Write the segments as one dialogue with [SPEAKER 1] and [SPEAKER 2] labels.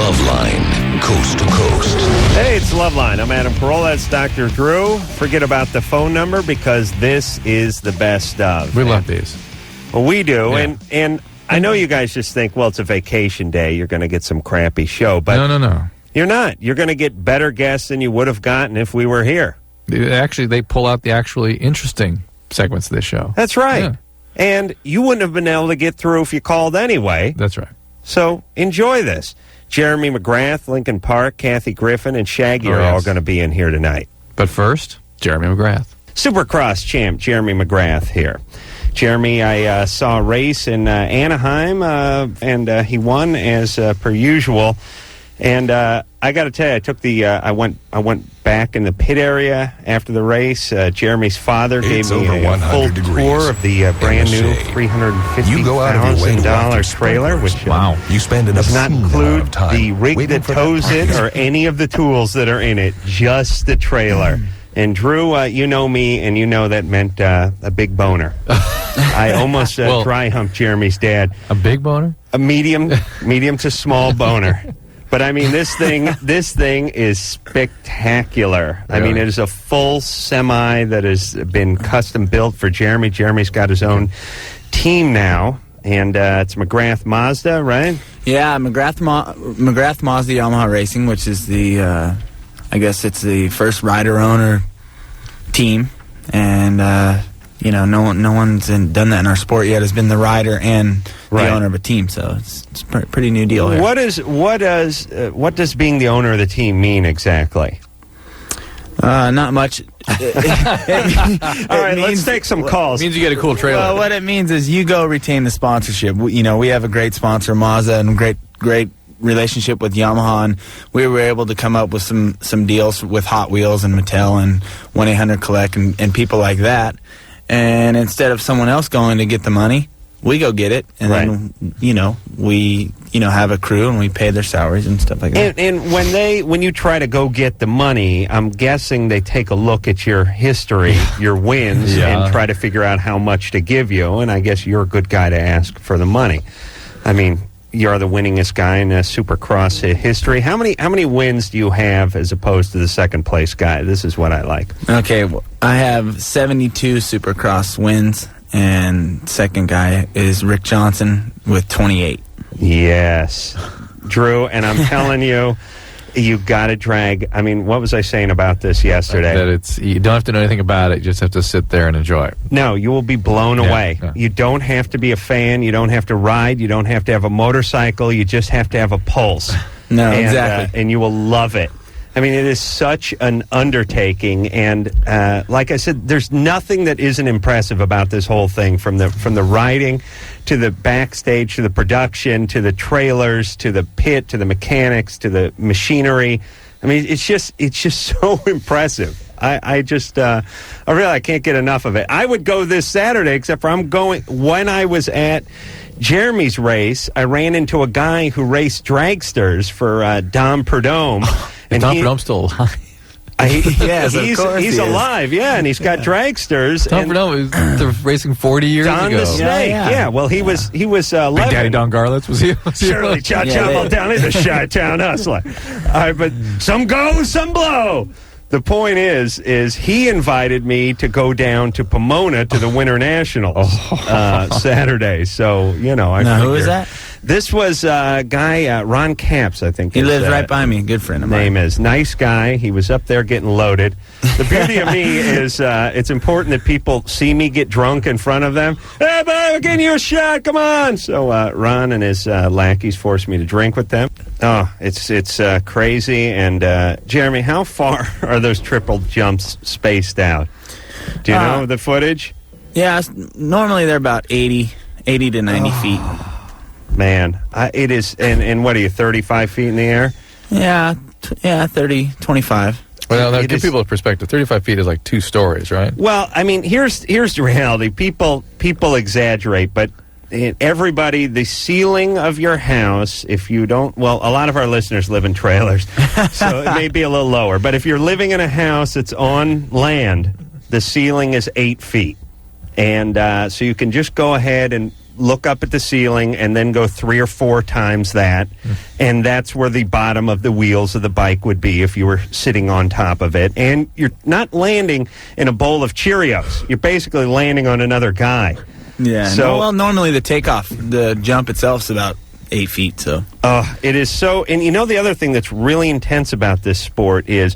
[SPEAKER 1] Loveline, coast to coast.
[SPEAKER 2] Hey, it's Loveline. I'm Adam Carolla. That's Dr. Drew. Forget about the phone number because this is the best of.
[SPEAKER 3] We love these.
[SPEAKER 2] Well, we do.
[SPEAKER 3] Yeah.
[SPEAKER 2] And I know you guys just think, well, it's a vacation day. You're going to get some crappy show. But
[SPEAKER 3] No.
[SPEAKER 2] You're not. You're going to get better guests than you would have gotten if we were here.
[SPEAKER 3] Actually, they pull out the actually interesting segments of this show.
[SPEAKER 2] That's right.
[SPEAKER 3] Yeah.
[SPEAKER 2] And you wouldn't have been able to get through if you called anyway.
[SPEAKER 3] That's right.
[SPEAKER 2] So enjoy this. Jeremy McGrath, Linkin Park, Kathy Griffin, and Shaggy are all going to be in here tonight.
[SPEAKER 3] But first, Jeremy McGrath.
[SPEAKER 2] Supercross champ Jeremy McGrath here. Jeremy, I saw a race in Anaheim, and he won as per usual. And I got to tell you, I took the I went back in the pit area after the race. Jeremy's father gave me a full tour of the brand new $350,000 trailer, which
[SPEAKER 1] you spend
[SPEAKER 2] does not include the rig that tows it or any of the tools that are in it, just the trailer. And Drew, you know me, and you know that meant a big boner. I almost dry humped Jeremy's dad.
[SPEAKER 3] A big boner?
[SPEAKER 2] A medium to small boner. But I mean, this thing is spectacular. I mean, it is a full semi that has been custom built for Jeremy. Jeremy's got his own team now, and it's McGrath Mazda, right?
[SPEAKER 4] Yeah, McGrath Mazda Yamaha Racing, which is the, I guess it's the first rider-owner team, and no one's done that in our sport yet. Has been the rider and the owner of a team, so it's a pretty new deal here.
[SPEAKER 2] What does being the owner of the team mean exactly?
[SPEAKER 4] Not much.
[SPEAKER 2] All right, let's take some calls.
[SPEAKER 3] It means you get a cool trailer.
[SPEAKER 4] Well, what it means is you go retain the sponsorship. We have a great sponsor, Mazda, and great relationship with Yamaha, and we were able to come up with some deals with Hot Wheels and Mattel and 1-800-COLLECT and people like that. And instead of someone else going to get the money, we go get it, and then we have a crew and we pay their salaries and stuff like that.
[SPEAKER 2] And when you try to go get the money, I'm guessing they take a look at your history, your wins, and try to figure out how much to give you. And I guess you're a good guy to ask for the money. I mean, you're the winningest guy in Supercross history. How many wins do you have as opposed to the second place guy? This is what I like.
[SPEAKER 4] Okay, well, I have 72 Supercross wins, and second guy is Rick Johnson with 28.
[SPEAKER 2] Yes, Drew, and I'm telling you, you got to drag. I mean, what was I saying about this yesterday?
[SPEAKER 3] That you don't have to know anything about it. You just have to sit there and enjoy it.
[SPEAKER 2] No, you will be blown away.
[SPEAKER 3] Yeah.
[SPEAKER 2] You don't have to be a fan. You don't have to ride. You don't have to have a motorcycle. You just have to have a pulse.
[SPEAKER 4] No, exactly.
[SPEAKER 2] And you will love it. I mean, it is such an undertaking, and like I said, there's nothing that isn't impressive about this whole thing, from the riding to the backstage to the production to the trailers to the pit to the mechanics to the machinery. I mean, it's just so impressive. I can't get enough of it. I would go this Saturday, except for when I was at Jeremy's race, I ran into a guy who raced dragsters for Dom Perdome.
[SPEAKER 3] And Tom Perdome's still alive.
[SPEAKER 4] Yes,
[SPEAKER 2] he's alive, and he's got dragsters.
[SPEAKER 3] Tom Perdome was racing 40 years
[SPEAKER 2] Don
[SPEAKER 3] ago.
[SPEAKER 2] the Snake, well, he was 11.
[SPEAKER 3] Big Daddy Don Garlitz was he?
[SPEAKER 2] Surely, all down. He's a Chi-Town hustler. All right, but some go, some blow. The point is he invited me to go down to Pomona to the Winter Nationals Saturday. So, I
[SPEAKER 4] Now, who is that?
[SPEAKER 2] This was a guy, Ron Capps, I think.
[SPEAKER 4] He lives right by me. Good friend of mine.
[SPEAKER 2] Name is. Nice guy. He was up there getting loaded. The beauty of me is it's important that people see me get drunk in front of them. Hey, buddy, we're getting you a shot. Come on. So Ron and his lackeys forced me to drink with them. Oh, it's crazy. And Jeremy, how far are those triple jumps spaced out? Do you know the footage?
[SPEAKER 4] Yeah, normally they're about 80 to 90 feet.
[SPEAKER 2] Man, it is, and what are you, 35 feet in the air?
[SPEAKER 4] Yeah, 30, 25.
[SPEAKER 3] Well, now, give people a perspective. 35 feet is like 2 stories, right?
[SPEAKER 2] Well, I mean, here's the reality. People exaggerate, but everybody, the ceiling of your house, if you don't, well, a lot of our listeners live in trailers, so it may be a little lower. But if you're living in a house that's on land, the ceiling is 8 feet. And so you can just go ahead and look up at the ceiling and then go 3 or 4 times that, and that's where the bottom of the wheels of the bike would be if you were sitting on top of it. And you're not landing in a bowl of Cheerios. You're basically landing on another guy.
[SPEAKER 4] Yeah.
[SPEAKER 2] So,
[SPEAKER 4] well, normally the jump itself is about 8 feet. So.
[SPEAKER 2] It is so. And you know the other thing that's really intense about this sport is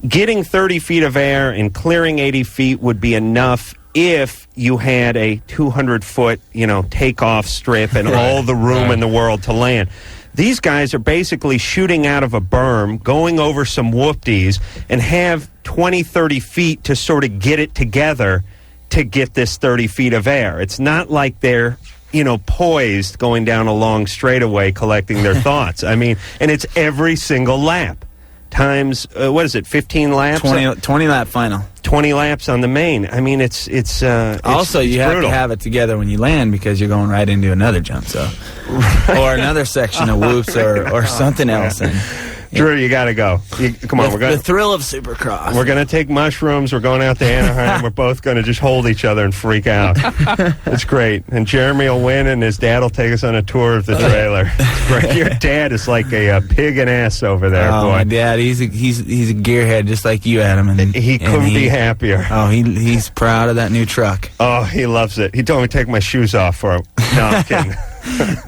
[SPEAKER 2] getting 30 feet of air and clearing 80 feet would be enough if you had a 200-foot, takeoff strip and all the room in the world to land. These guys are basically shooting out of a berm, going over some whoopties, and have 20, 30 feet to sort of get it together to get this 30 feet of air. It's not like they're, poised going down a long straightaway collecting their thoughts. I mean, and it's every single lap. Times, 15 laps?
[SPEAKER 4] 20 lap final.
[SPEAKER 2] 20 laps on the main. I mean, it's
[SPEAKER 4] also, you have
[SPEAKER 2] brutal.
[SPEAKER 4] to have it together when you land because you're going right into another jump, so or another section of whoops or something else. And,
[SPEAKER 2] Drew, you got to go. Come on,
[SPEAKER 4] the thrill of Supercross.
[SPEAKER 2] We're going to take mushrooms. We're going out to Anaheim. We're both going to just hold each other and freak out. It's great. And Jeremy will win, and his dad will take us on a tour of the trailer. It's great. Your dad is like a pig and ass over there, boy.
[SPEAKER 4] My dad, he's a gearhead just like you, Adam. And
[SPEAKER 2] he couldn't be happier.
[SPEAKER 4] Oh, he's proud of that new truck.
[SPEAKER 2] Oh, he loves it. He told me to take my shoes off for him. No, I'm kidding.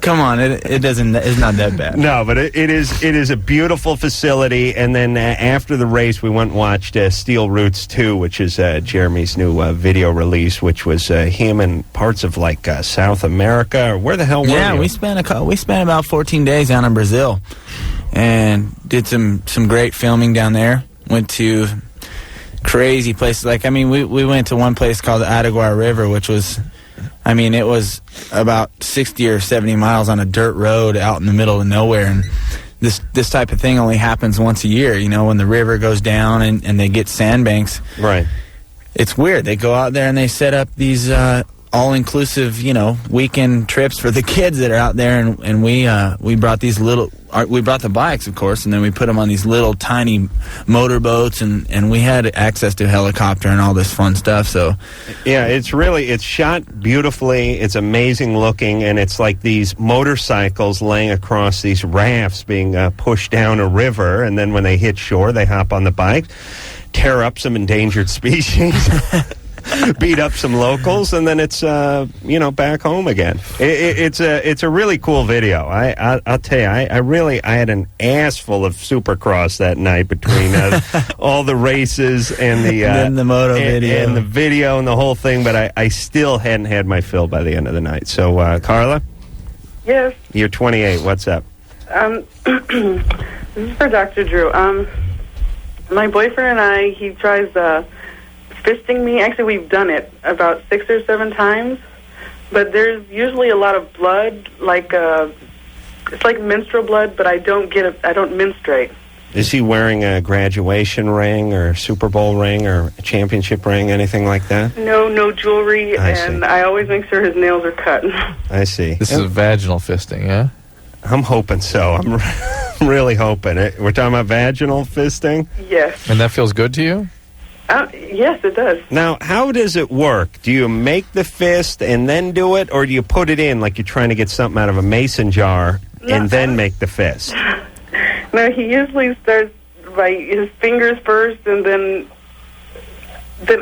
[SPEAKER 4] Come on, it's not that bad.
[SPEAKER 2] No, but it is a beautiful facility. And then after the race, we went and watched Steel Roots 2, which is Jeremy's new video release, which was him in parts of like South America. Or where the hell were you?
[SPEAKER 4] Yeah, we spent about 14 days down in Brazil and did some great filming down there. Went to crazy places. We went to one place called the Araguaia River, which was, it was about 60 or 70 miles on a dirt road out in the middle of nowhere. And this type of thing only happens once a year, when the river goes down and they get sandbanks.
[SPEAKER 2] Right.
[SPEAKER 4] It's weird. They go out there and they set up these all-inclusive, weekend trips for the kids that are out there. And we brought these we brought the bikes, of course, and then we put them on these little tiny motorboats, and we had access to a helicopter and all this fun stuff. So,
[SPEAKER 2] yeah, it's shot beautifully. It's amazing looking, and it's like these motorcycles laying across these rafts being pushed down a river, and then when they hit shore, they hop on the bikes, tear up some endangered species. Beat up some locals, and then it's back home again. It's a really cool video. I'll tell you, I had an ass full of Supercross that night between all the races and
[SPEAKER 4] the moto video
[SPEAKER 2] and the video and the whole thing. But I still hadn't had my fill by the end of the night. So Carla,
[SPEAKER 5] yes,
[SPEAKER 2] you're 28. What's up?
[SPEAKER 5] This is for Dr. Drew. My boyfriend and he tries fisting me. Actually, we've done it about 6 or 7 times, but there's usually a lot of blood, it's like menstrual blood, but I don't menstruate.
[SPEAKER 2] Is he wearing a graduation ring or a Super Bowl ring or a championship ring, anything like that?
[SPEAKER 5] No jewelry,
[SPEAKER 2] and
[SPEAKER 5] I always make sure his nails are cut.
[SPEAKER 2] I see.
[SPEAKER 3] This is vaginal fisting, yeah?
[SPEAKER 2] I'm hoping so. I'm really hoping it. We're talking about vaginal fisting?
[SPEAKER 5] Yes.
[SPEAKER 3] And that feels good to you?
[SPEAKER 5] Yes, it does.
[SPEAKER 2] Now, how does it work? Do you make the fist and then do it, or do you put it in like you're trying to get something out of a mason jar and then make the fist?
[SPEAKER 5] No, he usually starts by his fingers first, and then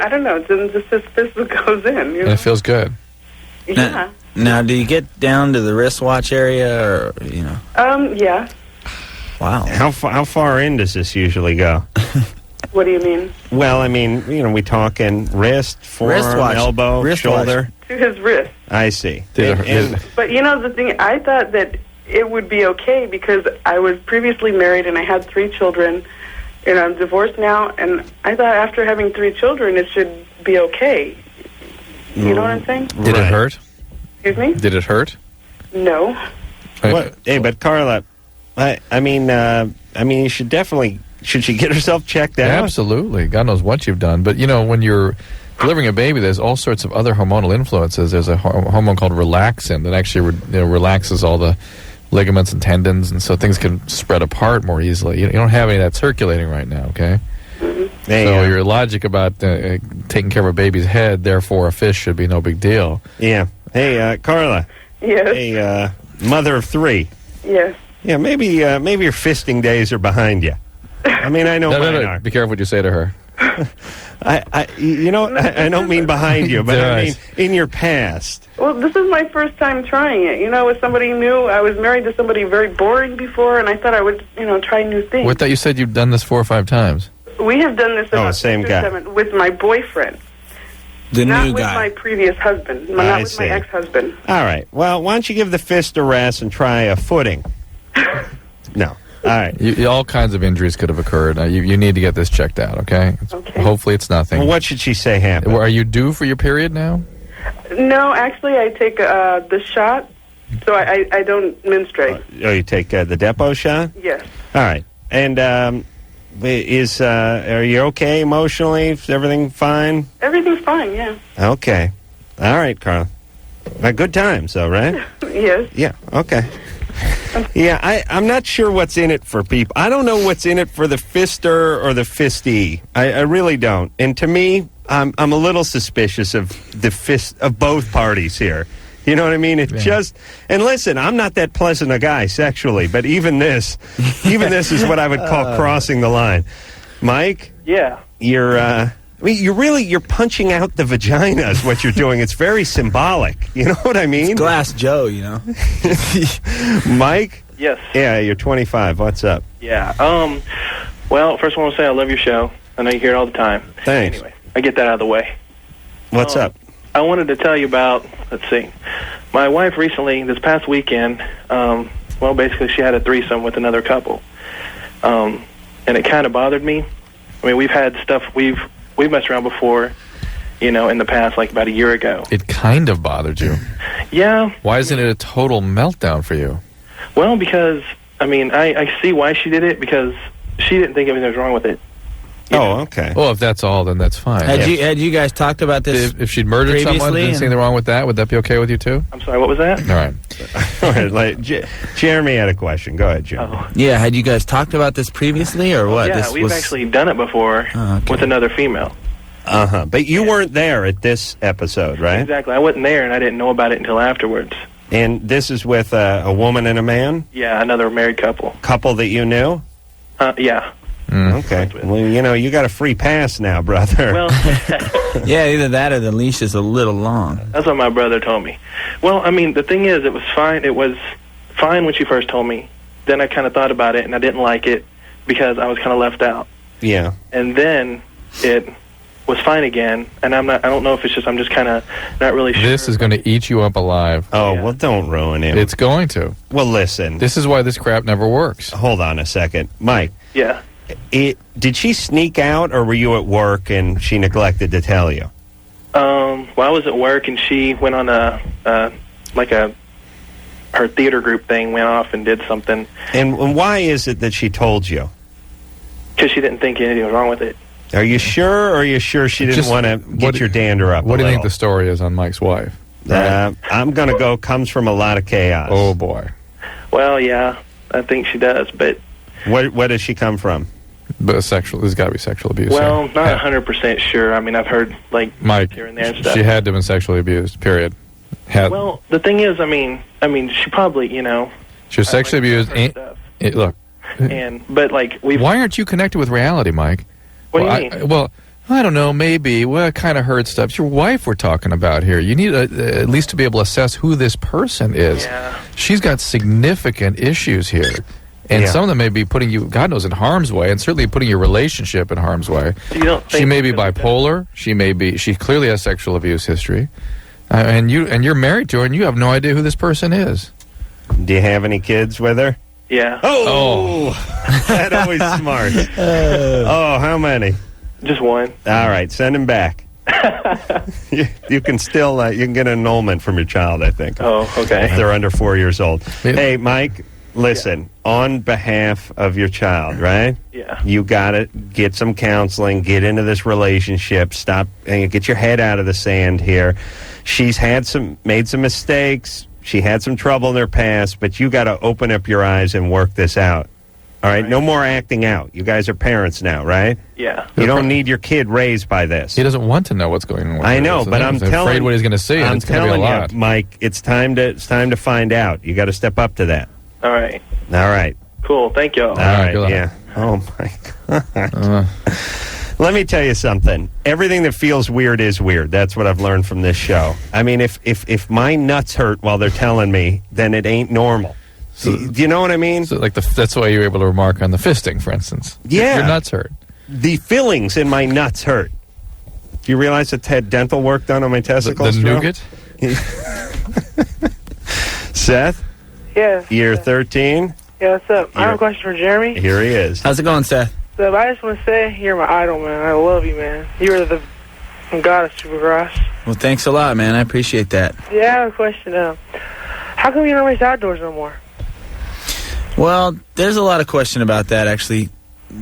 [SPEAKER 5] I don't know, then just his fist goes in.
[SPEAKER 3] And it feels good.
[SPEAKER 5] Yeah.
[SPEAKER 4] Now, do you get down to the wristwatch area, or,
[SPEAKER 5] Yeah.
[SPEAKER 4] Wow.
[SPEAKER 2] How far in does this usually go?
[SPEAKER 5] What do you mean?
[SPEAKER 2] Well, we talking wrist, forearm,
[SPEAKER 4] wristwatch.
[SPEAKER 2] elbow, shoulder?
[SPEAKER 5] To his wrist.
[SPEAKER 2] I see.
[SPEAKER 5] But the thing, I thought that it would be okay because I was previously married and I had 3 children, and I'm divorced now, and I thought after having 3 children it should be okay. You know what I'm saying?
[SPEAKER 3] Did it hurt?
[SPEAKER 5] Excuse me?
[SPEAKER 3] Did it hurt?
[SPEAKER 5] No.
[SPEAKER 2] What? Hey, but Carla, you should definitely... Should she get herself checked out?
[SPEAKER 3] Absolutely. God knows what you've done. But, when you're delivering a baby, there's all sorts of other hormonal influences. There's a hormone called relaxin that actually relaxes all the ligaments and tendons, and so things can spread apart more easily. You don't have any of that circulating right now, okay?
[SPEAKER 5] Mm-hmm.
[SPEAKER 3] So your logic about taking care of a baby's head, therefore a fish should be no big deal.
[SPEAKER 2] Yeah. Hey, Carla.
[SPEAKER 5] Yes.
[SPEAKER 2] a mother of 3.
[SPEAKER 5] Yes.
[SPEAKER 2] Yeah, maybe your fisting days are behind you. I mean, I know mine are.
[SPEAKER 3] Be careful what you say to her.
[SPEAKER 2] I don't mean behind you, but I mean in your past.
[SPEAKER 5] Well, this is my first time trying it. With somebody new. I was married to somebody very boring before, and I thought I would, try new things.
[SPEAKER 3] What that you said you've done this 4 or 5 times?
[SPEAKER 5] We have done this about
[SPEAKER 2] same
[SPEAKER 5] 6 or
[SPEAKER 2] guy.
[SPEAKER 5] 7 with my boyfriend.
[SPEAKER 4] The
[SPEAKER 5] not
[SPEAKER 4] new
[SPEAKER 5] with
[SPEAKER 4] guy.
[SPEAKER 5] my previous husband. Not with my ex-husband.
[SPEAKER 2] All right. Well, why don't you give the fist a rest and try a footing? No. All right.
[SPEAKER 3] All kinds of injuries could have occurred. You need to get this checked out, okay?
[SPEAKER 5] Okay.
[SPEAKER 3] Hopefully it's nothing.
[SPEAKER 2] Well, what should she say happened?
[SPEAKER 3] Are you due for your period now?
[SPEAKER 5] No, actually, I take the shot, so I don't menstruate.
[SPEAKER 2] Oh, you take the depot shot?
[SPEAKER 5] Yes.
[SPEAKER 2] All right. And are you okay emotionally? Is everything fine?
[SPEAKER 5] Everything's fine, yeah.
[SPEAKER 2] Okay. All right, Carl. Good times, though, right?
[SPEAKER 5] Yes.
[SPEAKER 2] Yeah, okay. Yeah, I'm not sure what's in it for people. I don't know what's in it for the fister or the fistee. I really don't. And to me, I'm a little suspicious of the fist of both parties here. You know what I mean? And listen, I'm not that pleasant a guy sexually, but even this is what I would call crossing the line. Mike?
[SPEAKER 6] Yeah.
[SPEAKER 2] You're punching out the vagina is what you're doing. It's very symbolic. You know what I mean?
[SPEAKER 4] It's Glass Joe,
[SPEAKER 2] Mike?
[SPEAKER 6] Yes.
[SPEAKER 2] Yeah, you're 25. What's up?
[SPEAKER 6] Yeah. Well, first I want to say I love your show. I know you hear it all the time.
[SPEAKER 2] Thanks.
[SPEAKER 6] Anyway, I get that out of the way.
[SPEAKER 2] What's up?
[SPEAKER 6] I wanted to tell you about, let's see, my wife recently, this past weekend, basically she had a threesome with another couple. And it kind of bothered me. I mean, we've had stuff, we've messed around before, in the past, like about a year ago.
[SPEAKER 3] It kind of bothered you.
[SPEAKER 6] Yeah.
[SPEAKER 3] Why isn't it a total meltdown for you?
[SPEAKER 6] Well, because, I see why she did it, because she didn't think anything was wrong with it.
[SPEAKER 2] Oh, okay.
[SPEAKER 3] Well, if that's all, then that's fine.
[SPEAKER 4] Had you guys talked about this?
[SPEAKER 3] If she'd murdered someone, didn't see anything wrong with that, would that be okay with you too?
[SPEAKER 6] I'm sorry, what was that?
[SPEAKER 3] All right.
[SPEAKER 2] All right. Jeremy had a question. Go ahead, Jeremy.
[SPEAKER 6] Oh.
[SPEAKER 4] Yeah, had you guys talked about this previously, or what?
[SPEAKER 6] Yeah, we've actually done it before with another female.
[SPEAKER 2] Uh-huh. But you weren't there at this episode, right?
[SPEAKER 6] Exactly. I wasn't there, and I didn't know about it until afterwards.
[SPEAKER 2] And this is with a woman and a man?
[SPEAKER 6] Yeah, another married couple.
[SPEAKER 2] Couple that you knew?
[SPEAKER 6] Yeah.
[SPEAKER 2] Okay. Well, you got a free pass now, brother.
[SPEAKER 6] Well,
[SPEAKER 4] yeah, either that or the leash is a little long.
[SPEAKER 6] That's what my brother told me. Well, the thing is, it was fine. It was fine when she first told me. Then I kind of thought about it, and I didn't like it because I was kind of left out.
[SPEAKER 2] Yeah.
[SPEAKER 6] And then it was fine again, and I don't know if it's just I'm just kind of not really sure.
[SPEAKER 3] This is going to eat you up alive.
[SPEAKER 2] Oh, well, don't ruin him.
[SPEAKER 3] It's going to.
[SPEAKER 2] Well, listen.
[SPEAKER 3] This is why this crap never works.
[SPEAKER 2] Hold on a second. Mike.
[SPEAKER 6] Yeah.
[SPEAKER 2] Did she sneak out, or were you at work and she neglected to tell you?
[SPEAKER 6] Well, I was at work, and she went on her theater group thing, went off and did something.
[SPEAKER 2] And why is it that she told you?
[SPEAKER 6] Because she didn't think anything was wrong with it.
[SPEAKER 2] Are you sure, or are you sure she didn't want to get your dander up?
[SPEAKER 3] What do you think the story is on Mike's wife?
[SPEAKER 2] I'm going to go comes from a lot of chaos.
[SPEAKER 3] Oh, boy.
[SPEAKER 6] Well, yeah, I think she does, but...
[SPEAKER 2] Where does she come from?
[SPEAKER 3] But there's got to be sexual abuse.
[SPEAKER 6] Well, not 100% sure. I've heard,
[SPEAKER 3] Mike,
[SPEAKER 6] here and there and stuff.
[SPEAKER 3] she had to have been sexually abused, period.
[SPEAKER 6] Well, the thing is, she probably,
[SPEAKER 3] She was sexually abused. Look.
[SPEAKER 6] Why
[SPEAKER 3] aren't you connected with reality, Mike?
[SPEAKER 6] What do you mean?
[SPEAKER 3] I don't know, maybe. Well, I kind of heard stuff. It's your wife we're talking about here. You need at least to be able to assess who this person is.
[SPEAKER 6] Yeah.
[SPEAKER 3] She's got significant issues here. And some of them may be putting you, God knows, in harm's way, and certainly putting your relationship in harm's way. She may be bipolar. She clearly has sexual abuse history. And you're married to her, and you have no idea who this person is.
[SPEAKER 2] Do you have any kids with her?
[SPEAKER 6] Yeah.
[SPEAKER 2] Oh. That always smart. Oh, how many?
[SPEAKER 6] Just one.
[SPEAKER 2] All right, send him back. you can still you can get an annulment from your child, I think.
[SPEAKER 6] Oh, okay.
[SPEAKER 2] If they're under 4 years old. Yeah. Hey, Mike, listen, on behalf of your child, right?
[SPEAKER 6] Yeah.
[SPEAKER 2] You got to get some counseling, get into this relationship, stop, and get your head out of the sand here. She's made some mistakes. She had some trouble in her past, but you got to open up your eyes and work this out. All right, no more acting out. You guys are parents now, right?
[SPEAKER 6] Yeah.
[SPEAKER 2] You don't need your kid raised by this.
[SPEAKER 3] He doesn't want to know what's going on. With
[SPEAKER 2] I
[SPEAKER 3] her.
[SPEAKER 2] know,
[SPEAKER 3] So
[SPEAKER 2] but
[SPEAKER 3] he's
[SPEAKER 2] I'm telling
[SPEAKER 3] afraid what he's going to see. And
[SPEAKER 2] I'm
[SPEAKER 3] it's going to be
[SPEAKER 2] telling
[SPEAKER 3] a lot.
[SPEAKER 2] you, Mike, it's time to find out. You got to step up to that.
[SPEAKER 6] All right.
[SPEAKER 2] All right.
[SPEAKER 6] Cool. Thank y'all.
[SPEAKER 2] All right.
[SPEAKER 3] good luck.
[SPEAKER 2] Yeah. Oh my God. Let me tell you something. Everything that feels weird is weird. That's what I've learned from this show. I mean, if my nuts hurt while they're telling me, then it ain't normal.
[SPEAKER 3] So-
[SPEAKER 2] Do you know what I mean?
[SPEAKER 3] So, like, that's why you were able to remark on the fisting, for instance.
[SPEAKER 2] Yeah.
[SPEAKER 3] Your nuts hurt.
[SPEAKER 2] The fillings in my nuts hurt. Do you realize I had dental work done on my
[SPEAKER 3] The
[SPEAKER 2] testicles? Joe?
[SPEAKER 3] nougat?
[SPEAKER 2] Seth,
[SPEAKER 7] Yeah.
[SPEAKER 2] year 13.
[SPEAKER 7] Yeah, what's up? I have a question for Jeremy.
[SPEAKER 2] Here he is.
[SPEAKER 4] How's it going, Seth?
[SPEAKER 7] So I just want to say, you're my idol, man. I love you, man. You're the god of Supercross.
[SPEAKER 4] Well, thanks a lot, man. I appreciate that.
[SPEAKER 7] Yeah, I have a question. How come you don't race outdoors no more?
[SPEAKER 4] Well, there's a lot of question about that, actually.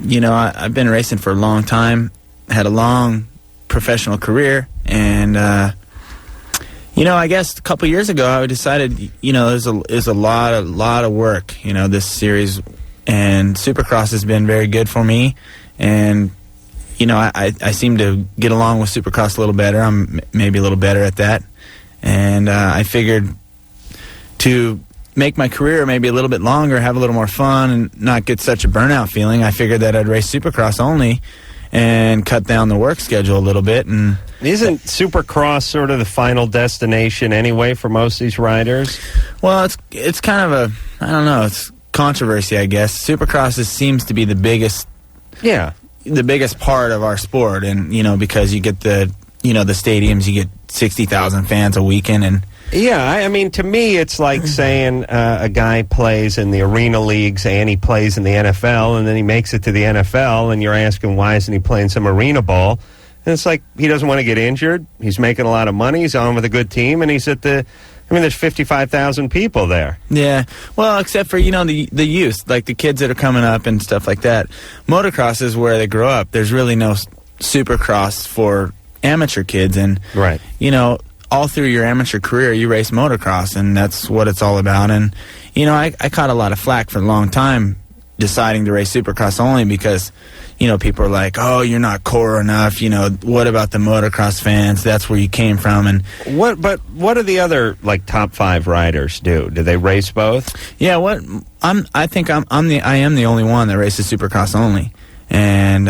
[SPEAKER 4] You know, I've been racing for a long time, had a long professional career, and, you know, I guess a couple years ago I decided, you know, there's a lot of work, you know, this series, and Supercross has been very good for me, and, you know, I seem to get along with Supercross a little better. I'm maybe a little better at that, and I figured to make my career maybe a little bit longer, have a little more fun, and not get such a burnout feeling, I figured that I'd race Supercross only and cut down the work schedule a little bit. And
[SPEAKER 2] Isn't Supercross sort of the final destination anyway for most of these riders?
[SPEAKER 4] well, it's kind of I don't know, it's controversy, I guess. Supercross seems to be the biggest
[SPEAKER 2] Yeah.
[SPEAKER 4] part of our sport, and you know, because you get the stadiums, you get 60,000 fans a weekend, and
[SPEAKER 2] Yeah, I mean, to me, it's like saying a guy plays in the arena leagues and he plays in the NFL, and then he makes it to the NFL, and you're asking why isn't he playing some arena ball? And it's like he doesn't want to get injured. He's making a lot of money. He's on with a good team, and he's at the. I mean, there's 55,000 people there.
[SPEAKER 4] yeah, well, except for, you know, the youth, like the kids that are coming up and stuff like that. Motocross is where they grow up. There's really no Supercross for amateur kids, and
[SPEAKER 2] Right.
[SPEAKER 4] you know, all through your amateur career, you race motocross, and that's what it's all about. And, you know, I caught a lot of flack for a long time deciding to race Supercross only because, you know, people are like, oh, you're not core enough. You know, what about the motocross fans? That's where you came from. And,
[SPEAKER 2] What do the other, like, top 5 riders do? Do they race both?
[SPEAKER 4] yeah, I think I am the only one that races Supercross only. And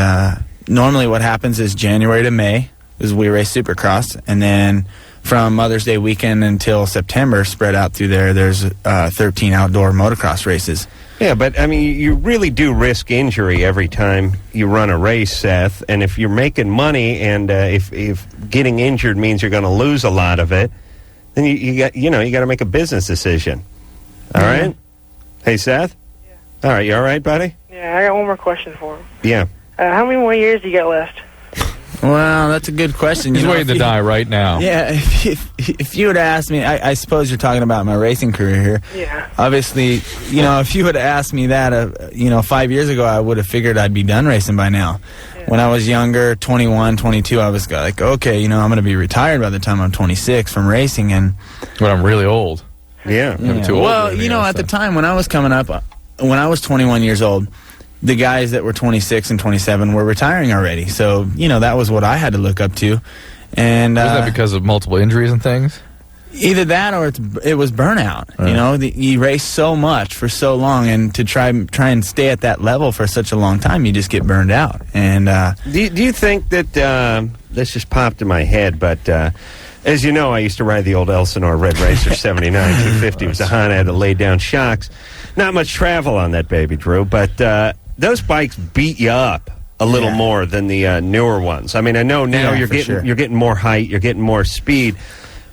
[SPEAKER 4] normally what happens is January to May is we race Supercross, and then from Mother's Day weekend until September, spread out through there's 13 outdoor motocross races.
[SPEAKER 2] Yeah, but, I mean, you really do risk injury every time you run a race, Seth. And if you're making money and if getting injured means you're going to lose a lot of it, then you got to make a business decision. All right? Hey, Seth?
[SPEAKER 7] Yeah.
[SPEAKER 2] All right, you all right, buddy?
[SPEAKER 7] Yeah, I got one more question for him.
[SPEAKER 2] Yeah.
[SPEAKER 7] How many more years do you got left?
[SPEAKER 4] Well, that's a good question.
[SPEAKER 3] He's
[SPEAKER 4] You know,
[SPEAKER 3] waiting
[SPEAKER 4] if
[SPEAKER 3] to die right now.
[SPEAKER 4] Yeah, if you would have asked me, I suppose you're talking about my racing career here.
[SPEAKER 7] Yeah.
[SPEAKER 4] Obviously, you know, if you would have asked me that, 5 years ago, I would have figured I'd be done racing by now.
[SPEAKER 7] Yeah.
[SPEAKER 4] When I was younger, 21, 22, I was like, okay, you know, I'm going to be retired by the time I'm 26 from racing. And
[SPEAKER 3] When I'm really old.
[SPEAKER 2] Yeah.
[SPEAKER 3] I'm too old
[SPEAKER 4] well,
[SPEAKER 3] for
[SPEAKER 4] you
[SPEAKER 3] anything
[SPEAKER 4] know,
[SPEAKER 3] else,
[SPEAKER 4] at the
[SPEAKER 3] then.
[SPEAKER 4] time when I was coming up, when I was 21 years old, the guys that were 26 and 27 were retiring already. So, you know, that was what I had to look up to. And
[SPEAKER 3] Was that because of multiple injuries and things?
[SPEAKER 4] either that or it was burnout. You know, you race so much for so long, and to try and stay at that level for such a long time, you just get burned out. And
[SPEAKER 2] Do you think that this just popped in my head, but as you know, I used to ride the old Elsinore Red Racer 79 250. It was a Honda. I had to lay down shocks. Not much travel on that baby, Drew, but those bikes beat you up a little
[SPEAKER 4] Yeah.
[SPEAKER 2] more than the newer ones. I mean, I know now
[SPEAKER 4] Yeah, for sure.
[SPEAKER 2] you're getting more height, you're getting more speed.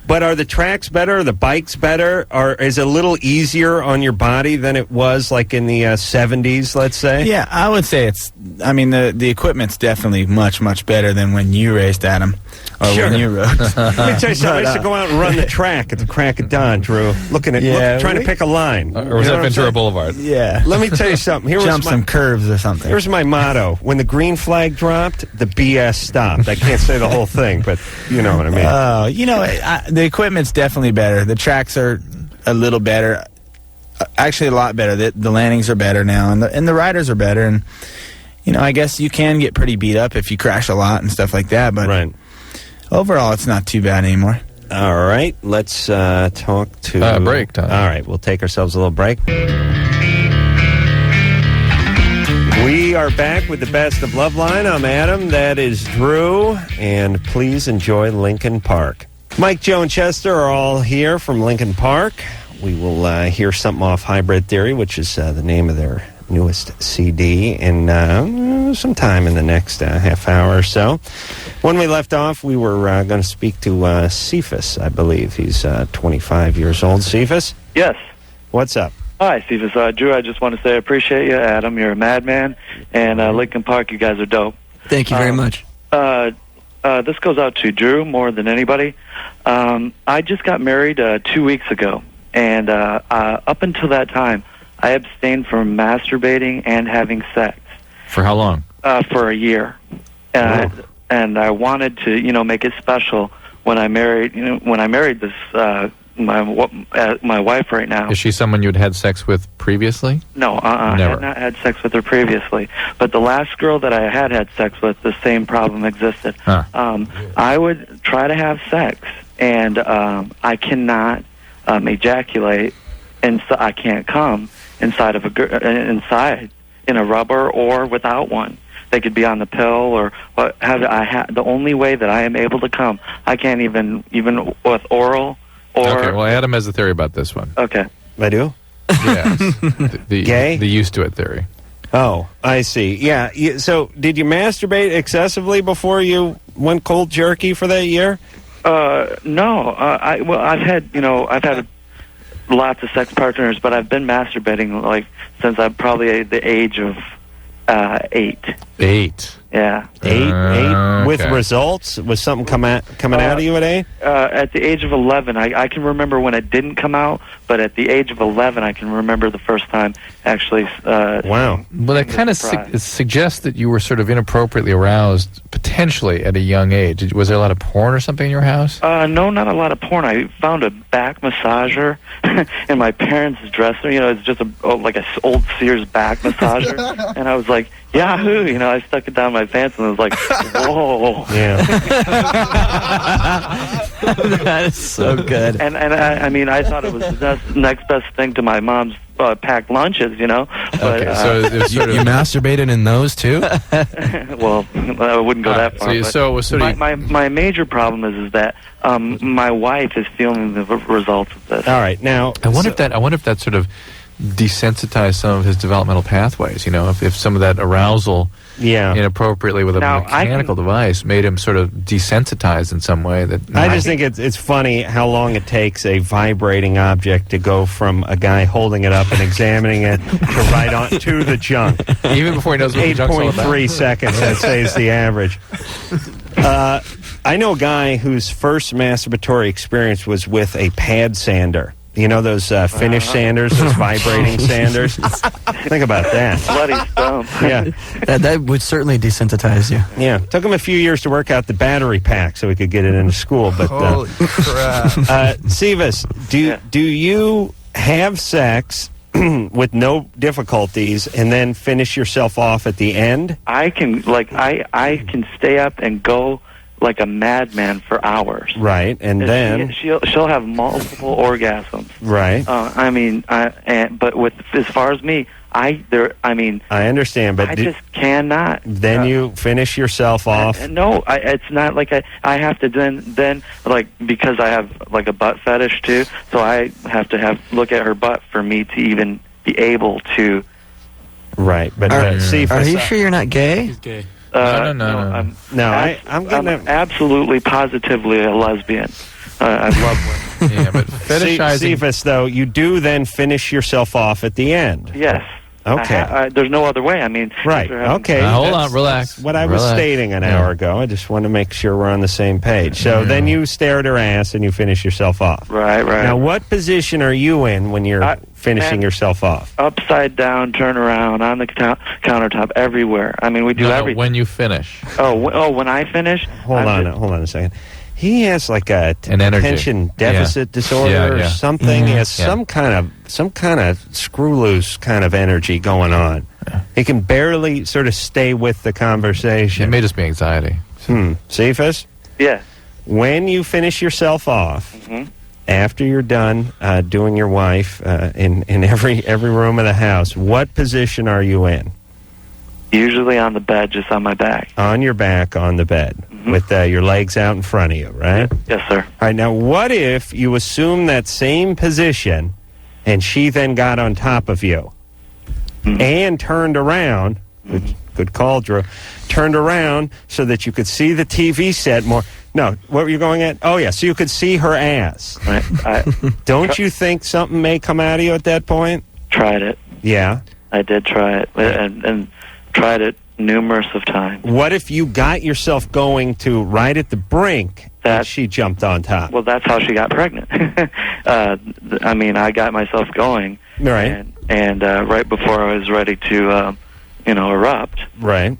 [SPEAKER 2] But are the tracks better? Are the bikes better? Or is it a little easier on your body than it was like in the 70s, let's say?
[SPEAKER 4] yeah, I would say the equipment's definitely much, much better than when you raced, Adam, or
[SPEAKER 2] Sure.
[SPEAKER 4] when you rode.
[SPEAKER 2] Let me tell you something. I used to go out and run the track at the crack of dawn, Drew, looking at trying to pick a line.
[SPEAKER 3] Or was
[SPEAKER 2] You know
[SPEAKER 3] that
[SPEAKER 2] what I'm
[SPEAKER 3] Ventura
[SPEAKER 2] saying?
[SPEAKER 3] Boulevard?
[SPEAKER 4] Yeah.
[SPEAKER 2] Let me tell you something. Here was
[SPEAKER 4] Jump some curves or something.
[SPEAKER 2] Here's my motto. When the green flag dropped, the BS stopped. I can't say the whole thing, but you know what I mean.
[SPEAKER 4] You know, the equipment's definitely better. The tracks are a little better. Actually, a lot better. The landings are better now, and the riders are better. And I guess you can get pretty beat up if you crash a lot and stuff like that. But overall, it's not too bad anymore.
[SPEAKER 2] All right, let's talk to
[SPEAKER 3] break time.
[SPEAKER 2] All right, we'll take ourselves a little break. We are back with the best of Loveline. I'm Adam. That is Drew. And please enjoy Linkin Park. Mike, Joe, and Chester are all here from Linkin Park. We will hear something off Hybrid Theory, which is the name of their newest CD, in sometime in the next half hour or so. When we left off, we were going to speak to Cephas, I believe. He's 25 years old. Cephas?
[SPEAKER 8] Yes.
[SPEAKER 2] What's up?
[SPEAKER 8] Hi, Cephas. Drew, I just want to say I appreciate you. Adam, you're a madman. And Linkin Park, you guys are dope.
[SPEAKER 9] Thank you very much.
[SPEAKER 8] This goes out to Drew more than anybody. I just got married 2 weeks ago. And up until that time, I abstained from masturbating and having sex.
[SPEAKER 3] For how long?
[SPEAKER 8] For a year. And I wanted to, make it special when I married, this my wife right now.
[SPEAKER 3] Is she someone you'd had sex with previously?
[SPEAKER 8] No, I had not had sex with her previously. But the last girl that I had sex with, the same problem existed.
[SPEAKER 3] Huh.
[SPEAKER 8] I would try to have sex, and I cannot ejaculate, and so I can't come inside of inside in a rubber or without one. They could be on the pill or what have the only way that I am able to come, I can't even with oral or.
[SPEAKER 3] Okay, well, Adam has a theory about this one.
[SPEAKER 8] Okay.
[SPEAKER 2] I do?
[SPEAKER 3] Yes. the
[SPEAKER 2] Gay?
[SPEAKER 3] The used to it theory.
[SPEAKER 2] Oh, I see. Yeah. So, did you masturbate excessively before you went cold jerky for that year?
[SPEAKER 8] No. I've had lots of sex partners, but I've been masturbating since I'm probably the age of 8.
[SPEAKER 3] 8.
[SPEAKER 8] Yeah.
[SPEAKER 2] 8 with
[SPEAKER 3] okay.
[SPEAKER 2] results? Was something coming out of you at 8?
[SPEAKER 8] At the age of 11, I can remember when it didn't come out, but at the age of 11, I can remember the first time actually.
[SPEAKER 2] Wow.
[SPEAKER 3] Well, that kind of suggests that you were sort of inappropriately aroused, potentially at a young age. Was there a lot of porn or something in your house?
[SPEAKER 8] No, not a lot of porn. I found a back massager in my parents' dresser. It's just like an old Sears back massager, and I was like, Yahoo! I stuck it down my pants and I was like, whoa.
[SPEAKER 2] Yeah.
[SPEAKER 9] That is so good.
[SPEAKER 8] And I thought it was the next best thing to my mom's packed lunches, But,
[SPEAKER 3] okay, so it was
[SPEAKER 1] You masturbated in those too?
[SPEAKER 8] well, I wouldn't go that far.
[SPEAKER 3] So it was sort of
[SPEAKER 8] my major problem is that my wife is feeling the results of this.
[SPEAKER 2] All right. Now,
[SPEAKER 3] I wonder if that sort of desensitized some of his developmental pathways. If some of that arousal inappropriately with a mechanical device made him sort of desensitized in some way. That
[SPEAKER 2] I just think it's funny how long it takes a vibrating object to go from a guy holding it up and examining it to right on to the junk.
[SPEAKER 3] Even before he knows what the junk's all about.
[SPEAKER 2] 8.3 seconds, I'd say, is the average. I know a guy whose first masturbatory experience was with a pad sander. Those Finnish sanders, those vibrating sanders? Think about that.
[SPEAKER 8] Bloody stump.
[SPEAKER 2] Yeah.
[SPEAKER 9] That would certainly desensitize you.
[SPEAKER 2] Yeah. Took him a few years to work out the battery pack so we could get it into school. But
[SPEAKER 4] Holy crap.
[SPEAKER 2] Sivas, do you have sex with no difficulties and then finish yourself off at the end?
[SPEAKER 8] I can I can stay up and go like a madman for hours.
[SPEAKER 2] Right, and then
[SPEAKER 8] she'll have multiple orgasms.
[SPEAKER 2] Right.
[SPEAKER 8] But with as far as me, I understand, but I just cannot.
[SPEAKER 2] Then you finish yourself off.
[SPEAKER 8] No, it's not like I have to then because I have like a butt fetish too, so I have to look at her butt for me to even be able to.
[SPEAKER 2] Right, but
[SPEAKER 9] are you sure you're not gay?
[SPEAKER 3] He's gay. No.
[SPEAKER 2] I'm
[SPEAKER 8] absolutely positively a lesbian. I love women.
[SPEAKER 3] Yeah, but fetishizing.
[SPEAKER 2] Cephas, though, you do then finish yourself off at the end.
[SPEAKER 8] Yes.
[SPEAKER 2] Okay.
[SPEAKER 8] There's no other way.
[SPEAKER 2] Right. Okay.
[SPEAKER 3] Hold on. Relax.
[SPEAKER 2] What I was stating an hour ago. I just want to make sure we're on the same page. So then you stare at her ass and you finish yourself off.
[SPEAKER 8] Right.
[SPEAKER 2] Now, what position are you in when you're finishing yourself off?
[SPEAKER 8] Upside down, turn around, on the countertop, everywhere. We do everything.
[SPEAKER 3] When you finish.
[SPEAKER 8] Oh, when I finish?
[SPEAKER 2] Hold on a second. He has like
[SPEAKER 3] An energy.
[SPEAKER 2] attention deficit disorder or something. He has some kind of screw loose kind of energy going on.
[SPEAKER 3] Yeah.
[SPEAKER 2] He can barely sort of stay with the conversation.
[SPEAKER 3] It may just be anxiety.
[SPEAKER 2] Cephas?
[SPEAKER 8] Yes.
[SPEAKER 2] When you finish yourself off, after you're done doing your wife in every room of the house, what position are you in?
[SPEAKER 8] Usually on the bed, just on my back.
[SPEAKER 2] On your back, on the bed, with your legs out in front of you, right?
[SPEAKER 8] Yes, sir.
[SPEAKER 2] All right, now what if you assume that same position and she then got on top of you and turned around, good call, Drew, turned around so that you could see the TV set more. No, what were you going at? Oh, yeah, so you could see her ass.
[SPEAKER 8] Right.
[SPEAKER 2] Don't you think something may come out of you at that point?
[SPEAKER 8] Tried it.
[SPEAKER 2] Yeah.
[SPEAKER 8] I did try it, and tried it numerous of times.
[SPEAKER 2] What if you got yourself going to right at the brink and she jumped on top?
[SPEAKER 8] Well, that's how she got pregnant. I mean, I got myself going,
[SPEAKER 2] right,
[SPEAKER 8] and right before I was ready to, erupt,
[SPEAKER 2] right,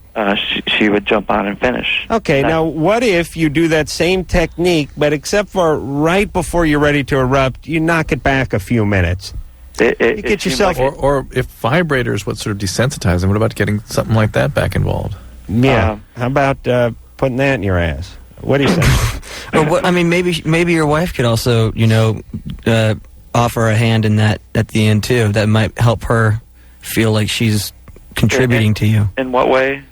[SPEAKER 8] she would jump on and finish.
[SPEAKER 2] Okay, now what if you do that same technique, but except for right before you're ready to erupt, you knock it back a few minutes? You get yourself...
[SPEAKER 3] Or if vibrator is what sort of desensitizes them, what about getting something like that back involved?
[SPEAKER 2] Yeah. How about putting that in your ass? What do you think?
[SPEAKER 9] Or what, I mean, maybe your wife could also, offer a hand in that at the end, too. That might help her feel like she's contributing to you.
[SPEAKER 8] In what way?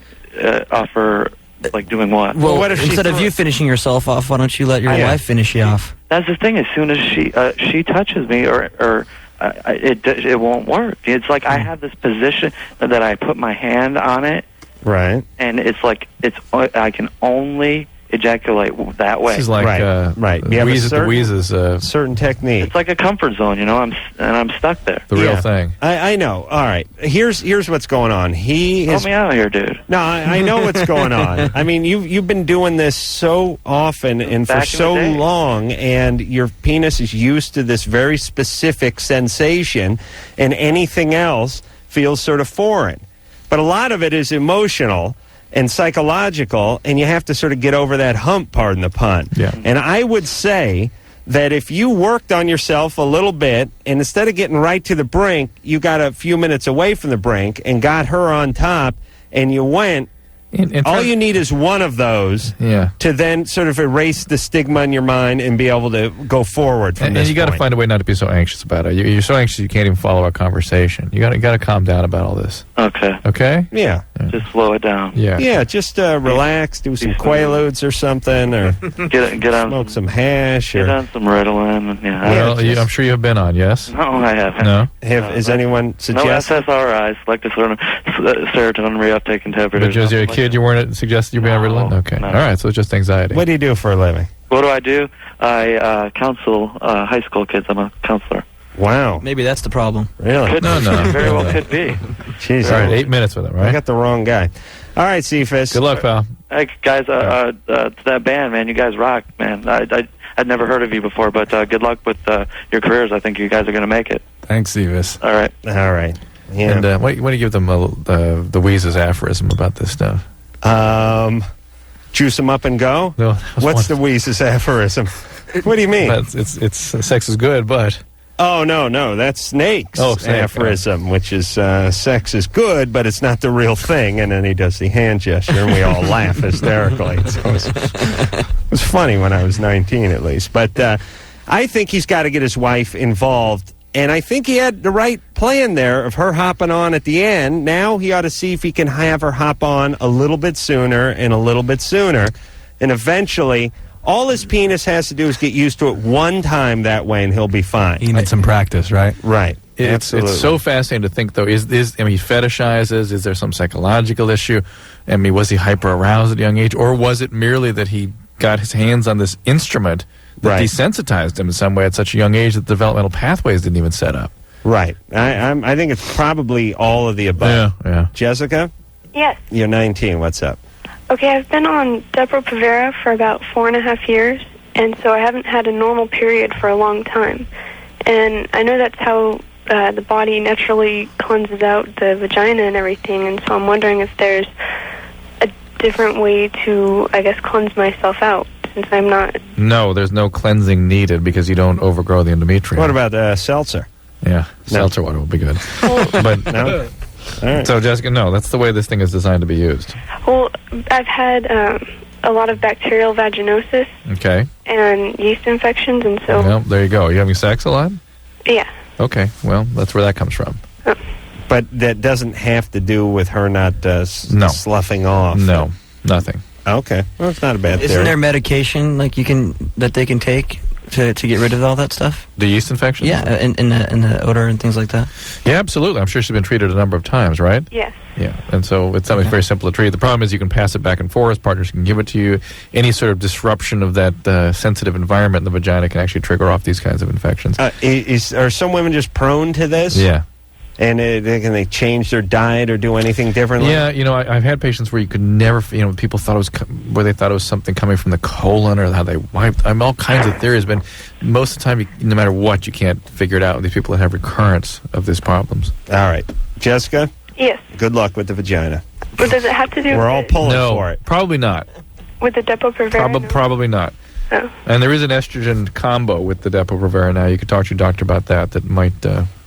[SPEAKER 8] Offer, like doing what?
[SPEAKER 9] Well, what if instead of you finishing yourself off, why don't you let your wife finish you off?
[SPEAKER 8] That's the thing. As soon as she touches me, or it won't work. It's like I have this position that I put my hand on it,
[SPEAKER 2] right?
[SPEAKER 8] And it's like I can only ejaculate that way.
[SPEAKER 3] This is like
[SPEAKER 2] right. You have
[SPEAKER 3] the wheezes
[SPEAKER 2] certain technique.
[SPEAKER 8] It's like a comfort zone, I'm stuck there.
[SPEAKER 3] The real thing.
[SPEAKER 2] I know. All right. Here's what's going on.
[SPEAKER 8] Help me out here, dude.
[SPEAKER 2] No, I know what's going on. I mean, you've been doing this so often and for so long, and your penis is used to this very specific sensation, and anything else feels sort of foreign. But a lot of it is emotional and psychological, and you have to sort of get over that hump, pardon the pun.
[SPEAKER 3] Yeah.
[SPEAKER 2] And I would say that if you worked on yourself a little bit, and instead of getting right to the brink, you got a few minutes away from the brink and got her on top, and you went, all you need is one of those to then sort of erase the stigma in your mind and be able to go forward from this
[SPEAKER 3] And you got to find a way not to be so anxious about it. You're so anxious you can't even follow our conversation. You got to calm down about all this.
[SPEAKER 8] Okay.
[SPEAKER 3] Okay?
[SPEAKER 2] Yeah.
[SPEAKER 8] Just slow it down.
[SPEAKER 2] Yeah, just relax, do some Quaaludes or something, or
[SPEAKER 8] get on,
[SPEAKER 2] smoke some hash.
[SPEAKER 8] Get
[SPEAKER 2] or
[SPEAKER 8] on some Ritalin.
[SPEAKER 3] Well, I'm sure you have been on, yes?
[SPEAKER 8] No, I haven't.
[SPEAKER 3] No?
[SPEAKER 2] Is anyone suggest?
[SPEAKER 8] No SSRIs, like the serotonin reuptake inhibitors.
[SPEAKER 3] But as a kid, you weren't suggested you be on Ritalin? Okay.
[SPEAKER 8] No.
[SPEAKER 3] All right, so it's just anxiety.
[SPEAKER 2] What do you do for a living?
[SPEAKER 8] What do I do? I counsel high school kids. I'm a counselor.
[SPEAKER 2] Wow.
[SPEAKER 9] Maybe that's the problem.
[SPEAKER 2] Really?
[SPEAKER 3] No.
[SPEAKER 8] Very well could be.
[SPEAKER 2] Jeez.
[SPEAKER 3] All right, 8 minutes with him, right?
[SPEAKER 2] I got the wrong guy. All right, Cephas.
[SPEAKER 3] Good luck, pal.
[SPEAKER 8] Hey, guys, to that band, man, you guys rock, man. I'd never heard of you before, but good luck with your careers. I think you guys are going to make it.
[SPEAKER 1] Thanks, Cephas.
[SPEAKER 8] All right.
[SPEAKER 2] All right. Yeah.
[SPEAKER 3] And why don't you give them the Wheezes aphorism about this stuff?
[SPEAKER 2] Juice them up and go?
[SPEAKER 3] No,
[SPEAKER 2] What's the Wheezes aphorism? What do you mean?
[SPEAKER 3] It's sex is good, but...
[SPEAKER 2] Oh, no, that's Snake's aphorism, which is sex is good, but it's not the real thing. And then he does the hand gesture, and we all laugh hysterically. So it was funny when I was 19, at least. But I think he's got to get his wife involved, and I think he had the right plan there of her hopping on at the end. Now he ought to see if he can have her hop on a little bit sooner and a little bit sooner, and eventually... all his penis has to do is get used to it one time that way, and he'll be fine.
[SPEAKER 1] He needs some practice, right?
[SPEAKER 2] Right.
[SPEAKER 3] It's so fascinating to think, though. He fetishizes? Is there some psychological issue? I mean, was he hyper-aroused at a young age? Or was it merely that he got his hands on this instrument that desensitized him in some way at such a young age that the developmental pathways didn't even set up?
[SPEAKER 2] Right. I think it's probably all of the above.
[SPEAKER 3] Yeah.
[SPEAKER 2] Jessica?
[SPEAKER 10] Yes.
[SPEAKER 2] You're 19. What's up?
[SPEAKER 10] Okay, I've been on Depo-Provera for about 4.5 years, and so I haven't had a normal period for a long time. And I know that's how the body naturally cleanses out the vagina and everything, and so I'm wondering if there's a different way to, I guess, cleanse myself out. since I'm not.
[SPEAKER 3] No, there's no cleansing needed because you don't overgrow the endometrium.
[SPEAKER 2] What about seltzer?
[SPEAKER 3] Yeah, seltzer water will be good. But
[SPEAKER 2] No? All right.
[SPEAKER 3] So, Jessica, no, that's the way this thing is designed to be used.
[SPEAKER 10] Well, I've had a lot of bacterial vaginosis
[SPEAKER 3] Okay.
[SPEAKER 10] and yeast infections, and so
[SPEAKER 3] Well, there you go. Are you having sex a lot?
[SPEAKER 10] yeah.
[SPEAKER 3] Okay, well, that's where that comes from.
[SPEAKER 2] But that doesn't have to do with her not sloughing off.
[SPEAKER 3] No, nothing.
[SPEAKER 2] Okay. Well, it's not a bad
[SPEAKER 9] Isn't
[SPEAKER 2] theory.
[SPEAKER 9] there medication like that they can take to get rid of all that stuff?
[SPEAKER 3] The yeast infections?
[SPEAKER 9] Yeah, in the odor and things like that.
[SPEAKER 3] Yeah, absolutely. I'm sure she's been treated a number of times, right?
[SPEAKER 10] Yes.
[SPEAKER 3] Yeah, and so it's something very simple to treat. The problem is you can pass it back and forth. Partners can give it to you. Any sort of disruption of that sensitive environment in the vagina can actually trigger off these kinds of infections.
[SPEAKER 2] Are some women just prone to this?
[SPEAKER 3] Yeah.
[SPEAKER 2] And can they change their diet or do anything differently?
[SPEAKER 3] Yeah, I've had patients where you could never, people thought it was, where they thought it was something coming from the colon or how they wiped. All kinds of theories, but most of the time, no matter what, you can't figure it out with these people that have recurrence of these problems.
[SPEAKER 2] All right. Jessica?
[SPEAKER 10] Yes.
[SPEAKER 2] Good luck with the vagina.
[SPEAKER 10] But does it have to do
[SPEAKER 2] We're all pulling
[SPEAKER 3] No,
[SPEAKER 2] for it.
[SPEAKER 3] probably not.
[SPEAKER 10] with the Depo-Provera?
[SPEAKER 3] Probably not.
[SPEAKER 10] Oh.
[SPEAKER 3] And there is an estrogen combo with the Depo-Provera now. You could talk to your doctor about that might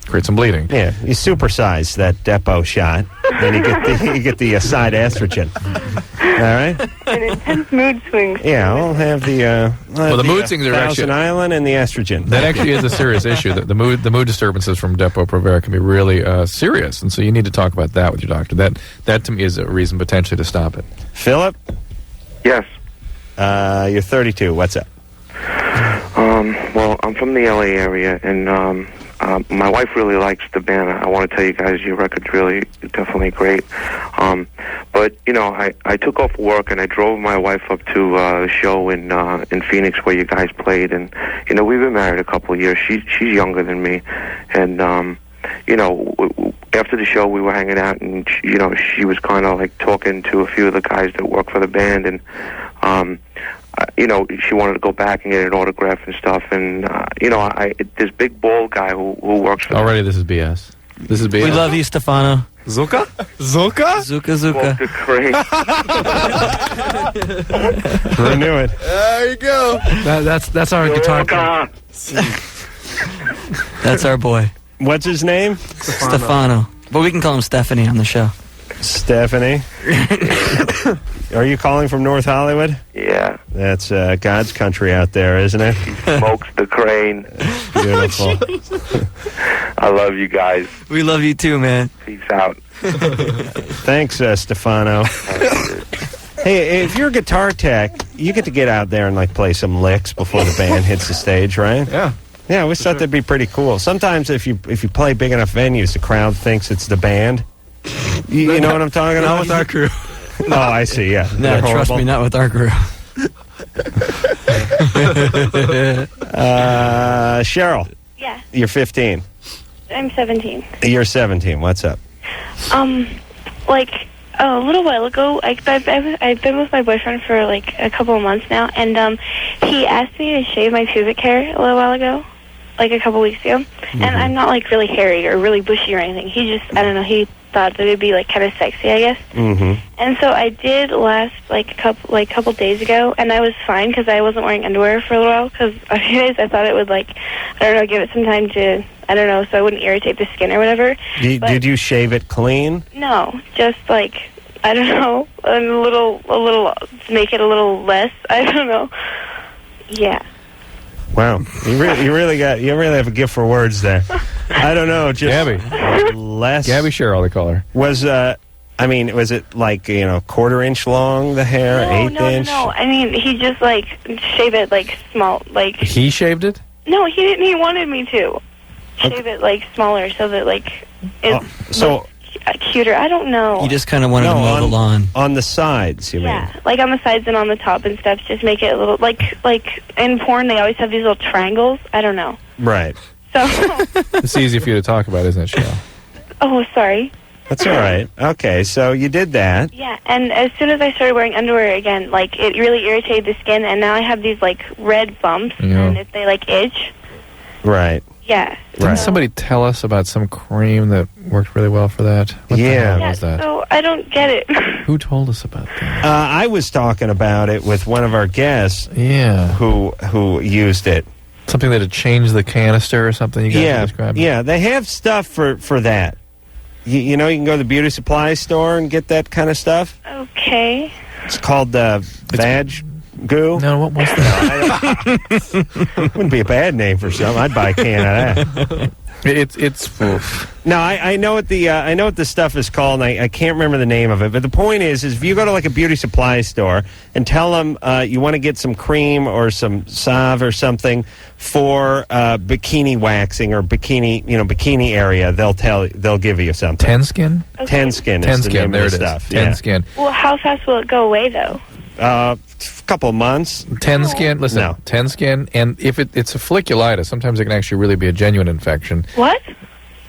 [SPEAKER 3] create some bleeding.
[SPEAKER 2] Yeah, you supersize that Depo shot, and you get the side estrogen. All right?
[SPEAKER 10] An intense mood swings.
[SPEAKER 2] Yeah, I'll have the
[SPEAKER 3] the mood swings are
[SPEAKER 2] Thousand
[SPEAKER 3] actually
[SPEAKER 2] Island and the estrogen.
[SPEAKER 3] that actually is a serious issue. The mood disturbances from Depo-Provera can be really serious, and so you need to talk about that with your doctor. That to me is a reason potentially to stop it.
[SPEAKER 2] Philip?
[SPEAKER 11] Yes.
[SPEAKER 2] You're 32. What's up?
[SPEAKER 11] Well, I'm from the LA area, and my wife really likes the band. I want to tell you guys, your record's really definitely great. But I took off work and I drove my wife up to a show in Phoenix where you guys played, and we've been married a couple of years. She's younger than me, and after the show we were hanging out, and she was kind of like talking to a few of the guys that work for the band, and she wanted to go back and get an autograph and stuff, and this big bald guy who works for
[SPEAKER 3] Already, this is BS. This is BS.
[SPEAKER 9] We love you, Stefano.
[SPEAKER 1] Zuka? Zuka?
[SPEAKER 9] Zuka.
[SPEAKER 11] the crane.
[SPEAKER 2] I knew it.
[SPEAKER 1] There you go.
[SPEAKER 3] That's our guitar.
[SPEAKER 9] That's our boy,
[SPEAKER 2] What's his name?
[SPEAKER 9] Stefano. But we can call him Stephanie on the show.
[SPEAKER 2] Stephanie. Are you calling from North Hollywood?
[SPEAKER 11] Yeah.
[SPEAKER 2] That's God's country out there, isn't it?
[SPEAKER 11] Smokes the crane.
[SPEAKER 2] Beautiful.
[SPEAKER 11] I love you guys.
[SPEAKER 9] We love you too, man.
[SPEAKER 11] Peace out.
[SPEAKER 2] Thanks, Stefano. Hey, if you're a guitar tech, you get to get out there and play some licks before the band hits the stage, right?
[SPEAKER 1] Yeah.
[SPEAKER 2] Yeah, I always thought that'd be pretty cool. Sometimes if you play big enough venues, the crowd thinks it's the band. You know what I'm talking about?
[SPEAKER 1] Not with our crew.
[SPEAKER 2] Oh, I see, yeah.
[SPEAKER 9] No,
[SPEAKER 2] They're
[SPEAKER 9] trust
[SPEAKER 2] horrible.
[SPEAKER 9] me, not with our crew.
[SPEAKER 2] Cheryl,
[SPEAKER 10] Yeah.
[SPEAKER 2] you're 15.
[SPEAKER 10] I'm 17.
[SPEAKER 2] You're 17. What's up?
[SPEAKER 10] A little while ago, I've been with my boyfriend for a couple of months now, and he asked me to shave my pubic hair a little while ago, a couple weeks ago. And I'm not really hairy or really bushy or anything. He just, I don't know, he thought that it'd be kind of sexy, I guess.
[SPEAKER 2] Mm-hmm.
[SPEAKER 10] And so I did last a couple days ago, and I was fine because I wasn't wearing underwear for a little while. Because a few days I thought it would I don't know, give it some time to, I don't know, so I wouldn't irritate the skin or whatever.
[SPEAKER 2] Did you shave it clean?
[SPEAKER 10] No, just I don't know, a little, make it a little less. I don't know. Yeah.
[SPEAKER 2] Wow, you really have a gift for words there. I don't know, just
[SPEAKER 3] Gabby.
[SPEAKER 2] less.
[SPEAKER 3] Gabby Cheryl, they call her.
[SPEAKER 2] Was was it quarter-inch long, the hair, eighth inch?
[SPEAKER 10] No. I mean, he just shave it small,
[SPEAKER 3] He shaved it?
[SPEAKER 10] No, he didn't. He wanted me to shave it smaller so that it
[SPEAKER 2] so
[SPEAKER 10] cuter. I don't know.
[SPEAKER 9] You just kind of wanted to mow the lawn.
[SPEAKER 2] On the sides, you mean?
[SPEAKER 10] Yeah, on the sides and on the top and stuff. Just make it a little like in porn. They always have these little triangles. I don't know.
[SPEAKER 2] Right.
[SPEAKER 10] So.
[SPEAKER 3] It's easy for you to talk about, isn't it, Cheryl?
[SPEAKER 10] Oh, sorry.
[SPEAKER 2] That's all right. Okay, so you did that.
[SPEAKER 10] Yeah, and as soon as I started wearing underwear again, it really irritated the skin, and now I have these red bumps,
[SPEAKER 3] Yeah.
[SPEAKER 10] and if they itch.
[SPEAKER 2] Right.
[SPEAKER 10] Yeah.
[SPEAKER 3] Didn't somebody tell us about some cream that worked really well for that? What the hell was that?
[SPEAKER 10] So I don't get it.
[SPEAKER 3] Who told us about that?
[SPEAKER 2] I was talking about it with one of our guests.
[SPEAKER 3] Yeah.
[SPEAKER 2] Who used it.
[SPEAKER 3] Something that had changed the canister or something you guys were describing?
[SPEAKER 2] Yeah, they have stuff for that. You know, you can go to the beauty supply store and get that kind of stuff.
[SPEAKER 10] Okay.
[SPEAKER 2] It's called Vag Goo.
[SPEAKER 3] No, what was that?
[SPEAKER 2] Wouldn't be a bad name for something. I'd buy a can of that.
[SPEAKER 3] It's
[SPEAKER 2] No, I know what the stuff is called, and I can't remember the name of it. But the point is if you go to like a beauty supply store and tell them you want to get some cream or some salve or something for bikini waxing or bikini area, they'll give you something.
[SPEAKER 3] Ten Skin.
[SPEAKER 10] Okay.
[SPEAKER 2] Ten Skin. Is the name
[SPEAKER 3] There
[SPEAKER 2] of
[SPEAKER 3] it
[SPEAKER 2] the
[SPEAKER 3] is.
[SPEAKER 2] stuff.
[SPEAKER 3] Ten Skin.
[SPEAKER 10] Well, how fast will it go away, though?
[SPEAKER 2] A couple of months.
[SPEAKER 3] Ten Skin. Listen,
[SPEAKER 2] No.
[SPEAKER 3] Ten Skin, and if it's a folliculitis, sometimes it can actually really be a genuine infection.
[SPEAKER 10] What?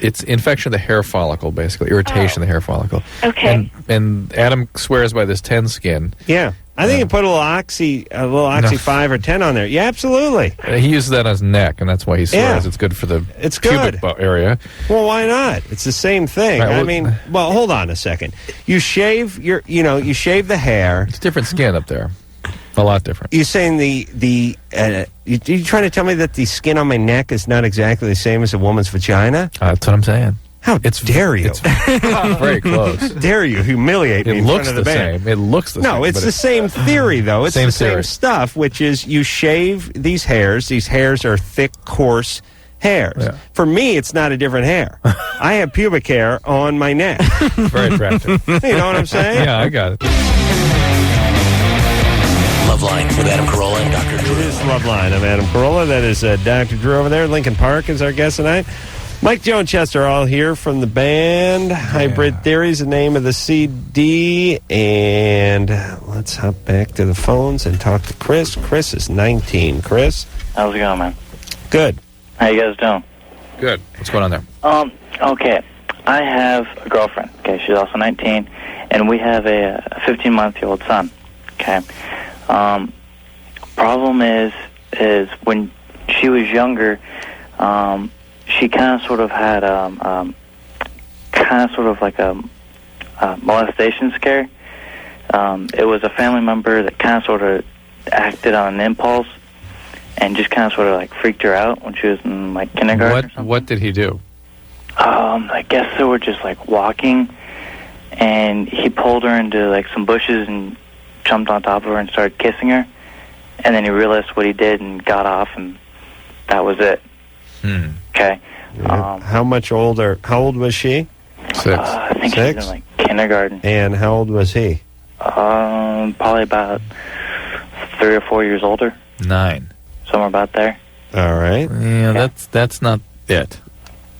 [SPEAKER 3] It's infection of the hair follicle, basically irritation of the hair follicle.
[SPEAKER 10] Okay.
[SPEAKER 3] And Adam swears by this Ten Skin.
[SPEAKER 2] Yeah, I think you put a little Oxy 5 or 10 on there. Yeah, absolutely.
[SPEAKER 3] He uses that on his neck, and that's why he swears it's good for the pubic area.
[SPEAKER 2] Well, why not? It's the same thing.
[SPEAKER 3] Right, well,
[SPEAKER 2] I mean, well, hold on a second. You shave you shave the hair.
[SPEAKER 3] It's different skin up there. A lot different.
[SPEAKER 2] You're saying you trying to tell me that the skin on my neck is not exactly the same as a woman's vagina?
[SPEAKER 3] That's what I'm saying.
[SPEAKER 2] How dare you?
[SPEAKER 3] It's very close.
[SPEAKER 2] Dare you humiliate me in front of the band?
[SPEAKER 3] It looks the same.
[SPEAKER 2] No, it's the same theory, though. It's
[SPEAKER 3] Same
[SPEAKER 2] the same
[SPEAKER 3] theory.
[SPEAKER 2] stuff, which is you shave these hairs. These hairs are thick, coarse hairs.
[SPEAKER 3] Yeah.
[SPEAKER 2] For me, it's not a different hair. I have pubic hair on my neck.
[SPEAKER 3] Very attractive.
[SPEAKER 2] You know what I'm saying?
[SPEAKER 3] Yeah, I got it.
[SPEAKER 12] Loveline with Adam Carolla and Dr. Drew.
[SPEAKER 2] It is Loveline. I'm Adam Carolla. That is Dr. Drew over there. Linkin Park is our guest tonight. Mike, Joe, and Chester are all here from the band. Hybrid Theory is the name of the CD. And let's hop back to the phones and talk to Chris. Chris is 19. Chris?
[SPEAKER 13] How's it going, man?
[SPEAKER 2] Good.
[SPEAKER 13] How you guys doing?
[SPEAKER 3] Good. What's going on there?
[SPEAKER 13] Okay. I have a girlfriend. Okay, she's also 19, and we have a 15-month-old son. Okay. Problem is when she was younger, she kind of sort of had like a molestation scare. It was a family member that kind of sort of acted on an impulse and just kind of sort of like freaked her out when she was in like kindergarten or something.
[SPEAKER 3] What did he do?
[SPEAKER 13] I guess they were just like walking, and he pulled her into like some bushes and jumped on top of her and started kissing her, and then he realized what he did and got off, and that was it. Okay.
[SPEAKER 2] How much older? How old was she?
[SPEAKER 3] 6.
[SPEAKER 13] I think she was in like kindergarten.
[SPEAKER 2] And how old was he?
[SPEAKER 13] Probably about 3 or 4 years older.
[SPEAKER 3] 9.
[SPEAKER 13] Somewhere about there.
[SPEAKER 2] All right.
[SPEAKER 3] Yeah, that's not it.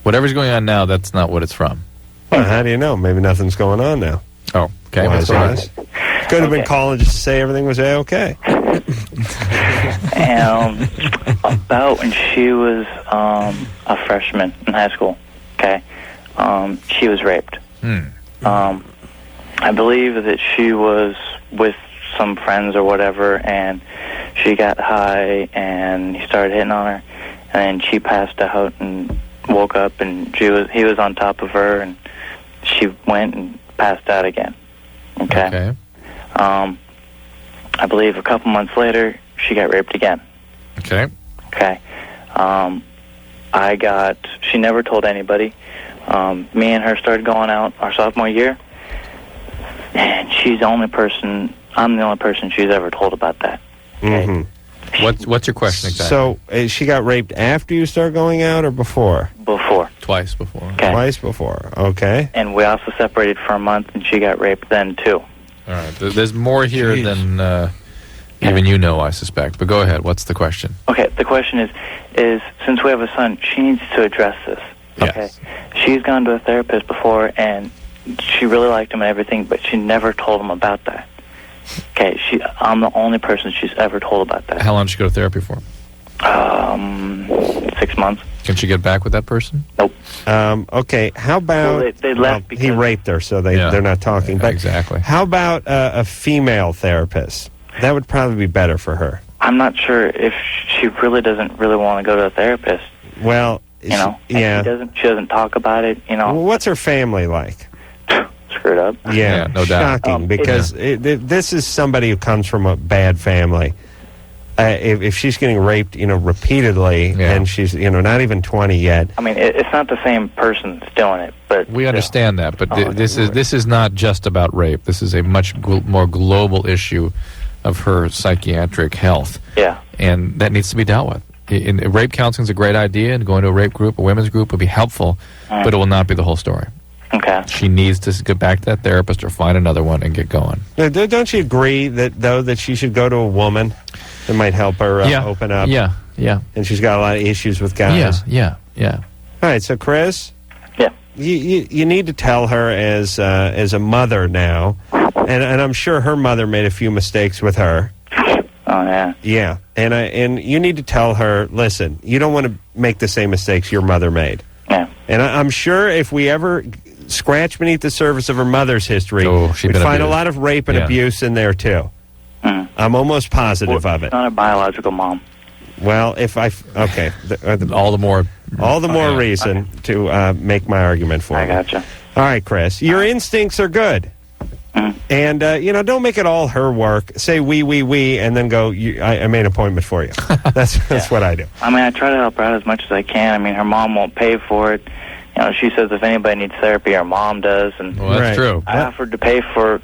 [SPEAKER 3] Whatever's going on now, that's not what it's from.
[SPEAKER 2] Well, how do you know? Maybe nothing's going on now.
[SPEAKER 3] Oh, okay.
[SPEAKER 2] Wise
[SPEAKER 3] That's
[SPEAKER 2] guys. Could have been calling just to say everything was A-okay.
[SPEAKER 13] And about when she was a freshman in high school, okay, she was raped. I believe that she was with some friends or whatever, and she got high, and he started hitting on her, and then she passed out and woke up, and he was on top of her, and she went and passed out again. Okay. I believe a couple months later, she got raped again.
[SPEAKER 3] Okay.
[SPEAKER 13] Okay. She never told anybody. Me and her started going out our sophomore year, and I'm the only person she's ever told about that. Okay?
[SPEAKER 2] Mm-hmm.
[SPEAKER 3] What's your question exactly?
[SPEAKER 2] So she got raped after you started going out or before?
[SPEAKER 13] Before.
[SPEAKER 3] Twice before.
[SPEAKER 13] Okay.
[SPEAKER 2] Twice before. Okay.
[SPEAKER 13] And we also separated for a month, and she got raped then, too.
[SPEAKER 3] All right. There's more here than even you know, I suspect. But go ahead. What's the question?
[SPEAKER 13] Okay, the question is since we have a son, she needs to address this. Okay.
[SPEAKER 3] Yes.
[SPEAKER 13] She's gone to a therapist before, and she really liked him and everything, but she never told him about that. Okay, I'm the only person she's ever told about that.
[SPEAKER 3] How long did she go to therapy for?
[SPEAKER 13] 6 months.
[SPEAKER 3] Can she get back with that person?
[SPEAKER 13] Nope.
[SPEAKER 2] Okay, how about...
[SPEAKER 13] Well, they left because...
[SPEAKER 2] He raped her, so they're not talking. But
[SPEAKER 3] exactly.
[SPEAKER 2] How about a female therapist? That would probably be better for her.
[SPEAKER 13] I'm not sure if she really doesn't really want to go to a therapist.
[SPEAKER 2] Well,
[SPEAKER 13] You know, and she doesn't talk about it. You know,
[SPEAKER 2] Well, what's her family like?
[SPEAKER 13] Screwed up.
[SPEAKER 2] Yeah,
[SPEAKER 3] no doubt.
[SPEAKER 2] Shocking, because this is somebody who comes from a bad family. If she's getting raped, repeatedly, and she's, not even 20 yet.
[SPEAKER 13] I mean, it's not the same person that's doing it, but
[SPEAKER 3] We understand that, but this is not just about rape. This is a much more global issue of her psychiatric health.
[SPEAKER 13] Yeah.
[SPEAKER 3] And that needs to be dealt with. Rape counseling is a great idea, and going to a rape group, a women's group, would be helpful, but it will not be the whole story.
[SPEAKER 13] Okay.
[SPEAKER 3] She needs to get back to that therapist or find another one and get going.
[SPEAKER 2] Now, don't you agree that she should go to a woman that might help her open up?
[SPEAKER 3] Yeah.
[SPEAKER 2] And she's got a lot of issues with guys.
[SPEAKER 3] Yeah.
[SPEAKER 2] All right, so Chris?
[SPEAKER 13] Yeah.
[SPEAKER 2] You need to tell her as a mother now, and I'm sure her mother made a few mistakes with her.
[SPEAKER 13] Oh, yeah.
[SPEAKER 2] Yeah, and you need to tell her, listen, you don't want to make the same mistakes your mother made.
[SPEAKER 13] Yeah.
[SPEAKER 2] And I'm sure if we ever scratch beneath the surface of her mother's history, we'd find a lot of rape and abuse in there, too. I'm almost positive of it.
[SPEAKER 13] Not a biological mom.
[SPEAKER 2] Well,
[SPEAKER 3] all the more
[SPEAKER 2] reason to make my argument for you.
[SPEAKER 13] I gotcha.
[SPEAKER 2] All right, Chris, your instincts are good. And, don't make it all her work. Say we, and then go, I made an appointment for you. That's what I do.
[SPEAKER 13] I mean, I try to help her out as much as I can. I mean, her mom won't pay for it. She says if anybody needs therapy, her mom does. And
[SPEAKER 3] that's true.
[SPEAKER 13] I offered to pay for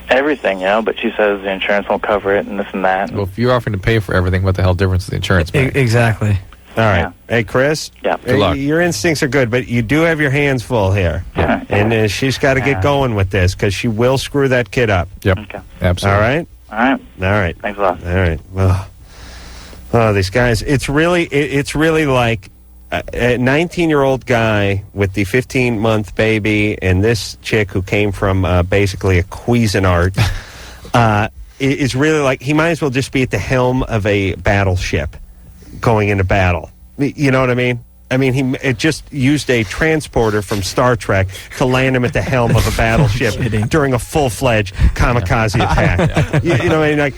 [SPEAKER 13] everything, but she says the insurance won't cover it and this and that.
[SPEAKER 3] Well, if you're offering to pay for everything, what the hell difference does the insurance make?
[SPEAKER 9] Exactly.
[SPEAKER 2] All right. Yeah. Hey, Chris?
[SPEAKER 13] Yeah.
[SPEAKER 3] Good luck.
[SPEAKER 2] Your instincts are good, but you do have your hands full here.
[SPEAKER 3] Yeah.
[SPEAKER 2] And she's got to get going with this because she will screw that kid up.
[SPEAKER 3] Yep.
[SPEAKER 13] Okay.
[SPEAKER 3] Absolutely.
[SPEAKER 2] All right?
[SPEAKER 13] All right. Thanks a lot.
[SPEAKER 2] All right. Well, these guys, it's really like a 19-year-old guy with the 15-month baby and this chick who came from basically a Cuisinart is really like he might as well just be at the helm of a battleship going into battle. You know what I mean? I mean, it just used a transporter from Star Trek to land him at the helm of a battleship during a full-fledged kamikaze attack. You know, I mean, like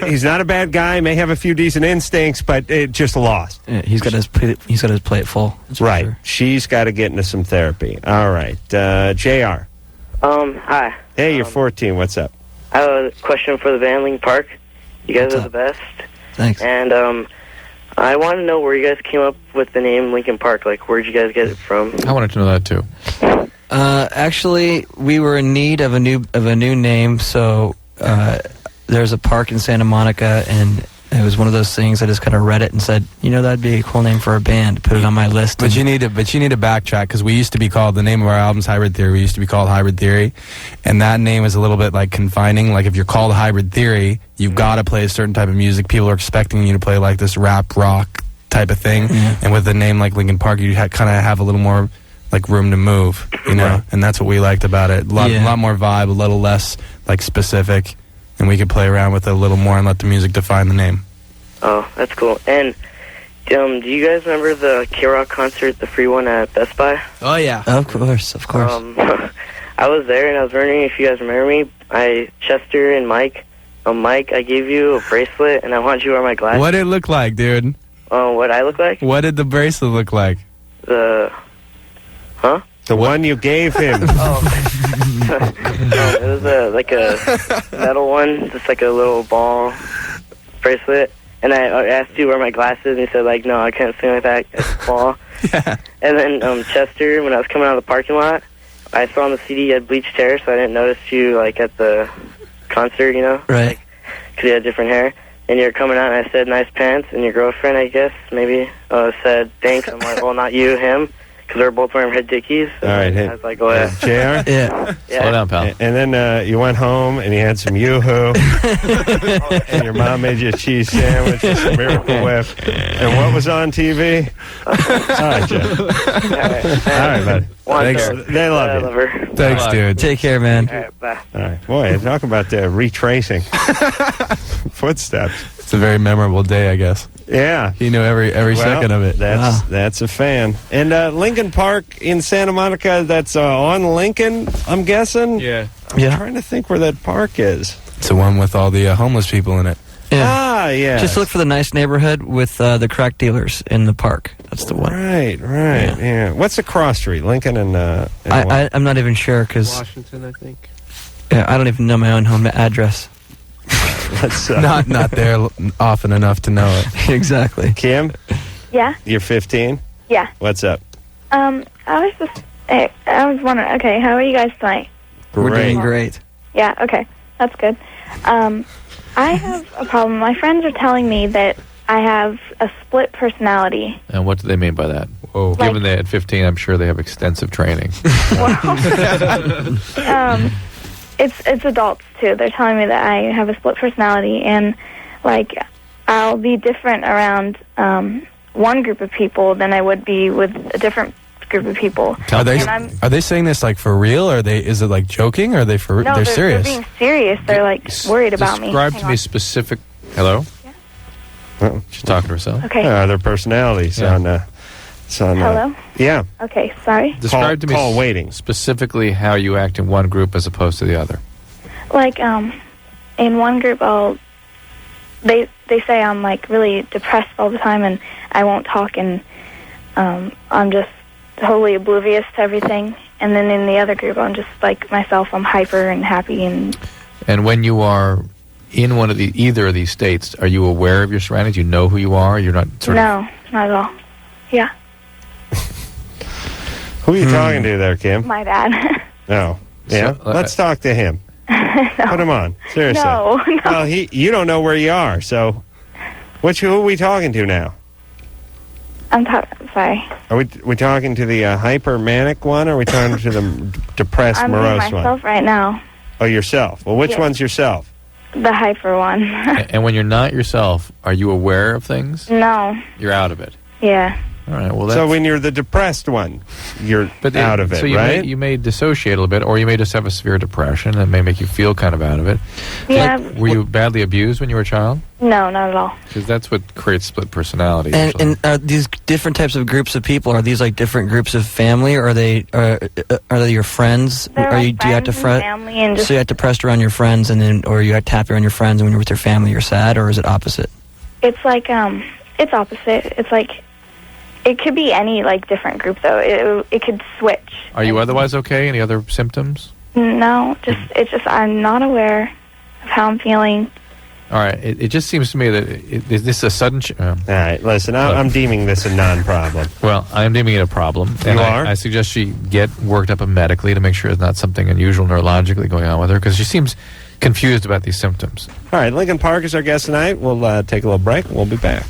[SPEAKER 2] he's not a bad guy. May have a few decent instincts, but it just lost.
[SPEAKER 9] Yeah, he's got his plate full.
[SPEAKER 2] Right.
[SPEAKER 9] Sure.
[SPEAKER 2] She's got to get into some therapy. All right, Jr.
[SPEAKER 14] Hi.
[SPEAKER 2] Hey, you're 14. What's up?
[SPEAKER 14] I have a question for the band Linkin Park. You guys are the best.
[SPEAKER 9] Thanks.
[SPEAKER 14] And I want to know where you guys came up with the name Linkin Park. Like, where'd you guys get it from?
[SPEAKER 3] I wanted to know that too.
[SPEAKER 9] Actually, we were in need of a new name, so there's a park in Santa Monica, and it was one of those things. I just kind of read it and said, that'd be a cool name for a band. Put it on my list.
[SPEAKER 4] But you need to backtrack because we used to be called, the name of our album's Hybrid Theory. We used to be called Hybrid Theory, and that name is a little bit like confining. Like if you're called Hybrid Theory, you've got to play a certain type of music. People are expecting you to play like this rap rock type of thing, and with a name like Linkin Park, you kind of have a little more like room to move,
[SPEAKER 2] Right.
[SPEAKER 4] And that's what we liked about it. A lot more vibe, a little less like specific. And we could play around with it a little more and let the music define the name.
[SPEAKER 14] Oh, that's cool. And do you guys remember the Carolla concert, the free one at Best Buy?
[SPEAKER 9] Oh, yeah. Of course.
[SPEAKER 14] I was there, and I was wondering if you guys remember me. Chester and Mike. Mike, I gave you a bracelet, and I want you to wear my glasses.
[SPEAKER 4] What did it look like, dude?
[SPEAKER 14] What I look like?
[SPEAKER 4] What did the bracelet look like?
[SPEAKER 2] The one you gave him.
[SPEAKER 14] It was like a metal one, just like a little ball bracelet. And I asked you to wear my glasses, and you said, like, no, I can't sing like that. It's a ball.
[SPEAKER 4] Yeah.
[SPEAKER 14] And then Chester, when I was coming out of the parking lot, I saw on the CD you had bleached hair, so I didn't notice you, like, at the concert,
[SPEAKER 9] Right.
[SPEAKER 14] Because you had different hair. And you were coming out, and I said, nice pants. And your girlfriend, I guess, maybe, said, thanks. I'm like, well, not you, him. Because they were both wearing red dickies. So
[SPEAKER 2] All right.
[SPEAKER 14] I was like, go ahead.
[SPEAKER 2] JR?
[SPEAKER 9] Yeah.
[SPEAKER 3] Slow down, pal.
[SPEAKER 2] And then you went home and you had some Yoo-Hoo. And your mom made you a cheese sandwich and some Miracle Whip. And what was on TV? All right, Jeff. All right, buddy. Thanks. They love you.
[SPEAKER 14] Love her.
[SPEAKER 4] Thanks, dude.
[SPEAKER 9] Take care, man.
[SPEAKER 14] All right, bye.
[SPEAKER 2] All right. Boy, talk about retracing footsteps.
[SPEAKER 4] It's a very memorable day, I guess.
[SPEAKER 2] Yeah.
[SPEAKER 4] He knew every second of it.
[SPEAKER 2] That's a fan. And Linkin Park in Santa Monica, that's on Lincoln, I'm guessing?
[SPEAKER 3] Yeah.
[SPEAKER 2] I'm trying to think where that park is.
[SPEAKER 4] It's the one with all the homeless people in it.
[SPEAKER 9] Yeah.
[SPEAKER 2] Ah, yeah.
[SPEAKER 9] Just look for the nice neighborhood with the crack dealers in the park. That's the one.
[SPEAKER 2] Right. Yeah. What's the cross street? Lincoln and
[SPEAKER 9] I'm not even sure because
[SPEAKER 1] Washington, I think.
[SPEAKER 9] yeah, I don't even know my own home address.
[SPEAKER 2] Let's,
[SPEAKER 1] Not there often enough to know it.
[SPEAKER 9] Exactly.
[SPEAKER 2] Kim,
[SPEAKER 15] Yeah,
[SPEAKER 2] you're 15.
[SPEAKER 15] yeah.
[SPEAKER 2] What's up?
[SPEAKER 15] I was wondering. Okay, how are you guys tonight?
[SPEAKER 9] We're doing great.
[SPEAKER 15] Yeah. Okay, that's good. I have a problem. My friends are telling me that I have a split personality.
[SPEAKER 3] And what do they mean by that? Whoa. Given they're at 15, I'm sure they have extensive training.
[SPEAKER 15] It's adults too. They're telling me that I have a split personality, and like I'll be different around one group of people than I would be with a different group of people.
[SPEAKER 1] Are they saying this like for real? Or is it like joking? Or are they for?
[SPEAKER 15] No,
[SPEAKER 1] they're serious.
[SPEAKER 15] They're being serious. They're like worried about me.
[SPEAKER 3] Describe
[SPEAKER 15] Hang
[SPEAKER 3] to me
[SPEAKER 15] on.
[SPEAKER 3] specific. Hello?
[SPEAKER 2] Oh,
[SPEAKER 3] she's talking to herself.
[SPEAKER 15] Okay.
[SPEAKER 2] Their personalities on.
[SPEAKER 15] Hello?
[SPEAKER 2] Yeah.
[SPEAKER 15] Okay, sorry.
[SPEAKER 3] Describe to me
[SPEAKER 2] call waiting.
[SPEAKER 3] specifically how you act in one group as opposed to the other.
[SPEAKER 15] Like in one group, they say I'm like really depressed all the time, and I won't talk, and I'm just totally oblivious to everything. And then in the other group, I'm just like myself. I'm hyper and happy, and
[SPEAKER 3] And when you are in either of these states, are you aware of your surroundings? You know who you are? You're not sort of...
[SPEAKER 15] no, not at all. Yeah,
[SPEAKER 2] Who are you talking to there, Kim?
[SPEAKER 15] my dad.
[SPEAKER 2] No. Yeah.
[SPEAKER 3] So,
[SPEAKER 2] Let's talk to him. Put him on. Seriously.
[SPEAKER 15] No.
[SPEAKER 2] Well, you don't know where you are, so who are we talking to now?
[SPEAKER 15] I'm sorry.
[SPEAKER 2] Are we talking to the hyper manic one, or are we talking to the depressed,
[SPEAKER 15] I'm being
[SPEAKER 2] morose
[SPEAKER 15] myself
[SPEAKER 2] one?
[SPEAKER 15] right now.
[SPEAKER 2] Oh, yourself. Well, which
[SPEAKER 15] Yes.
[SPEAKER 2] one's yourself?
[SPEAKER 15] The hyper one.
[SPEAKER 3] And when you're not yourself, are you aware of things?
[SPEAKER 15] No.
[SPEAKER 3] You're out of it.
[SPEAKER 15] Yeah.
[SPEAKER 3] All right. Well, that's...
[SPEAKER 2] So when you're the depressed one, you're out of it,
[SPEAKER 3] so you
[SPEAKER 2] right?
[SPEAKER 3] you may dissociate a little bit, or you may just have a severe depression that may make you feel kind of out of it.
[SPEAKER 15] Yeah.
[SPEAKER 3] Were you badly abused when you were a child?
[SPEAKER 15] No, not at all.
[SPEAKER 3] Because that's what creates split personality.
[SPEAKER 9] And are these different types of groups of people? Are these like different groups of family? Or are they your friends?
[SPEAKER 15] They're
[SPEAKER 9] are
[SPEAKER 15] like
[SPEAKER 9] you do you have to
[SPEAKER 15] friends and family and just-
[SPEAKER 9] so you have to press around your friends, and then or you have to happy around your friends, and when you're with your family you're sad, or is it opposite?
[SPEAKER 15] It's like it's opposite. It's like it could be any like different group though. It could switch.
[SPEAKER 3] Are you otherwise okay? Any other symptoms?
[SPEAKER 15] No, it's just I'm not aware of how I'm feeling.
[SPEAKER 3] All right. It just seems to me that is this a sudden...
[SPEAKER 2] All right, listen, I'm deeming this a non-problem.
[SPEAKER 3] Well, I'm deeming it a problem. And
[SPEAKER 2] You are?
[SPEAKER 3] I suggest she get worked up medically to make sure it's not something unusual neurologically going on with her, because she seems confused about these symptoms.
[SPEAKER 2] All right, Linkin Park is our guest tonight. We'll take a little break, and we'll be back.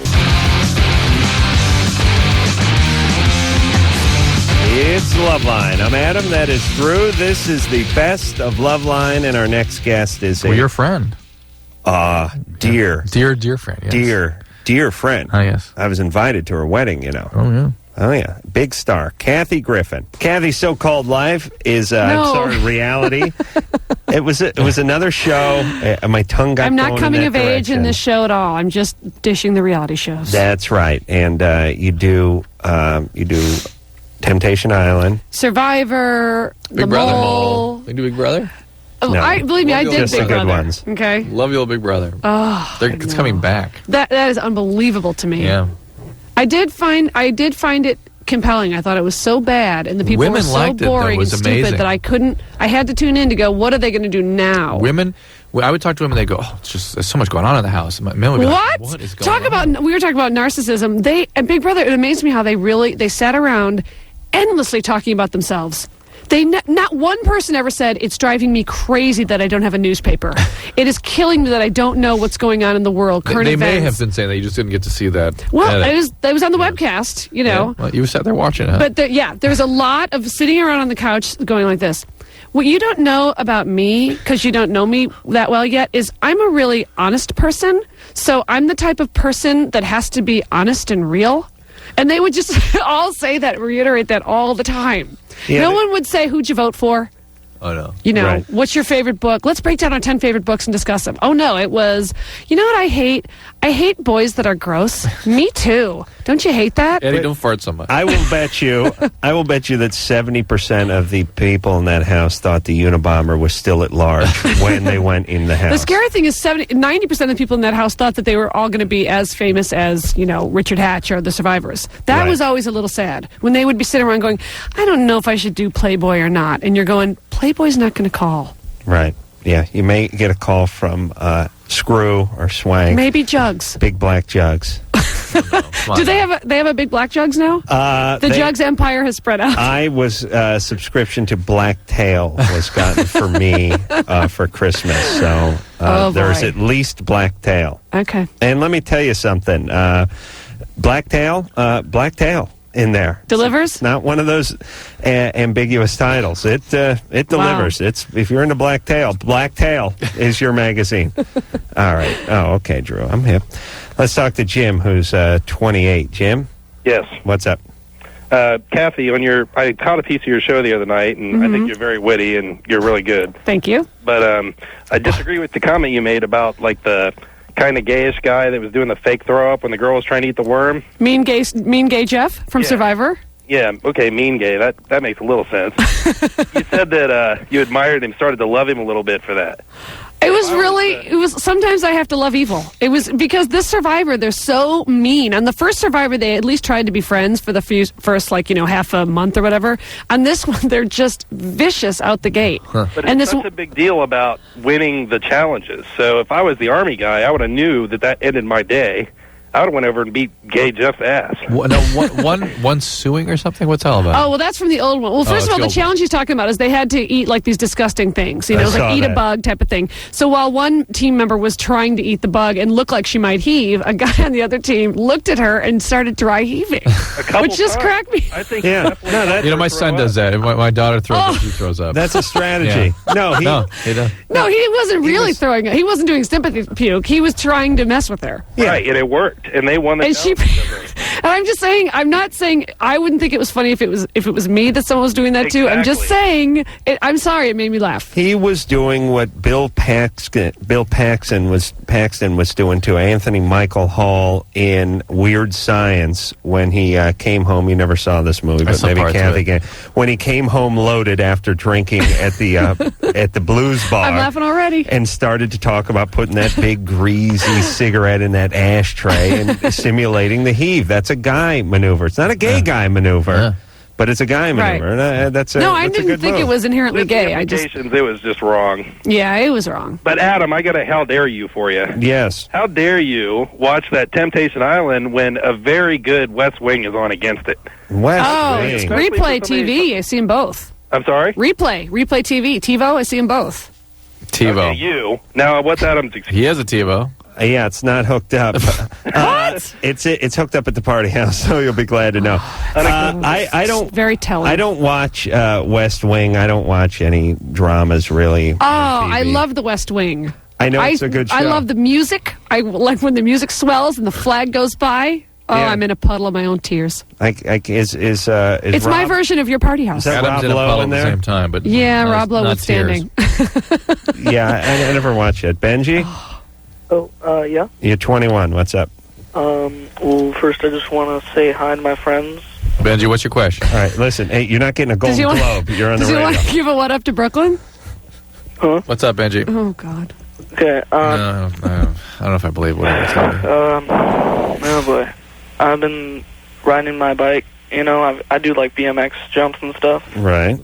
[SPEAKER 2] It's Loveline. I'm Adam. That is Drew. This is the best of Loveline, and our next guest is
[SPEAKER 3] your friend.
[SPEAKER 2] Dear
[SPEAKER 3] friend. Yes.
[SPEAKER 2] Dear friend.
[SPEAKER 3] Oh, yes.
[SPEAKER 2] I was invited to her wedding, you know.
[SPEAKER 3] Oh, yeah.
[SPEAKER 2] Oh, yeah. Big star. Kathy Griffin. Kathy's so-called life is, reality. It was another show. My tongue got
[SPEAKER 16] I'm not
[SPEAKER 2] going
[SPEAKER 16] coming
[SPEAKER 2] in
[SPEAKER 16] of
[SPEAKER 2] that
[SPEAKER 16] age in
[SPEAKER 2] direction.
[SPEAKER 16] this show at all. I'm just dishing the reality shows.
[SPEAKER 2] That's right. And you do Temptation Island.
[SPEAKER 16] Survivor,
[SPEAKER 3] Big
[SPEAKER 16] The
[SPEAKER 3] Brother.
[SPEAKER 16] Mole.
[SPEAKER 3] You do Big Brother?
[SPEAKER 16] Oh,
[SPEAKER 2] No.
[SPEAKER 16] believe me, I did
[SPEAKER 2] Just
[SPEAKER 16] Big
[SPEAKER 2] the good
[SPEAKER 16] Brother.
[SPEAKER 2] ones.
[SPEAKER 16] Okay.
[SPEAKER 3] Love you, old Big Brother.
[SPEAKER 16] Oh,
[SPEAKER 3] It's coming back.
[SPEAKER 16] that is unbelievable to me.
[SPEAKER 3] Yeah.
[SPEAKER 16] I did find it compelling. I thought it was so bad, and the people
[SPEAKER 3] Women
[SPEAKER 16] were so
[SPEAKER 3] liked it, though. It
[SPEAKER 16] boring
[SPEAKER 3] was
[SPEAKER 16] and stupid
[SPEAKER 3] amazing.
[SPEAKER 16] that I had to tune in to go, what are they going to do now?
[SPEAKER 3] Women, I would talk to women, they go, oh, there's so much going on in the house. Men would be like, what is going on?
[SPEAKER 16] We were talking about narcissism. And Big Brother, it amazed me how they sat around endlessly talking about themselves. Not one person ever said, it's driving me crazy that I don't have a newspaper. It is killing me that I don't know what's going on in the world, current
[SPEAKER 3] They
[SPEAKER 16] events.
[SPEAKER 3] may have been saying that. You just didn't get to see that.
[SPEAKER 16] Well,
[SPEAKER 3] edit.
[SPEAKER 16] it was on the webcast, you know.
[SPEAKER 3] Yeah. Well, you sat there watching it.
[SPEAKER 16] But there's a lot of sitting around on the couch going like this. What you don't know about me, because you don't know me that well yet, is I'm a really honest person. So I'm the type of person that has to be honest and real. And they would just all say that, reiterate that all the time.
[SPEAKER 2] Yeah,
[SPEAKER 16] no one would say, who'd you vote for?
[SPEAKER 3] Oh, no.
[SPEAKER 16] You know,
[SPEAKER 2] Right.
[SPEAKER 16] what's your favorite book? Let's break down our 10 favorite books and discuss them. Oh, no, it was, you know what I hate? I hate boys that are gross. Me too. Don't you hate that?
[SPEAKER 3] Eddie, don't fart so much.
[SPEAKER 2] I will bet you that 70% of the people in that house thought the Unabomber was still at large when they went in the house.
[SPEAKER 16] The scary thing is 90% of the people in that house thought that they were all going to be as famous as, you know, Richard Hatch or the Survivors. That
[SPEAKER 2] Right.
[SPEAKER 16] was always a little sad. When they would be sitting around going, I don't know if I should do Playboy or not. And you're going, Playboy's not going to call.
[SPEAKER 2] Right. Yeah, you may get a call from Screw or Swank.
[SPEAKER 16] Maybe Jugs.
[SPEAKER 2] Big black Jugs.
[SPEAKER 16] Do they have a big black Jugs now? The Jugs empire has spread out.
[SPEAKER 2] I was subscription to Black Tail was gotten for me for Christmas. So there's
[SPEAKER 16] boy.
[SPEAKER 2] at least Black Tail.
[SPEAKER 16] Okay.
[SPEAKER 2] And let me tell you something. Black Tail in there.
[SPEAKER 16] Delivers?
[SPEAKER 2] It's not one of those ambiguous titles. It delivers.
[SPEAKER 16] Wow.
[SPEAKER 2] It's if you're into Black Tail is your magazine. All right. Oh, okay, Drew. I'm hip. Let's talk to Jim, who's 28. Jim?
[SPEAKER 17] Yes.
[SPEAKER 2] What's up?
[SPEAKER 17] Kathy, I caught a piece of your show the other night, and I think you're very witty and you're really good.
[SPEAKER 16] Thank you.
[SPEAKER 17] But I disagree with the comment you made about like the kind of gayish guy that was doing the fake throw up when the girl was trying to eat the worm.
[SPEAKER 16] Mean gay Jeff from Survivor?
[SPEAKER 17] Yeah, okay, mean gay. That makes a little sense. You said that you admired him, started to love him a little bit for that.
[SPEAKER 16] It was sometimes I have to love evil. It was because this Survivor, they're so mean. On the first Survivor, they at least tried to be friends for the first half a month or whatever. On this one, they're just vicious out the gate.
[SPEAKER 17] But it's such a big deal about winning the challenges. So if I was the Army guy, I would have knew that ended my day. I would have went over and beat Gay Jeff's ass.
[SPEAKER 3] One suing or something? What's that all about?
[SPEAKER 16] Oh, well, that's from the old one. Well, first of all, the challenge he's talking about is they had to eat like these disgusting things. You know, like eat a bug type of thing. So while one team member was trying to eat the bug and looked like she might heave, a guy on the other team looked at her and started dry heaving, which just cracked me.
[SPEAKER 17] I think
[SPEAKER 3] my son does that. My daughter throws up, he throws up.
[SPEAKER 2] That's a strategy.
[SPEAKER 3] Yeah.
[SPEAKER 2] No, he
[SPEAKER 3] does.
[SPEAKER 16] No, he wasn't really throwing it. He wasn't doing sympathy puke. He was trying to mess with her.
[SPEAKER 17] Yeah. Right, and it worked. And they won the challenge.
[SPEAKER 16] And I'm just saying, I'm not saying I wouldn't think it was funny if it was me that someone was doing that too. I'm just saying, I'm sorry, it made me laugh.
[SPEAKER 2] He was doing what Bill Paxton was doing to Anthony Michael Hall in Weird Science when he came home. You never saw this movie, but maybe Kathy can. When he came home loaded after drinking at the Blues Bar.
[SPEAKER 16] I'm laughing already.
[SPEAKER 2] And started to talk about putting that big greasy cigarette in that ashtray and simulating the heave. That's a guy maneuver. It's not a gay guy maneuver, but it's a guy maneuver.
[SPEAKER 16] Right. I didn't think it was inherently gay.
[SPEAKER 17] It was just wrong.
[SPEAKER 16] Yeah, it was wrong.
[SPEAKER 17] But Adam, I got a how dare you for you.
[SPEAKER 2] Yes.
[SPEAKER 17] How dare you watch that Temptation Island when a very good West Wing is on against it?
[SPEAKER 2] West
[SPEAKER 16] Wing. Replay TV. I see them both.
[SPEAKER 17] I'm sorry?
[SPEAKER 16] Replay TV. TiVo. I see them both.
[SPEAKER 3] TiVo.
[SPEAKER 17] Okay, you. Now, what's Adam's excuse?
[SPEAKER 3] He has a TiVo.
[SPEAKER 2] Yeah, it's not hooked up.
[SPEAKER 16] What?
[SPEAKER 2] It's hooked up at the party house, so you'll be glad to know. I don't.
[SPEAKER 16] Very telling.
[SPEAKER 2] I don't watch West Wing. I don't watch any dramas really.
[SPEAKER 16] Oh, I love the West Wing.
[SPEAKER 2] I know it's a good show.
[SPEAKER 16] I love the music. I like when the music swells and the flag goes by. Oh,
[SPEAKER 2] Yeah.
[SPEAKER 16] I'm in a puddle of my own tears.
[SPEAKER 2] Is
[SPEAKER 16] It's my version of your party house.
[SPEAKER 2] Is that
[SPEAKER 3] Adam's
[SPEAKER 2] Rob
[SPEAKER 3] in a
[SPEAKER 2] Lowe
[SPEAKER 3] puddle
[SPEAKER 2] in
[SPEAKER 3] at the
[SPEAKER 2] there?
[SPEAKER 3] same time, but
[SPEAKER 16] Yeah,
[SPEAKER 3] not-
[SPEAKER 16] Rob Lowe
[SPEAKER 3] not
[SPEAKER 16] withstanding.
[SPEAKER 2] Yeah, I never watched it. Benji,
[SPEAKER 7] Yeah.
[SPEAKER 2] you're 21. What's up?
[SPEAKER 7] Well, first I just want to say hi to my friends.
[SPEAKER 3] Benji, what's your question?
[SPEAKER 2] All right, listen. Hey, you're not getting a
[SPEAKER 16] Does
[SPEAKER 2] Golden
[SPEAKER 16] he want-
[SPEAKER 2] Globe. You're on the
[SPEAKER 16] Does he
[SPEAKER 2] radio.
[SPEAKER 16] want to give a what up to Brooklyn?
[SPEAKER 3] What's up, Benji?
[SPEAKER 16] Oh, God.
[SPEAKER 7] Okay.
[SPEAKER 3] No, I don't know if I believe what you're telling me.
[SPEAKER 7] Oh boy, I've been riding my bike. You know, I do like BMX jumps and stuff.
[SPEAKER 2] Right.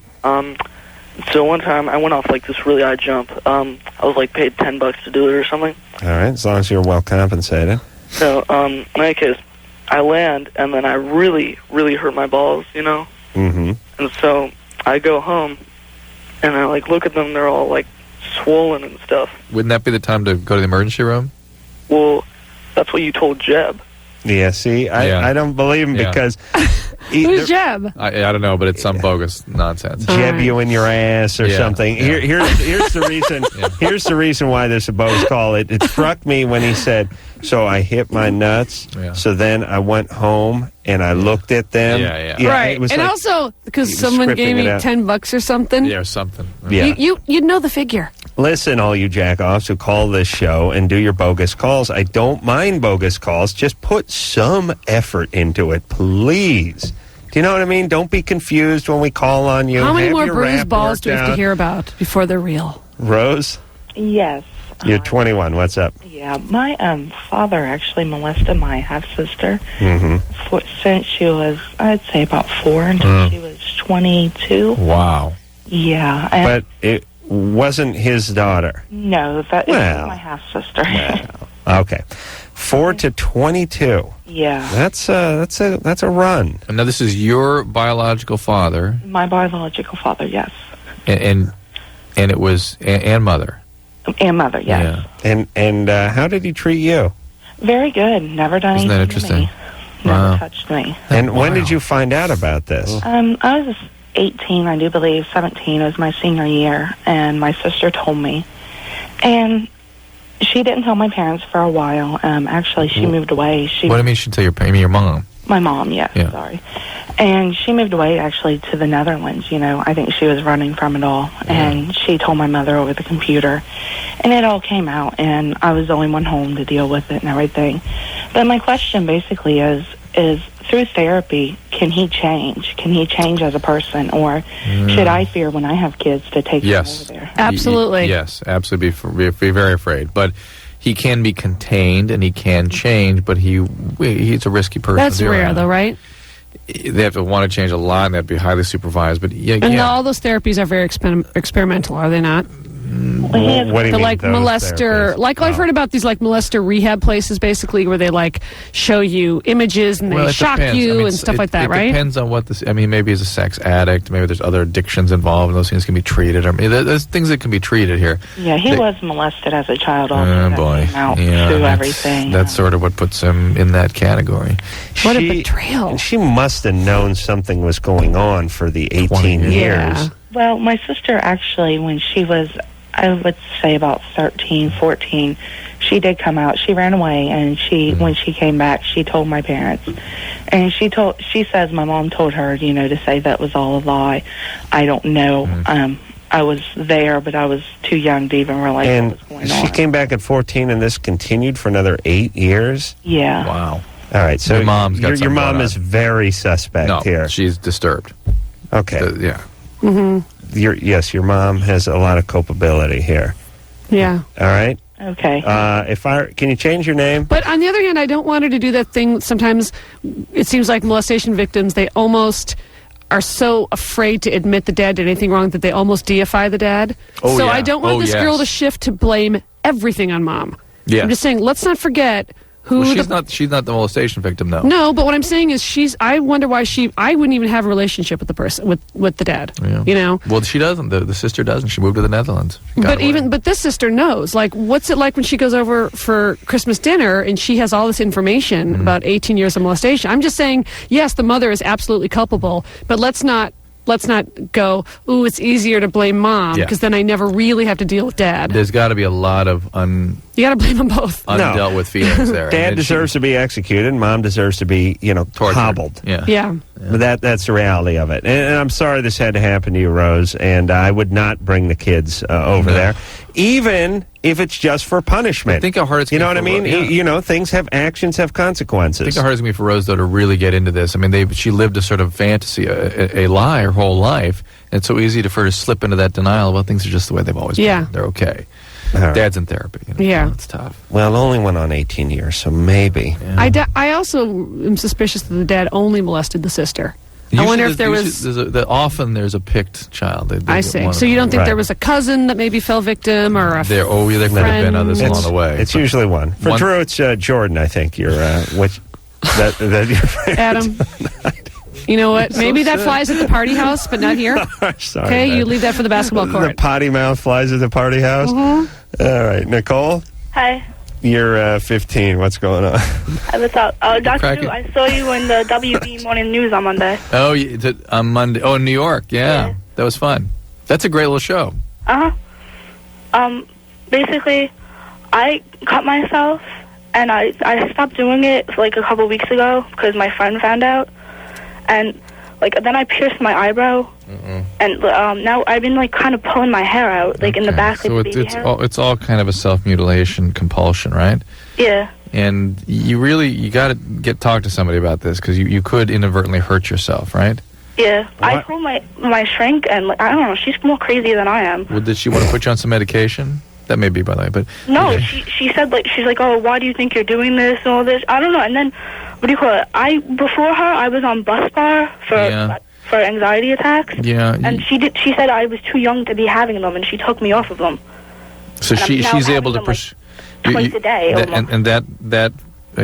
[SPEAKER 7] So one time I went off like this really high jump. I was like paid $10 to do it or something.
[SPEAKER 2] All right, as long as you're well compensated.
[SPEAKER 7] So in any case, I land and then I really, really hurt my balls. You know.
[SPEAKER 2] Mm-hmm.
[SPEAKER 7] And so I go home and I like look at them. They're all like swollen and stuff.
[SPEAKER 3] Wouldn't that be the time to go to the emergency room?
[SPEAKER 7] Well, that's what you told Jeb.
[SPEAKER 2] Yeah, see, I don't believe him because...
[SPEAKER 16] Who's Jeb?
[SPEAKER 3] I don't know, but it's some bogus nonsense.
[SPEAKER 2] Jeb you in your ass or something.
[SPEAKER 3] Yeah.
[SPEAKER 2] Here's the reason. Here's the reason why this is a bogus call. It struck me when he said, "So I hit my nuts. So then I went home and I looked at them."
[SPEAKER 16] Right,
[SPEAKER 2] It was
[SPEAKER 16] and
[SPEAKER 2] like
[SPEAKER 16] also because
[SPEAKER 2] he was
[SPEAKER 16] someone
[SPEAKER 2] scripting
[SPEAKER 16] gave me
[SPEAKER 2] it out.
[SPEAKER 16] $10 or something.
[SPEAKER 3] Yeah, or something.
[SPEAKER 2] Yeah.
[SPEAKER 16] You'd know the figure.
[SPEAKER 2] Listen, all you jack-offs who call this show and do your bogus calls, I don't mind bogus calls. Just put some effort into it, please. Do you know what I mean? Don't be confused when we call on you.
[SPEAKER 16] How many
[SPEAKER 2] Have
[SPEAKER 16] more
[SPEAKER 2] your
[SPEAKER 16] bruised
[SPEAKER 2] rap
[SPEAKER 16] balls
[SPEAKER 2] worked
[SPEAKER 16] do we have to
[SPEAKER 2] out.
[SPEAKER 16] hear about before they're real?
[SPEAKER 2] Rose,
[SPEAKER 18] Yes.
[SPEAKER 2] you're 21. What's up?
[SPEAKER 18] Yeah, my father actually molested my half-sister
[SPEAKER 2] Mm-hmm.
[SPEAKER 18] since she was, I'd say, about 4 until she was 22.
[SPEAKER 3] Wow.
[SPEAKER 18] Yeah. And
[SPEAKER 2] But it wasn't his daughter.
[SPEAKER 18] no, that
[SPEAKER 2] Well.
[SPEAKER 18] is my half-sister.
[SPEAKER 2] Okay. 4 to 22.
[SPEAKER 18] Yeah.
[SPEAKER 2] That's a run.
[SPEAKER 3] And now this is your biological father,
[SPEAKER 18] My biological father, yes.
[SPEAKER 3] and it was and mother.
[SPEAKER 18] And mother, yes.
[SPEAKER 2] And how did he treat you?
[SPEAKER 18] Very good. Never done
[SPEAKER 3] Isn't that
[SPEAKER 18] anything to
[SPEAKER 3] interesting?
[SPEAKER 18] me. Never
[SPEAKER 3] Wow.
[SPEAKER 18] touched me.
[SPEAKER 2] And when did you find out about this?
[SPEAKER 18] I was 18, I do believe, 17. It was my senior year, and my sister told me. And she didn't tell my parents for a while. Actually, she moved away.
[SPEAKER 3] What do you mean she tell your mom?
[SPEAKER 18] My mom, yes,
[SPEAKER 3] Yeah.
[SPEAKER 18] sorry. And she moved away, actually, to the Netherlands, you know. I think she was running from it all. And she told my mother over the computer. And it all came out, and I was the only one home to deal with it and everything. But my question basically is through therapy, can he change? Can he change as a person? Or should I fear when I have kids to take them over there?
[SPEAKER 16] Absolutely.
[SPEAKER 3] Yes, absolutely. Be very afraid. But he can be contained and he can change, but he's a risky person.
[SPEAKER 16] That's
[SPEAKER 3] to be
[SPEAKER 16] rare,
[SPEAKER 3] around.
[SPEAKER 16] though, right?
[SPEAKER 3] They have to want to change a lot, and they have to be highly supervised. But
[SPEAKER 16] And all those therapies are very experimental, are they not?
[SPEAKER 2] What do you
[SPEAKER 16] the
[SPEAKER 2] mean,
[SPEAKER 16] like
[SPEAKER 2] those
[SPEAKER 16] molester,
[SPEAKER 2] therapies?
[SPEAKER 16] like I've heard about these like molester rehab places, basically where they like show you images and they
[SPEAKER 3] Well, it
[SPEAKER 16] shock
[SPEAKER 3] depends.
[SPEAKER 16] you
[SPEAKER 3] I mean,
[SPEAKER 16] and stuff like that,
[SPEAKER 3] it
[SPEAKER 16] right?
[SPEAKER 3] depends on what this. I mean, maybe he's a sex addict. Maybe there's other addictions involved, and those things can be treated. I mean, there's things that can be treated here.
[SPEAKER 18] Yeah, he was molested as a child. Also,
[SPEAKER 3] Oh
[SPEAKER 18] that
[SPEAKER 3] boy,
[SPEAKER 18] came out
[SPEAKER 3] yeah,
[SPEAKER 18] through
[SPEAKER 3] that's-
[SPEAKER 18] everything.
[SPEAKER 3] That's sort of what puts him in that category.
[SPEAKER 16] What a betrayal.
[SPEAKER 2] And she must have known something was going on for the 18 years.
[SPEAKER 18] Well, my sister actually, when she was, I would say about 13, 14, she did come out. She ran away, and when she came back, she told my parents. And she says my mom told her, you know, to say that was all a lie. I don't know. I was there, but I was too young to even realize
[SPEAKER 2] And
[SPEAKER 18] what was going
[SPEAKER 2] she
[SPEAKER 18] on.
[SPEAKER 2] came back at 14, and this continued for another 8 years?
[SPEAKER 18] Yeah.
[SPEAKER 3] Wow.
[SPEAKER 2] All right, so
[SPEAKER 3] Your mom's got
[SPEAKER 2] your
[SPEAKER 3] something
[SPEAKER 2] mom
[SPEAKER 3] going
[SPEAKER 2] is
[SPEAKER 3] on.
[SPEAKER 2] very suspect
[SPEAKER 3] No,
[SPEAKER 2] here.
[SPEAKER 3] she's disturbed.
[SPEAKER 2] Okay.
[SPEAKER 3] Yeah.
[SPEAKER 16] Mm-hmm.
[SPEAKER 2] Yes, your mom has a lot of culpability here.
[SPEAKER 16] Yeah.
[SPEAKER 2] All right?
[SPEAKER 18] Okay.
[SPEAKER 2] Can you change your name?
[SPEAKER 16] But on the other hand, I don't want her to do that thing. Sometimes it seems like molestation victims, they almost are so afraid to admit the dad did anything wrong that they almost deify the dad.
[SPEAKER 3] Oh,
[SPEAKER 16] so
[SPEAKER 3] yeah.
[SPEAKER 16] I don't want
[SPEAKER 3] Oh,
[SPEAKER 16] this
[SPEAKER 3] yes.
[SPEAKER 16] girl to shift to blame everything on mom.
[SPEAKER 3] Yeah.
[SPEAKER 16] I'm just saying, let's not forget who
[SPEAKER 3] Well,
[SPEAKER 16] the...
[SPEAKER 3] she's not the molestation victim, though.
[SPEAKER 16] No, but what I'm saying is I wonder why I wouldn't even have a relationship with the person, with the dad.
[SPEAKER 3] Yeah.
[SPEAKER 16] You know?
[SPEAKER 3] Well, she doesn't. The sister doesn't. She moved to the Netherlands. She got away.
[SPEAKER 16] But this sister knows. Like, what's it like when she goes over for Christmas dinner and she has all this information about 18 years of molestation? I'm just saying, yes, the mother is absolutely culpable, but let's not go, ooh, it's easier to blame mom
[SPEAKER 3] Yeah.
[SPEAKER 16] because then I never really have to deal with dad.
[SPEAKER 3] There's got to be a lot of
[SPEAKER 16] You got to blame them both.
[SPEAKER 3] undealt with feelings there.
[SPEAKER 2] Dad
[SPEAKER 3] And
[SPEAKER 2] deserves to be executed. Mom deserves to be, hobbled.
[SPEAKER 3] Yeah.
[SPEAKER 16] Yeah.
[SPEAKER 2] But that's the reality of it. And I'm sorry this had to happen to you, Rose. And I would not bring the kids over there, even if it's just for punishment.
[SPEAKER 3] Think how hard it's
[SPEAKER 2] You know
[SPEAKER 3] gonna
[SPEAKER 2] what I
[SPEAKER 3] be
[SPEAKER 2] mean?
[SPEAKER 3] for Ro-
[SPEAKER 2] Actions have consequences.
[SPEAKER 3] I think how hard it's going to be for Rose, though, to really get into this. I mean, she lived a sort of fantasy, a lie her whole life. And it's so easy for her to slip into that denial. Well, things are just the way they've always
[SPEAKER 16] Yeah.
[SPEAKER 3] been. They're okay.
[SPEAKER 2] All right.
[SPEAKER 3] Dad's in therapy.
[SPEAKER 16] Yeah.
[SPEAKER 3] It's tough.
[SPEAKER 2] Well, it only went on 18 years, so maybe.
[SPEAKER 16] I also am suspicious that the dad only molested the sister. I wonder if there was...
[SPEAKER 3] often there's a picked child. They
[SPEAKER 16] I
[SPEAKER 3] get
[SPEAKER 16] see.
[SPEAKER 3] one
[SPEAKER 16] So
[SPEAKER 3] of
[SPEAKER 16] you
[SPEAKER 3] them.
[SPEAKER 16] don't think
[SPEAKER 3] Right.
[SPEAKER 16] there was a cousin that maybe fell victim or a
[SPEAKER 3] There could have been others along the way.
[SPEAKER 2] It's usually one. For Drew, it's Jordan, I think.
[SPEAKER 16] Adam, you know what? Maybe that flies at the party house, but not here.
[SPEAKER 2] Sorry,
[SPEAKER 16] Okay,
[SPEAKER 2] man.
[SPEAKER 16] you leave that for the basketball
[SPEAKER 2] The
[SPEAKER 16] court.
[SPEAKER 2] potty mouth flies at the party house.
[SPEAKER 16] Mhm.
[SPEAKER 2] All right, Nicole.
[SPEAKER 15] Hi.
[SPEAKER 2] You're 15. What's going on?
[SPEAKER 19] What's up? Dr. Drew, I saw you in the WB Morning News on Monday.
[SPEAKER 3] Oh, on Monday. Oh, in New York. Yeah. That was fun. That's a great little show.
[SPEAKER 19] Basically, I cut myself, and I stopped doing it like a couple weeks ago because my friend found out, and then I pierced my eyebrow, and now I've been like kind of pulling my hair out, like in the back,
[SPEAKER 3] So
[SPEAKER 19] like baby
[SPEAKER 3] it's
[SPEAKER 19] hair.
[SPEAKER 3] all kind of a self-mutilation compulsion, right?
[SPEAKER 19] Yeah.
[SPEAKER 3] And you got to talk to somebody about this because you could inadvertently hurt yourself, right?
[SPEAKER 19] Yeah. I told my shrink, and I don't know, she's more crazy than I am.
[SPEAKER 3] Well, did she want to put you on some medication? That may be, by the way, but
[SPEAKER 19] No,
[SPEAKER 3] okay.
[SPEAKER 19] she said she's like, oh, why do you think you're doing this and all this? I don't know. And then, what do you call it? Before her, I was on bus bar for anxiety attacks.
[SPEAKER 3] Yeah.
[SPEAKER 19] And she said I was too young to be having them, and she took me off of them.
[SPEAKER 3] So
[SPEAKER 19] And I'm now
[SPEAKER 3] she's
[SPEAKER 19] having
[SPEAKER 3] able to
[SPEAKER 19] them, twice a day. almost.
[SPEAKER 3] and that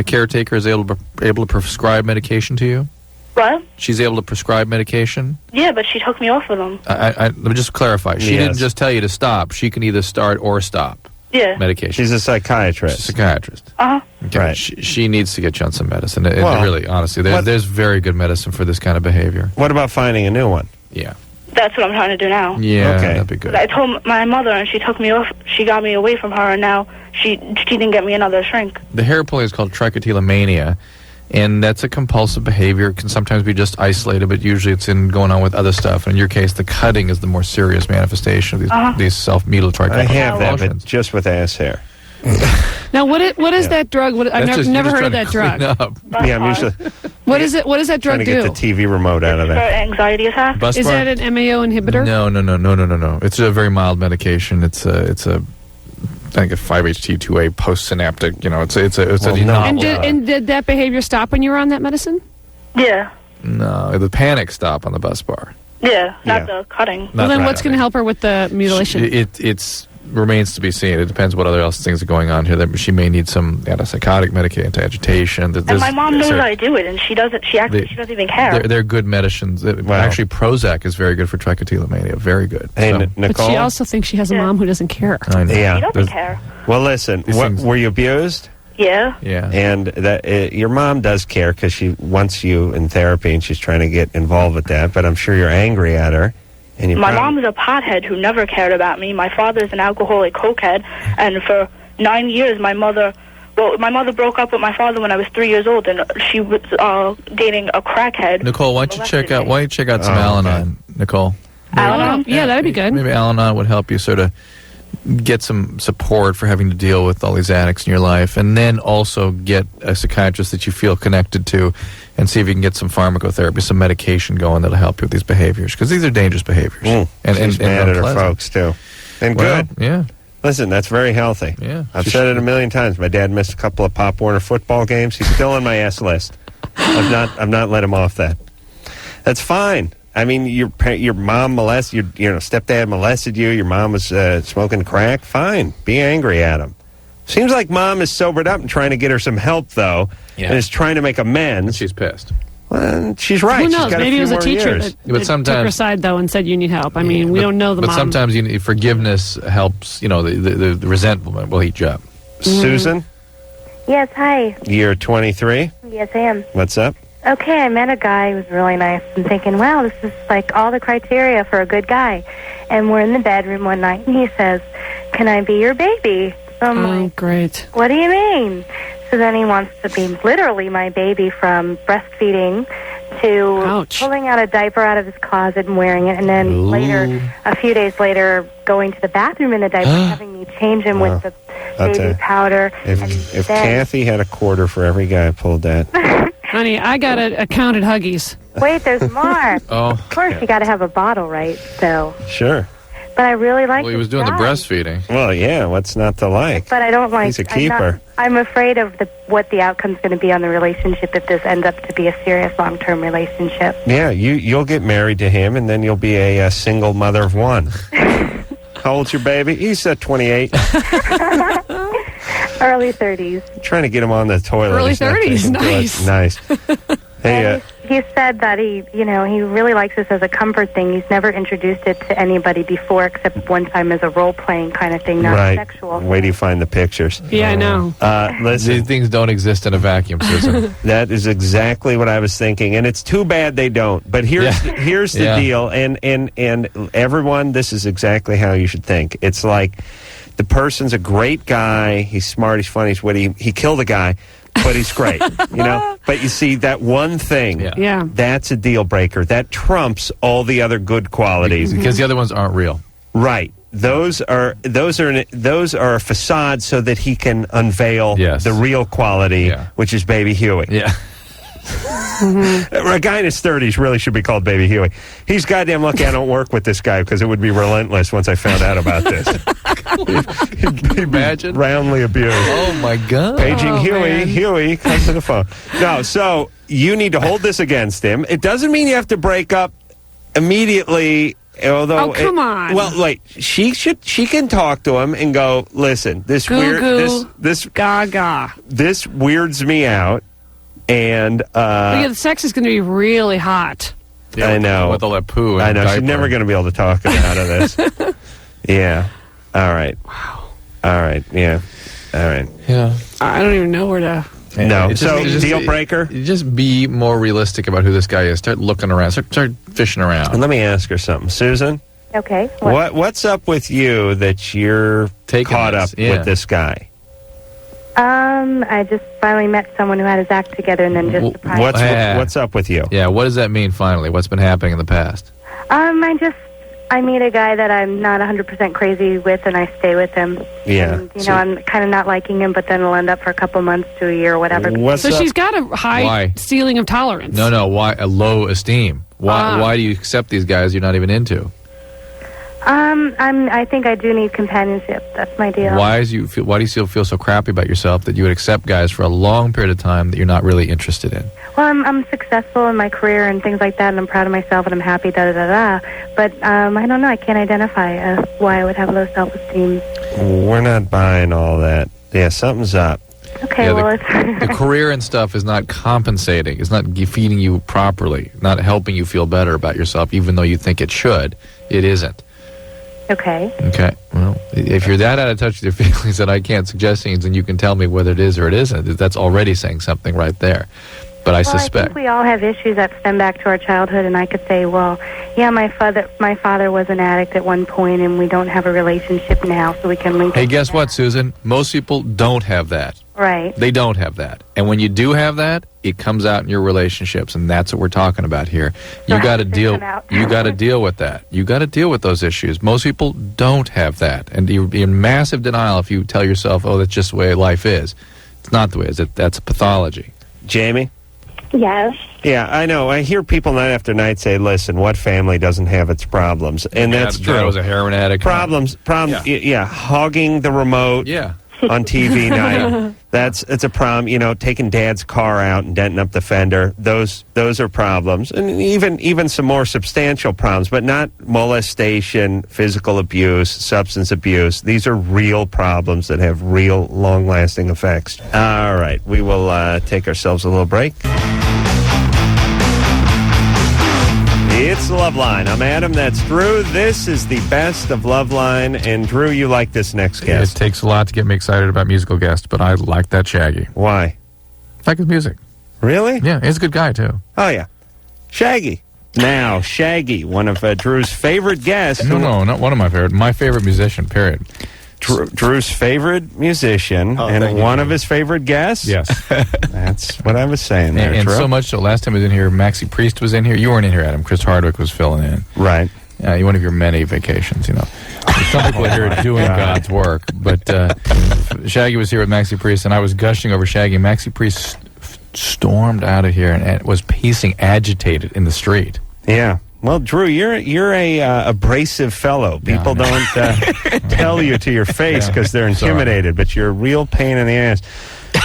[SPEAKER 3] caretaker is able to prescribe medication to you.
[SPEAKER 19] What?
[SPEAKER 3] She's able to prescribe medication.
[SPEAKER 19] Yeah, but she took me off of them.
[SPEAKER 3] Let me just clarify. She didn't just tell you to stop. She can either start or stop
[SPEAKER 19] Yeah.
[SPEAKER 3] medication.
[SPEAKER 2] She's a psychiatrist.
[SPEAKER 19] Uh-huh.
[SPEAKER 3] Okay.
[SPEAKER 2] Right.
[SPEAKER 3] She needs to get you on some medicine.
[SPEAKER 2] Well,
[SPEAKER 3] really, honestly, there's very good medicine for this kind of behavior.
[SPEAKER 2] What about finding a new one?
[SPEAKER 3] Yeah.
[SPEAKER 19] That's what I'm trying to do now.
[SPEAKER 3] Yeah, that'd be good.
[SPEAKER 19] I told my mother, and she took me off. She got me away from her, and now she didn't get me another shrink.
[SPEAKER 3] The hair pulling is called trichotillomania, and that's a compulsive behavior. It can sometimes be just isolated, but usually it's going on with other stuff. In your case, the cutting is the more serious manifestation of these self-mutilatory
[SPEAKER 2] I have that,
[SPEAKER 3] compulsions.
[SPEAKER 2] but just with ass hair.
[SPEAKER 16] Now, what is that drug? I've
[SPEAKER 3] That's
[SPEAKER 16] never
[SPEAKER 3] just
[SPEAKER 16] heard of
[SPEAKER 3] trying
[SPEAKER 16] that
[SPEAKER 3] to
[SPEAKER 16] drug.
[SPEAKER 3] clean up.
[SPEAKER 2] Yeah, I'm usually
[SPEAKER 16] What is it? What does that
[SPEAKER 2] trying
[SPEAKER 16] drug
[SPEAKER 2] to
[SPEAKER 16] do?
[SPEAKER 2] get the TV remote out of
[SPEAKER 19] For
[SPEAKER 2] there.
[SPEAKER 19] anxiety attack?
[SPEAKER 3] Bus
[SPEAKER 16] Is
[SPEAKER 3] bar?
[SPEAKER 16] that an MAO inhibitor?
[SPEAKER 3] No. It's a very mild medication. It's a I think a 5-HT2A postsynaptic. It's a novel.
[SPEAKER 16] And did that behavior stop when you were on that medicine?
[SPEAKER 19] Yeah.
[SPEAKER 3] No, the panic stop on the bus bar.
[SPEAKER 19] Yeah, not the cutting.
[SPEAKER 16] Well, then
[SPEAKER 3] right,
[SPEAKER 16] what's going to help her with the mutilation?
[SPEAKER 3] It remains to be seen. It depends what other else things are going on here. That she may need some antipsychotic medication, anti-agitation.
[SPEAKER 19] And my mom knows I do it, and she doesn't. She doesn't even care.
[SPEAKER 3] They're good medicines. Actually, Prozac is very good for trichotillomania. Very good.
[SPEAKER 2] Hey,
[SPEAKER 3] So-
[SPEAKER 2] Nicole.
[SPEAKER 16] But she also thinks she has a mom who doesn't care.
[SPEAKER 3] I know.
[SPEAKER 2] Yeah.
[SPEAKER 19] She doesn't care.
[SPEAKER 2] Well, listen. Were you abused?
[SPEAKER 19] Yeah.
[SPEAKER 3] Yeah.
[SPEAKER 2] And that your mom does care because she wants you in therapy, and she's trying to get involved with that. But I'm sure you're angry at her. And you
[SPEAKER 19] My mom is a pothead who never cared about me. My father's an alcoholic cokehead, and for 9 years, my mother broke up with my father when I was 3 years old, and she was dating a crackhead.
[SPEAKER 3] Nicole, why don't you check out some Al-Anon, Nicole?
[SPEAKER 16] Al-Anon? Yeah, that'd be good.
[SPEAKER 3] Maybe Al-Anon would help you sort of get some support for having to deal with all these addicts in your life, and then also get a psychiatrist that you feel connected to and see if you can get some pharmacotherapy, some medication going that'll help you with these behaviors, because these are dangerous behaviors.
[SPEAKER 2] She's mad at her
[SPEAKER 3] unpleasant.
[SPEAKER 2] folks, too. And
[SPEAKER 3] Well,
[SPEAKER 2] good.
[SPEAKER 3] Yeah.
[SPEAKER 2] Listen, that's very healthy.
[SPEAKER 3] Yeah.
[SPEAKER 2] I've said it a million times. My dad missed a couple of Pop Warner football games. He's still on my S list. I've not let him off that. That's fine. I mean, your mom molested stepdad molested you. Your mom was smoking crack. Fine, be angry at him. Seems like mom is sobered up and trying to get her some help, though, and is trying to make amends.
[SPEAKER 3] She's pissed.
[SPEAKER 2] Well, she's right.
[SPEAKER 16] Who
[SPEAKER 2] She's
[SPEAKER 16] knows?
[SPEAKER 2] got
[SPEAKER 16] Maybe
[SPEAKER 2] a
[SPEAKER 16] it
[SPEAKER 2] few
[SPEAKER 16] was a
[SPEAKER 2] more
[SPEAKER 16] teacher
[SPEAKER 2] years.
[SPEAKER 16] that took her aside, though, and said you need help. I mean, we don't know the
[SPEAKER 3] But
[SPEAKER 16] mom.
[SPEAKER 3] sometimes forgiveness helps. The resentment will eat you up.
[SPEAKER 2] Susan,
[SPEAKER 20] Yes, hi.
[SPEAKER 2] you're 23.
[SPEAKER 20] Yes, I am.
[SPEAKER 2] What's up?
[SPEAKER 20] Okay, I met a guy who was really nice. I'm thinking, wow, this is like all the criteria for a good guy. And we're in the bedroom one night, and he says, can I be your baby? So I'm like,
[SPEAKER 16] great.
[SPEAKER 20] what do you mean? So then he wants to be literally my baby, from breastfeeding to pulling out a diaper out of his closet and wearing it, and then a few days later, going to the bathroom in the diaper, having me change him with the
[SPEAKER 2] I'll tell
[SPEAKER 20] baby
[SPEAKER 2] you.
[SPEAKER 20] powder.
[SPEAKER 2] If
[SPEAKER 20] then-
[SPEAKER 2] Kathy had a quarter for every guy who pulled that.
[SPEAKER 16] Honey, I got a counted Huggies.
[SPEAKER 20] Wait, there's more.
[SPEAKER 2] Oh,
[SPEAKER 20] Of course, you got to have a bottle, right? So,
[SPEAKER 2] sure.
[SPEAKER 20] but I really like.
[SPEAKER 3] Well, he was doing
[SPEAKER 20] guy.
[SPEAKER 3] the breastfeeding.
[SPEAKER 2] Well, yeah. What's not to like?
[SPEAKER 20] But I don't like.
[SPEAKER 2] He's a keeper.
[SPEAKER 20] I'm afraid of what the outcome's going to be on the relationship if this ends up to be a serious long-term relationship.
[SPEAKER 2] Yeah, you'll get married to him, and then you'll be a single mother of one. How old's your baby? He's 28.
[SPEAKER 20] Early 30s.
[SPEAKER 2] Trying to get him on the toilet.
[SPEAKER 16] Early
[SPEAKER 2] He's not
[SPEAKER 16] 30s,
[SPEAKER 2] taking to it.
[SPEAKER 16] nice.
[SPEAKER 2] Nice. Hey,
[SPEAKER 20] He he said that he really likes this as a comfort thing. He's never introduced it to anybody before, except one time as a role-playing kind of thing, not
[SPEAKER 2] right.
[SPEAKER 20] sexual.
[SPEAKER 2] Wait till you find the pictures.
[SPEAKER 16] Yeah, I know.
[SPEAKER 2] Listen,
[SPEAKER 3] These things don't exist in a vacuum, Susan.
[SPEAKER 2] that is exactly what I was thinking, and it's too bad they don't. But here's the deal, and everyone, this is exactly how you should think. It's like the person's a great guy. He's smart. He's funny. He's witty. He killed a guy, but he's great. But you see that one thing.
[SPEAKER 16] Yeah.
[SPEAKER 2] That's a deal breaker. That trumps all the other good qualities
[SPEAKER 3] because the other ones aren't real.
[SPEAKER 2] Right. Those are a facade so that he can unveil the real quality, which is Baby Huey.
[SPEAKER 3] Yeah.
[SPEAKER 2] A guy in his 30s really should be called Baby Huey. He's goddamn lucky I don't work with this guy because it would be relentless once I found out about this.
[SPEAKER 3] Can you imagine?
[SPEAKER 2] Roundly abused.
[SPEAKER 3] Oh, my God.
[SPEAKER 2] Paging Huey.
[SPEAKER 16] Man.
[SPEAKER 2] Huey, come to the phone. No, so you need to hold this against him. It doesn't mean you have to break up immediately. Although
[SPEAKER 16] come on.
[SPEAKER 2] Well, wait. She can talk to him and go, listen, this
[SPEAKER 16] Gaga.
[SPEAKER 2] This weirds me out. And
[SPEAKER 16] the sex is going to be really hot.
[SPEAKER 3] Yeah,
[SPEAKER 2] I know.
[SPEAKER 3] With all that poo.
[SPEAKER 2] I know. She's never going to be able to talk him out of this. Yeah. All right.
[SPEAKER 16] Wow.
[SPEAKER 2] All right. Yeah. All right.
[SPEAKER 3] Yeah.
[SPEAKER 16] I don't even know where to.
[SPEAKER 2] No. So deal breaker.
[SPEAKER 3] Just be more realistic about who this guy is. Start looking around. Start fishing around.
[SPEAKER 2] And let me ask her something, Susan.
[SPEAKER 20] Okay.
[SPEAKER 2] What's up with you that you're caught up with this guy?
[SPEAKER 20] I just finally met someone who had his act together, and then just surprised.
[SPEAKER 2] What's up with you?
[SPEAKER 3] Yeah, what does that mean? Finally, what's been happening in the past?
[SPEAKER 20] I meet a guy that I'm not 100% crazy with, and I stay with him.
[SPEAKER 2] Yeah.
[SPEAKER 20] And, I'm kind of not liking him, but then it'll end up for a couple months to a year or whatever.
[SPEAKER 16] So she's got a high ceiling of tolerance.
[SPEAKER 3] No. Why a low esteem? Why do you accept these guys you're not even into?
[SPEAKER 20] I think I do need companionship. That's my deal.
[SPEAKER 3] Why do you feel so crappy about yourself that you would accept guys for a long period of time that you're not really interested in?
[SPEAKER 20] Well, I'm successful in my career and things like that, and I'm proud of myself, and I'm happy, da-da-da-da. But I don't know. I can't identify why I would have low self-esteem.
[SPEAKER 2] We're not buying all that. Yeah, something's up.
[SPEAKER 20] Okay,
[SPEAKER 3] the career and stuff is not compensating. It's not feeding you properly, not helping you feel better about yourself, even though you think it should. It isn't.
[SPEAKER 20] Okay.
[SPEAKER 3] Okay. Well, if you're that out of touch with your feelings that I can't suggest things, and you can tell me whether it is or it isn't, that's already saying something right there. But I suspect.
[SPEAKER 20] I think we all have issues that stem back to our childhood, and I could say, well, yeah, my father was an addict at one point, and we don't have a relationship now, so we can link.
[SPEAKER 3] Hey, guess what, Susan? Most people don't have that.
[SPEAKER 20] Right.
[SPEAKER 3] They don't have that. And when you do have that, it comes out in your relationships, and that's what we're talking about here. You got to deal. You got to deal with that. You got to deal with those issues. Most people don't have that, and you're in massive denial if you tell yourself, "Oh, that's just the way life is." It's not the way it is. That's a pathology.
[SPEAKER 2] Jamie?
[SPEAKER 15] Yes.
[SPEAKER 2] Yeah, I know. I hear people night after night say, listen, what family doesn't have its problems? And that's true.
[SPEAKER 3] Dad was a heroin addict.
[SPEAKER 2] Problems. Yeah, hogging the remote on TV night. It's a problem. Taking dad's car out and denting up the fender. Those are problems. And even some more substantial problems, but not molestation, physical abuse, substance abuse. These are real problems that have real long-lasting effects. All right, we will take ourselves a little break. It's Loveline. I'm Adam. That's Drew. This is the best of Loveline. And Drew, you like this next guest.
[SPEAKER 3] It takes a lot to get me excited about musical guests, but I like that Shaggy.
[SPEAKER 2] Why?
[SPEAKER 3] I like his music.
[SPEAKER 2] Really?
[SPEAKER 3] Yeah, he's a good guy, too.
[SPEAKER 2] Oh, yeah. Shaggy. Now, Shaggy, one of Drew's favorite guests.
[SPEAKER 3] No, not one of my favorite. My favorite musician, period.
[SPEAKER 2] Drew's favorite musician and one of his favorite guests?
[SPEAKER 3] Yes.
[SPEAKER 2] That's what I was saying there,
[SPEAKER 3] and
[SPEAKER 2] Drew.
[SPEAKER 3] so much so, last time he was in here, Maxie Priest was in here. You weren't in here, Adam. Chris Hardwick was filling in.
[SPEAKER 2] Right.
[SPEAKER 3] One of your many vacations, Some people are here doing God's work. But Shaggy was here with Maxie Priest, and I was gushing over Shaggy. Maxie Priest stormed out of here and was pacing agitated in the street.
[SPEAKER 2] Yeah. Well, Drew, you're a abrasive fellow. People don't tell you to your face because they're intimidated, but you're a real pain in the ass.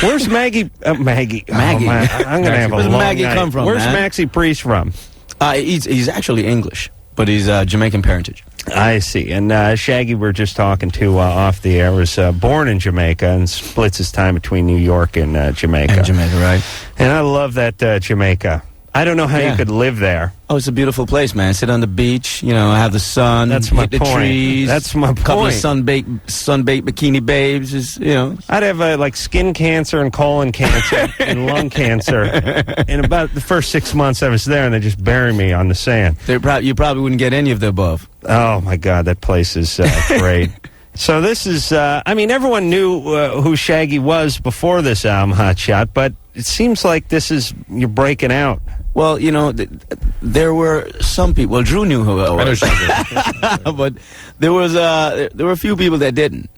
[SPEAKER 2] Where's Maggie? Maggie.
[SPEAKER 21] Maggie.
[SPEAKER 2] Oh, I'm going to have a long
[SPEAKER 21] Maggie
[SPEAKER 2] night.
[SPEAKER 21] come from?
[SPEAKER 2] Where's
[SPEAKER 21] man?
[SPEAKER 2] Maxie Priest from?
[SPEAKER 21] He's actually English, but he's Jamaican parentage.
[SPEAKER 2] I see. And Shaggy, we're just talking to off the air, was born in Jamaica and splits his time between New York and Jamaica.
[SPEAKER 21] And Jamaica, right?
[SPEAKER 2] And I love that Jamaica. I don't know how you could live there.
[SPEAKER 21] Oh, it's a beautiful place, man. Sit on the beach, have the sun.
[SPEAKER 2] That's my
[SPEAKER 21] hit the
[SPEAKER 2] point.
[SPEAKER 21] trees.
[SPEAKER 2] That's my
[SPEAKER 21] Couple of
[SPEAKER 2] point.
[SPEAKER 21] sunbaked bikini babes.
[SPEAKER 2] I'd have skin cancer and colon cancer and lung cancer in about the first 6 months I was there, and they just bury me on the sand.
[SPEAKER 21] You probably wouldn't get any of the above.
[SPEAKER 2] Oh my God, that place is great. So this is, everyone knew who Shaggy was before this album, Hot Shot, but it seems like you're breaking out.
[SPEAKER 21] Well, there were some people. Well, Drew knew who I was, but there were a few people that didn't,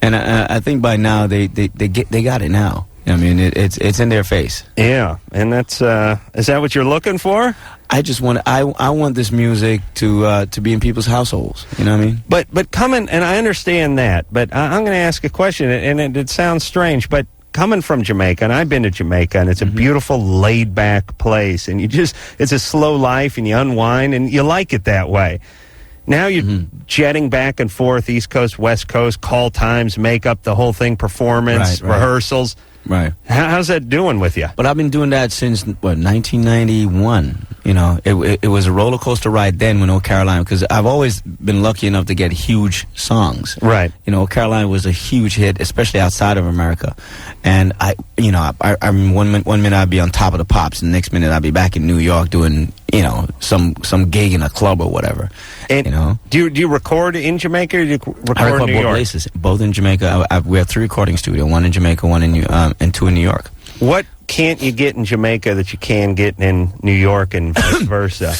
[SPEAKER 21] and I think by now they got it now. I mean, it's in their face.
[SPEAKER 2] Yeah, and that's is that what you're looking for?
[SPEAKER 21] I just want I want this music to be in people's households. You know what I mean?
[SPEAKER 2] But coming, and I understand that, but I'm going to ask a question, and it sounds strange, but coming from Jamaica, and I've been to Jamaica, and it's a beautiful, laid-back place, and it's a slow life, and you unwind, and you like it that way. Now you're jetting back and forth, East Coast, West Coast, call times, makeup, the whole thing, performance, rehearsals.
[SPEAKER 21] Right.
[SPEAKER 2] How's that doing with you?
[SPEAKER 21] But I've been doing that since, 1991. It was a roller coaster ride then when Carolla, because I've always been lucky enough to get huge songs.
[SPEAKER 2] Right.
[SPEAKER 21] Carolla was a huge hit, especially outside of America. And I one minute I'd be on Top of the Pops, and the next minute I'd be back in New York doing, some gig in a club or whatever.
[SPEAKER 2] And do you record in Jamaica, or do you record
[SPEAKER 21] I record
[SPEAKER 2] in New
[SPEAKER 21] both
[SPEAKER 2] York?
[SPEAKER 21] places, both in Jamaica. We have 3 recording studios, one in Jamaica, one in and 2 in New York.
[SPEAKER 2] What can't you get in Jamaica that you can get in New York and vice versa?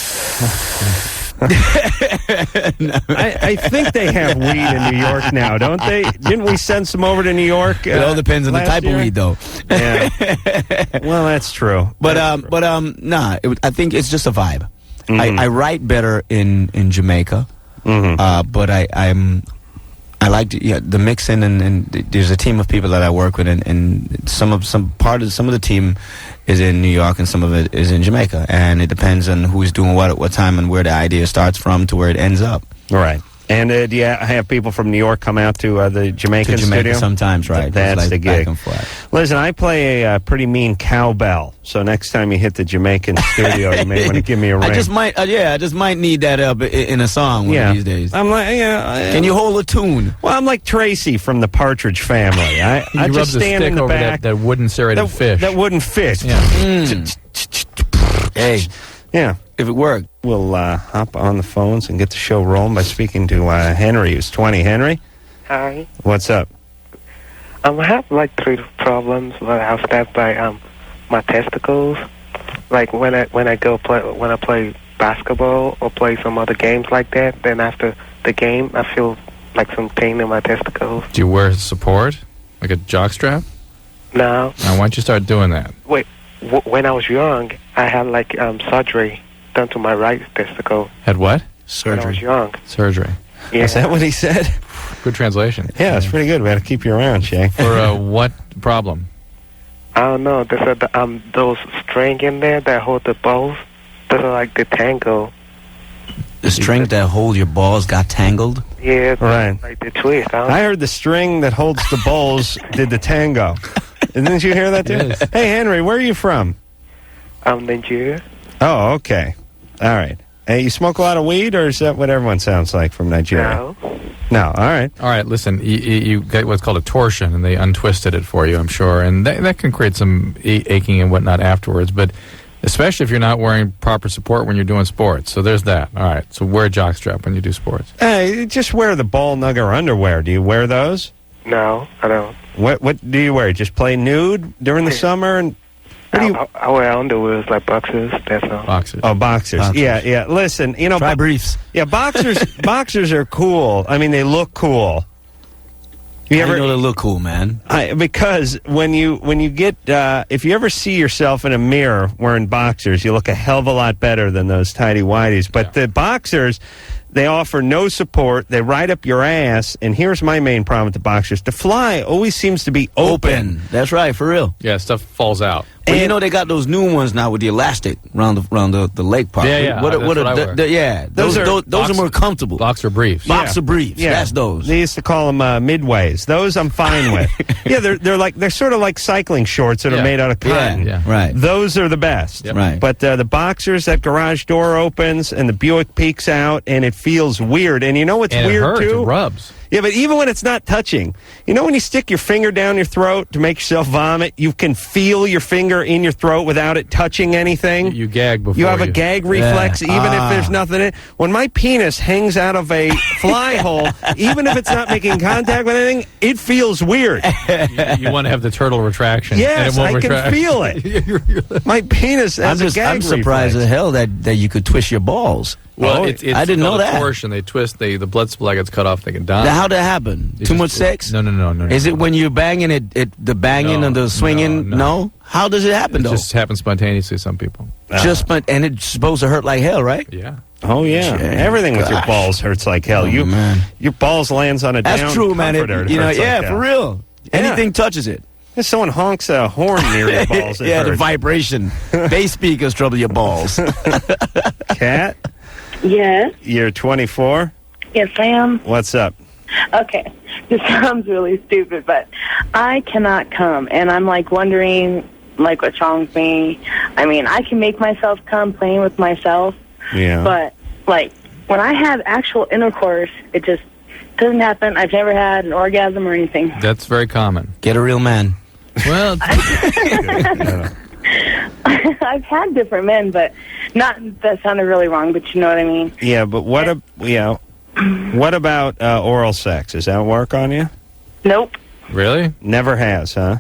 [SPEAKER 2] I think they have weed in New York now, don't they? Didn't we send some over to New York?
[SPEAKER 21] It all depends on the type of weed, though.
[SPEAKER 2] Yeah. Well, that's true.
[SPEAKER 21] But I think it's just a vibe. I write better in Jamaica, but I like the mixing, and there's a team of people that I work with, and some of the team is in New York, and some of it is in Jamaica, and it depends on who's doing what at what time and where the idea starts from to where it ends up.
[SPEAKER 2] Right. And do you have people from New York come out to the Jamaican studio?
[SPEAKER 21] Sometimes, right.
[SPEAKER 2] That's the gig.
[SPEAKER 21] Back and forth.
[SPEAKER 2] Listen, I play a pretty mean cowbell, so next time you hit the Jamaican studio, you may want to give me a ring.
[SPEAKER 21] I just might need that up in a song one of these days.
[SPEAKER 2] I'm like,
[SPEAKER 21] can you hold a tune?
[SPEAKER 2] Well, I'm like Tracy from the Partridge Family. I just stand in the back.
[SPEAKER 3] That wooden serrated fish.
[SPEAKER 2] That wooden fish.
[SPEAKER 3] Yeah.
[SPEAKER 21] Hey.
[SPEAKER 2] Yeah.
[SPEAKER 21] If it worked.
[SPEAKER 2] We'll hop on the phones and get the show rolling by speaking to Henry, who's 20. Henry?
[SPEAKER 5] Hi.
[SPEAKER 2] What's up?
[SPEAKER 5] I have 3 problems. I'll start by my testicles. Like when I play basketball or play some other games like that, then after the game I feel like some pain in my testicles.
[SPEAKER 3] Do you wear support? Like a jockstrap?
[SPEAKER 5] No.
[SPEAKER 3] Now, why don't you start doing that?
[SPEAKER 5] Wait, when I was young, I had surgery done to my right testicle.
[SPEAKER 3] Had what?
[SPEAKER 5] When I was young.
[SPEAKER 3] Surgery.
[SPEAKER 5] Yeah.
[SPEAKER 2] Is that what he said?
[SPEAKER 3] Good translation.
[SPEAKER 2] Yeah, it's pretty good. We had to keep you around, Shay.
[SPEAKER 3] For what problem?
[SPEAKER 5] I don't know. They said those string in there that hold the balls, those are like the tangle.
[SPEAKER 21] The strings that hold your balls got tangled?
[SPEAKER 5] Yeah,
[SPEAKER 2] right.
[SPEAKER 5] Like the twist.
[SPEAKER 2] I heard the string that holds the bowls did the tango. Didn't you hear that, too?
[SPEAKER 3] Yes.
[SPEAKER 2] Hey, Henry, where are you from?
[SPEAKER 5] I'm Nigeria.
[SPEAKER 2] Oh, okay. All right. Hey, you smoke a lot of weed, or is that what everyone sounds like from Nigeria? No. All right.
[SPEAKER 3] All right, listen, you get what's called a torsion, and they untwisted it for you, I'm sure, and that can create some aching and whatnot afterwards, but especially if you're not wearing proper support when you're doing sports. So there's that. All right, so wear a jockstrap when you do sports.
[SPEAKER 2] Hey, just wear the ball nugger underwear. Do you wear those?
[SPEAKER 5] No, I don't.
[SPEAKER 2] What do you wear? Just play nude during the summer? And
[SPEAKER 5] I wear underwears like boxers. That's all.
[SPEAKER 3] Boxers.
[SPEAKER 2] Oh, boxers. Yeah. Listen,
[SPEAKER 21] try briefs.
[SPEAKER 2] Yeah, boxers are cool. I mean, they look cool.
[SPEAKER 21] You know they look cool, man.
[SPEAKER 2] Because when you get if you ever see yourself in a mirror wearing boxers, you look a hell of a lot better than those tighty whities. But the boxers, they offer no support. They ride up your ass. And here's my main problem with the boxers: the fly always seems to be open.
[SPEAKER 21] That's right, for real.
[SPEAKER 3] Yeah, stuff falls out.
[SPEAKER 21] Well, you know they got those new ones now with the elastic around the leg part.
[SPEAKER 3] Yeah.
[SPEAKER 21] What
[SPEAKER 3] That's what I wear.
[SPEAKER 21] yeah. Those are more comfortable.
[SPEAKER 3] Boxer briefs.
[SPEAKER 21] Boxer briefs.
[SPEAKER 2] Yeah.
[SPEAKER 21] That's those.
[SPEAKER 2] They used to call them midways. Those I'm fine with. Yeah, they're sort of like cycling shorts that are made out of cotton.
[SPEAKER 21] Yeah. Right.
[SPEAKER 2] Those are the best.
[SPEAKER 21] Yep. Right.
[SPEAKER 2] But the boxers, that garage door opens and the Buick peeks out and it feels weird. And you know what's
[SPEAKER 3] And
[SPEAKER 2] weird
[SPEAKER 3] it hurts.
[SPEAKER 2] too?
[SPEAKER 3] It rubs.
[SPEAKER 2] Yeah, but even when it's not touching, you know when you stick your finger down your throat to make yourself vomit, you can feel your finger in your throat without it touching anything?
[SPEAKER 3] You gag before
[SPEAKER 2] you have a gag reflex even if there's nothing in it. When my penis hangs out of a fly hole, even if it's not making contact with anything, it feels weird.
[SPEAKER 3] You want to have the turtle retraction.
[SPEAKER 2] Yes,
[SPEAKER 3] and it won't
[SPEAKER 2] I
[SPEAKER 3] retract.
[SPEAKER 2] can feel it. My penis has a gag
[SPEAKER 21] I'm surprised
[SPEAKER 2] reflex.
[SPEAKER 21] as hell that you could twist your balls.
[SPEAKER 3] Well, it's
[SPEAKER 21] I didn't know
[SPEAKER 3] called a
[SPEAKER 21] that.
[SPEAKER 3] torsion. They twist, the blood supply gets cut off, they can die.
[SPEAKER 21] Now, how'd that happen? Too much sex?
[SPEAKER 3] No.
[SPEAKER 21] Is it when you're banging the banging and the swinging? No. How does it happen,
[SPEAKER 3] It
[SPEAKER 21] though?
[SPEAKER 3] just happens spontaneously to some people.
[SPEAKER 21] And it's supposed to hurt like hell, right?
[SPEAKER 3] Yeah.
[SPEAKER 2] Oh, yeah. Everything with your
[SPEAKER 21] Gosh.
[SPEAKER 2] balls hurts like hell.
[SPEAKER 21] Man.
[SPEAKER 2] Your balls lands on a
[SPEAKER 21] That's
[SPEAKER 2] down
[SPEAKER 21] true, man.
[SPEAKER 2] comforter. It
[SPEAKER 21] You know,
[SPEAKER 2] hurts like
[SPEAKER 21] yeah,
[SPEAKER 2] hell.
[SPEAKER 21] for real. Anything touches it.
[SPEAKER 2] If someone honks a horn near your balls, it
[SPEAKER 21] Yeah, the
[SPEAKER 2] hurts.
[SPEAKER 21] vibration. Bass speakers trouble your balls.
[SPEAKER 2] Kat,
[SPEAKER 6] Yes.
[SPEAKER 2] you're 24.
[SPEAKER 6] Yes, I am.
[SPEAKER 2] What's up?
[SPEAKER 6] Okay. This sounds really stupid, but I cannot come, and I'm like wondering, like, what's wrong with me. I mean, I can make myself come playing with myself,
[SPEAKER 2] Yeah.
[SPEAKER 6] but like when I have actual intercourse, it just doesn't happen. I've never had an orgasm or anything.
[SPEAKER 3] That's very common.
[SPEAKER 21] Get a real man.
[SPEAKER 3] Well,
[SPEAKER 6] I've had different men, but not that sounded really wrong, but you know what I mean.
[SPEAKER 2] Yeah, but what about oral sex? Does that work on you?
[SPEAKER 6] Nope.
[SPEAKER 3] Really?
[SPEAKER 2] Never has, huh?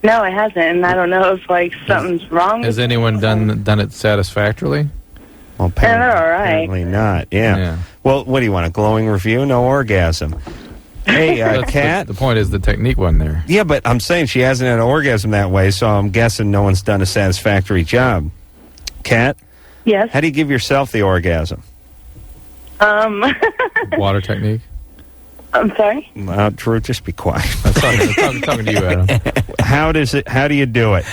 [SPEAKER 6] No, it hasn't, and I don't know if like something's wrong.
[SPEAKER 3] Has anyone done it satisfactorily?
[SPEAKER 2] Well,
[SPEAKER 6] all right.
[SPEAKER 2] apparently not. Yeah. Well, what do you want? A glowing review? No orgasm. Hey, Kat.
[SPEAKER 3] The point is the technique wasn't there.
[SPEAKER 2] Yeah, but I'm saying she hasn't had an orgasm that way, so I'm guessing no one's done a satisfactory job. Kat?
[SPEAKER 6] Yes.
[SPEAKER 2] How do you give yourself the orgasm?
[SPEAKER 3] Water technique?
[SPEAKER 6] I'm sorry?
[SPEAKER 2] Drew, just be quiet.
[SPEAKER 3] I'm talking to you, Adam.
[SPEAKER 2] How do you do it?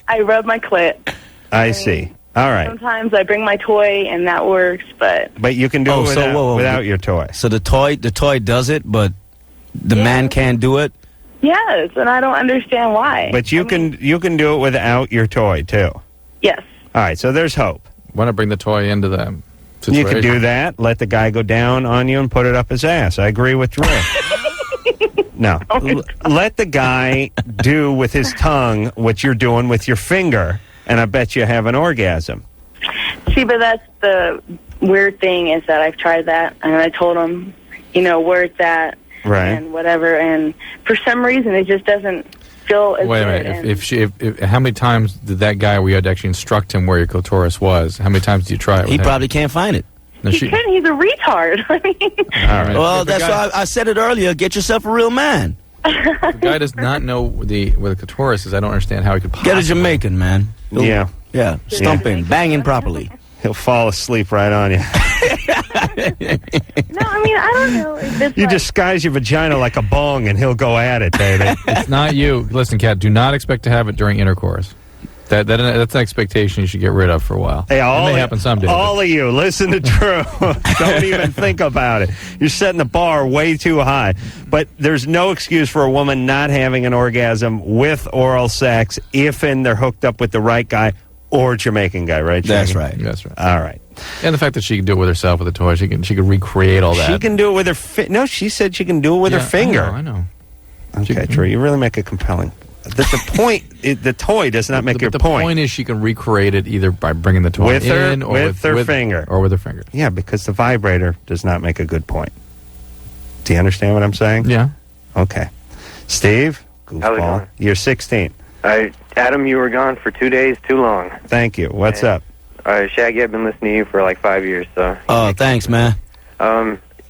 [SPEAKER 6] I rub my clit.
[SPEAKER 2] I see. All right.
[SPEAKER 6] Sometimes I bring my toy, and that works, but
[SPEAKER 2] But you can do it without your toy.
[SPEAKER 21] So the toy does it, but the man can't do it?
[SPEAKER 6] yes, and I don't understand why.
[SPEAKER 2] But you can do it without your toy, too.
[SPEAKER 6] Yes.
[SPEAKER 2] All right, so there's hope.
[SPEAKER 3] Want to bring the toy into the situation?
[SPEAKER 2] You can do that. Let the guy go down on you and put it up his ass. I agree with Drew. No. Let the guy do with his tongue what you're doing with your finger, and I bet you have an orgasm.
[SPEAKER 6] See, but that's the weird thing is that I've tried that, and I told him, where it's at
[SPEAKER 2] Right.
[SPEAKER 6] and whatever, and for some reason it just doesn't feel as
[SPEAKER 3] Wait a
[SPEAKER 6] good.
[SPEAKER 3] minute. If how many times did that guy we had to actually instruct him where your clitoris was? How many times did you try it?
[SPEAKER 21] He probably can't find it.
[SPEAKER 3] No,
[SPEAKER 6] He couldn't. He's a retard. I mean,
[SPEAKER 3] All right.
[SPEAKER 21] Well,
[SPEAKER 3] If the
[SPEAKER 21] that's
[SPEAKER 3] guy-
[SPEAKER 21] why I said it earlier. Get yourself a real man.
[SPEAKER 3] If the guy does not know where the clitoris is, I don't understand how he could possibly.
[SPEAKER 21] Get a Jamaican, man.
[SPEAKER 2] Yeah.
[SPEAKER 21] Yeah. Stump in. Banging properly.
[SPEAKER 2] He'll fall asleep right on you.
[SPEAKER 6] no, I mean, I don't know. It's
[SPEAKER 2] You
[SPEAKER 6] like,
[SPEAKER 2] disguise your vagina like a bong, and he'll go at it, baby.
[SPEAKER 3] It's not you. Listen, Kat, do not expect to have it during intercourse. That's an expectation you should get rid of for a while.
[SPEAKER 2] Hey,
[SPEAKER 3] it may happen someday.
[SPEAKER 2] All of you, listen to Drew. Don't even think about it. You're setting the bar way too high. But there's no excuse for a woman not having an orgasm with oral sex if and they're hooked up with the right guy or Jamaican guy, right?
[SPEAKER 21] That's
[SPEAKER 2] Shaggy?
[SPEAKER 21] right.
[SPEAKER 3] That's right.
[SPEAKER 2] All right.
[SPEAKER 3] And the fact that she can do it with herself with a toy, she can recreate all that.
[SPEAKER 2] She can do it with her no, she said she can do it with her finger.
[SPEAKER 3] I know.
[SPEAKER 2] Okay, Drew, you really make a compelling. The point, the toy does not make your
[SPEAKER 3] the
[SPEAKER 2] point.
[SPEAKER 3] point is she can recreate it either by bringing the toy
[SPEAKER 2] With her-
[SPEAKER 3] in or
[SPEAKER 2] with her finger.
[SPEAKER 3] or with her finger.
[SPEAKER 2] Yeah, because the vibrator does not make a good point. Do you understand what I'm saying?
[SPEAKER 3] Yeah.
[SPEAKER 2] Okay. Steve,
[SPEAKER 11] How's it
[SPEAKER 2] goofball,
[SPEAKER 11] going?
[SPEAKER 2] you're 16.
[SPEAKER 11] Adam, you were gone for 2 days too long.
[SPEAKER 2] Thank you. What's up?
[SPEAKER 11] Shaggy, I've been listening to you for like 5 years, so.
[SPEAKER 21] Oh, thanks, man.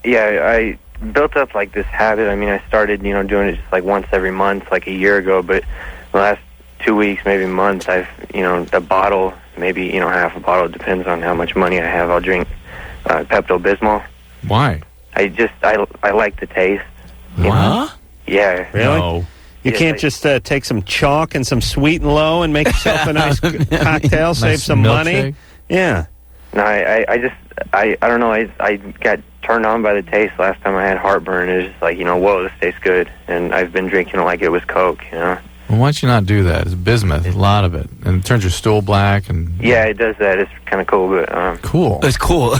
[SPEAKER 11] Yeah, I built up like this habit. I mean, I started, doing it just like once every month, like a year ago, but the last 2 weeks, maybe months, I've, a bottle, maybe, half a bottle, depends on how much money I have. I'll drink Pepto-Bismol.
[SPEAKER 3] Why?
[SPEAKER 11] I like the taste.
[SPEAKER 21] What?
[SPEAKER 11] Yeah.
[SPEAKER 2] Really?
[SPEAKER 3] No.
[SPEAKER 2] You
[SPEAKER 11] Yes,
[SPEAKER 2] can't just take some chalk and some Sweet and Low and make yourself a nice cocktail, save some money.
[SPEAKER 3] milkshake.
[SPEAKER 2] Yeah.
[SPEAKER 11] No, I don't know. I got turned on by the taste last time I had heartburn. It was just like, whoa, this tastes good. And I've been drinking it like it was Coke,
[SPEAKER 3] Well, why don't you not do that? It's bismuth, a lot of it, and it turns your stool black. And
[SPEAKER 11] Yeah, it does that. It's kind of cool, but
[SPEAKER 3] cool.
[SPEAKER 21] It's cool.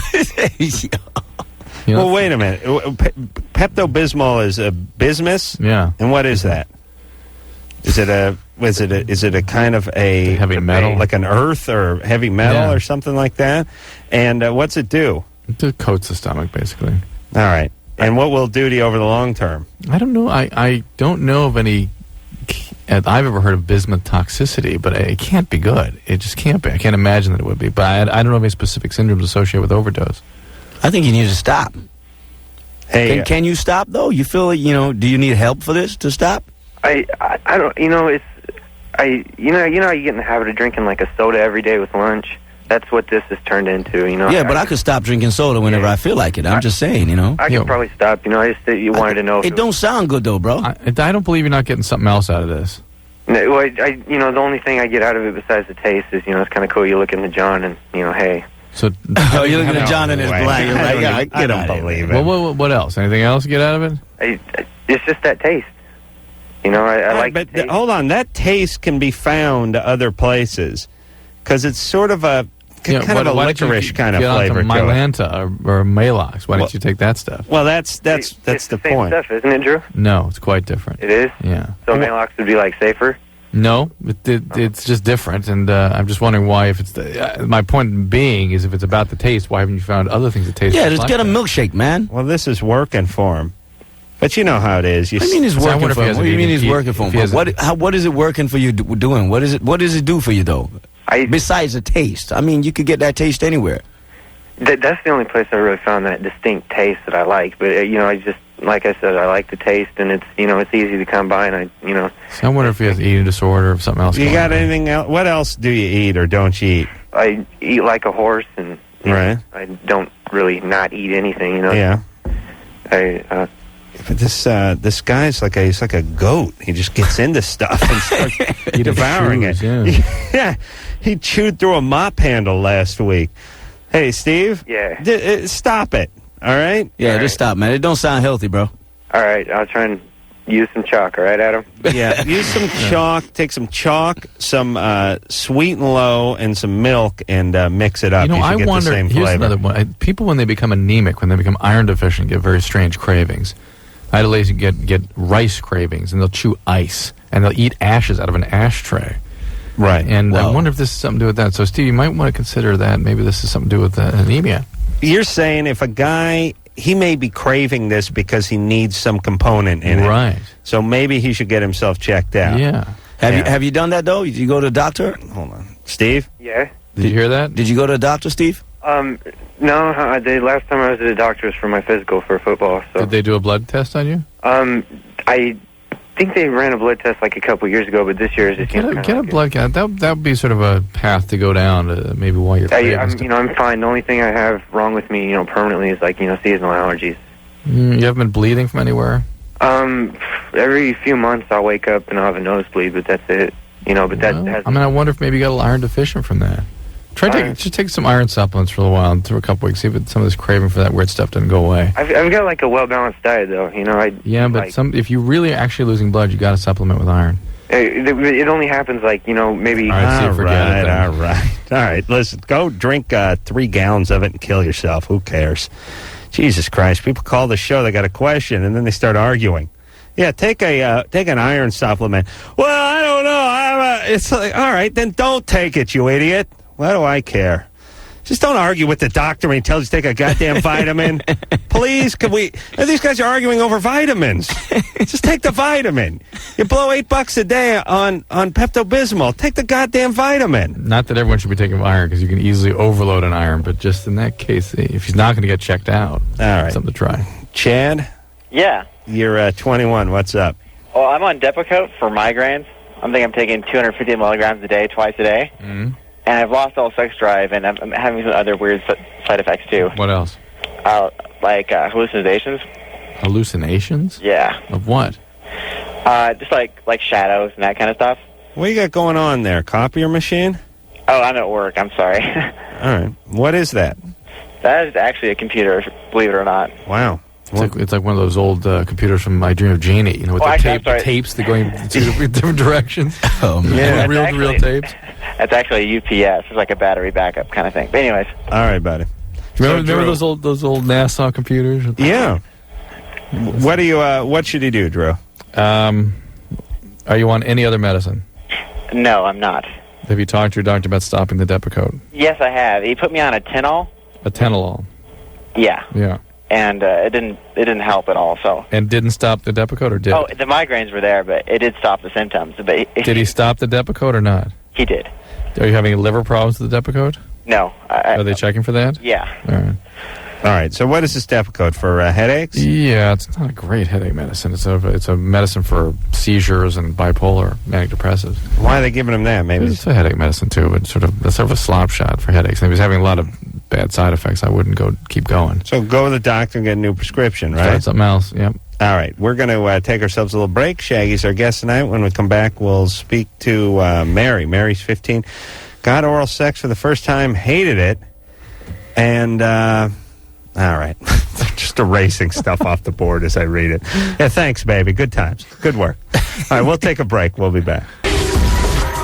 [SPEAKER 2] Well, wait a minute. Pepto-Bismol is a bismuth?
[SPEAKER 3] Yeah.
[SPEAKER 2] And what is that? Is it a kind of a
[SPEAKER 3] heavy metal,
[SPEAKER 2] like an earth or heavy metal
[SPEAKER 3] Yeah.
[SPEAKER 2] or something like that? And what's it do?
[SPEAKER 3] It coats the stomach, basically.
[SPEAKER 2] All right. And what will it do to you over the long term?
[SPEAKER 3] I don't know. I don't know of any. I've ever heard of bismuth toxicity, but it can't be good. It just can't be. I can't imagine that it would be. But I don't know of any specific syndromes associated with overdose.
[SPEAKER 21] I think you need to stop.
[SPEAKER 2] Hey,
[SPEAKER 21] can you stop though? You feel like, do you need help for this to stop?
[SPEAKER 11] I don't, it's, how you get in the habit of drinking like a soda every day with lunch. That's what this has turned into,
[SPEAKER 21] Yeah, but I could stop drinking soda whenever I feel like it. I'm just saying,
[SPEAKER 11] I could probably stop, I just, you wanted to know if
[SPEAKER 21] It don't sound good though, bro.
[SPEAKER 3] I don't believe you're not getting something else out of this.
[SPEAKER 11] No, well, the only thing I get out of it besides the taste is, it's kind of cool. You look into John and, hey.
[SPEAKER 3] So
[SPEAKER 21] you're looking at John in his black. You're like, yeah,
[SPEAKER 2] I don't believe it.
[SPEAKER 3] Well, what else? Anything else you get out of it?
[SPEAKER 11] It's just that taste. I like
[SPEAKER 2] but hold on. That taste can be found other places because it's sort of a kind of a licorice kind of flavor.
[SPEAKER 3] Get Mylanta or Malox. Why don't you take that stuff?
[SPEAKER 2] Well, that's the
[SPEAKER 11] same
[SPEAKER 2] point.
[SPEAKER 11] stuff, isn't it, Drew?
[SPEAKER 3] No, it's quite different.
[SPEAKER 11] It is?
[SPEAKER 3] Yeah.
[SPEAKER 11] So Malox would be like safer?
[SPEAKER 3] No, it's just different, and I'm just wondering why. If it's my point being is, if it's about the taste, why haven't you found other things that taste?
[SPEAKER 21] Yeah,
[SPEAKER 3] just
[SPEAKER 21] just get a milkshake, man.
[SPEAKER 2] Well, this is working for him. But you know how it is.
[SPEAKER 21] I mean, it's working for him. What do you mean he's working for him? What is it working for you doing? What does it do for you though? Besides the taste, I mean, you could get that taste anywhere.
[SPEAKER 11] That's the only place I really found that distinct taste that I like. But I just, like I said, I like the taste, and it's it's easy to come by, and
[SPEAKER 3] So I wonder if he has an eating disorder or something else.
[SPEAKER 2] You got anything else? What else do you eat or don't you eat?
[SPEAKER 11] I eat like a horse, and
[SPEAKER 2] right.
[SPEAKER 11] I don't really not eat anything.
[SPEAKER 2] Yeah.
[SPEAKER 11] But
[SPEAKER 2] this guy's he's like a goat. He just gets into stuff and starts devouring it. Yeah, he chewed through a mop handle last week. Hey, Steve.
[SPEAKER 11] Yeah.
[SPEAKER 2] Stop it. All right.
[SPEAKER 21] Yeah, just stop, man. It don't sound healthy, bro.
[SPEAKER 11] All right, I'll try and use some chalk. All right, Adam.
[SPEAKER 2] Yeah, use some chalk. Take some chalk, some Sweet and Low, and some milk, and mix it up. You
[SPEAKER 3] I
[SPEAKER 2] should get
[SPEAKER 3] wonder.
[SPEAKER 2] the same
[SPEAKER 3] Here's
[SPEAKER 2] flavor.
[SPEAKER 3] another one. People, when they become anemic, when they become iron deficient, get very strange cravings. I had a lady get rice cravings, and they'll chew ice, and they'll eat ashes out of an ashtray.
[SPEAKER 2] Right.
[SPEAKER 3] And I wonder if this is something to do with that. So, Steve, you might want to consider that. Maybe this is something to do with anemia.
[SPEAKER 2] You're saying if a guy, he may be craving this because he needs some component in it.
[SPEAKER 3] Right.
[SPEAKER 2] So maybe he should get himself checked out.
[SPEAKER 3] Yeah.
[SPEAKER 21] Have you done that though? Did you go to a doctor?
[SPEAKER 2] Hold on, Steve.
[SPEAKER 11] Yeah.
[SPEAKER 3] Did you hear that?
[SPEAKER 11] Did
[SPEAKER 21] you go to a doctor, Steve?
[SPEAKER 11] No. The last time I was at a doctor was for my physical for football. So
[SPEAKER 3] Did they do a blood test on you?
[SPEAKER 11] I think they ran a blood test like a couple years ago, but this year is just
[SPEAKER 3] Get a blood count. That would be sort of a path to go down. Maybe while you're.
[SPEAKER 11] I'm fine. The only thing I have wrong with me, permanently is seasonal allergies.
[SPEAKER 3] You haven't been bleeding from anywhere?
[SPEAKER 11] Every few months I'll wake up and I'll have a nosebleed, but that's it. But that has.
[SPEAKER 3] I wonder if maybe you got a little iron deficient from that. Just take some iron supplements for a while and through a couple weeks. See if some of this craving for that weird stuff doesn't go away.
[SPEAKER 11] I've got like a well balanced diet though.
[SPEAKER 3] But if you really are actually losing blood, you got to supplement with iron.
[SPEAKER 11] It only happens maybe.
[SPEAKER 2] All right. Listen, go drink 3 gallons of it and kill yourself. Who cares? Jesus Christ! People call the show. They got a question and then they start arguing. Yeah, take an iron supplement. Well, I don't know. It's like, all right, then don't take it, you idiot. Why do I care? Just don't argue with the doctor when he tells you to take a goddamn vitamin. Please, these guys are arguing over vitamins. Just take the vitamin. You blow $8 a day on Pepto-Bismol. Take the goddamn vitamin.
[SPEAKER 3] Not that everyone should be taking iron, because you can easily overload an iron, but just in that case, if he's not going to get checked out,
[SPEAKER 2] all right,
[SPEAKER 3] something to try.
[SPEAKER 2] Chad?
[SPEAKER 8] Yeah.
[SPEAKER 2] You're 21. What's up?
[SPEAKER 8] Well, I'm on Depakote for migraines. I'm taking 250 milligrams a day, twice a day.
[SPEAKER 3] Mm-hmm.
[SPEAKER 8] And I've lost all sex drive, and I'm having some other weird side effects, too.
[SPEAKER 3] What else?
[SPEAKER 8] Like hallucinations.
[SPEAKER 3] Hallucinations?
[SPEAKER 8] Yeah.
[SPEAKER 3] Of what?
[SPEAKER 8] Just like shadows and that kind of stuff.
[SPEAKER 2] What you got going on there? Copier machine?
[SPEAKER 8] Oh, I'm at work. I'm sorry.
[SPEAKER 2] All right. What is that?
[SPEAKER 8] That is actually a computer, believe it or not.
[SPEAKER 2] Wow.
[SPEAKER 3] It's like one of those old computers from I Dream of Jeannie, with the tapes that go in two different directions.
[SPEAKER 21] Oh, man.
[SPEAKER 3] Yeah, real tapes.
[SPEAKER 8] That's actually a UPS. It's like a battery backup kind of thing. But anyways.
[SPEAKER 2] All right, buddy.
[SPEAKER 3] Remember those old NASA computers?
[SPEAKER 2] Yeah. What should he do, Drew?
[SPEAKER 3] Are you on any other medicine?
[SPEAKER 8] No, I'm not.
[SPEAKER 3] Have you talked to your doctor about stopping the Depakote?
[SPEAKER 8] Yes, I have. He put me on a Tenol.
[SPEAKER 3] A Tenolol.
[SPEAKER 8] Yeah.
[SPEAKER 3] Yeah.
[SPEAKER 8] And it didn't help at all. So.
[SPEAKER 3] And didn't stop the Depakote, or did?
[SPEAKER 8] Oh, the migraines were there, but it did stop the symptoms. But
[SPEAKER 3] did he stop the Depakote or not?
[SPEAKER 8] He did.
[SPEAKER 3] Are you having liver problems with the Depakote?
[SPEAKER 8] No.
[SPEAKER 3] Are they checking for that?
[SPEAKER 8] Yeah.
[SPEAKER 2] All right. So what is this Depakote for? Headaches?
[SPEAKER 3] Yeah, it's not a great headache medicine. It's a medicine for seizures and bipolar manic depressives.
[SPEAKER 2] Why are they giving him that? Maybe
[SPEAKER 3] it's a headache medicine too, but sort of a slop shot for headaches. And if he's having a lot of bad side effects, I wouldn't keep going.
[SPEAKER 2] So go to the doctor and get a new prescription, right?
[SPEAKER 3] Start something else. Yep.
[SPEAKER 2] All right. We're going to take ourselves a little break. Shaggy's our guest tonight. When we come back, we'll speak to Mary. Mary's 15. Got oral sex for the first time. Hated it. And all right. Just erasing stuff off the board as I read it. Yeah, thanks, baby. Good times. Good work. All right, we'll take a break. We'll be back.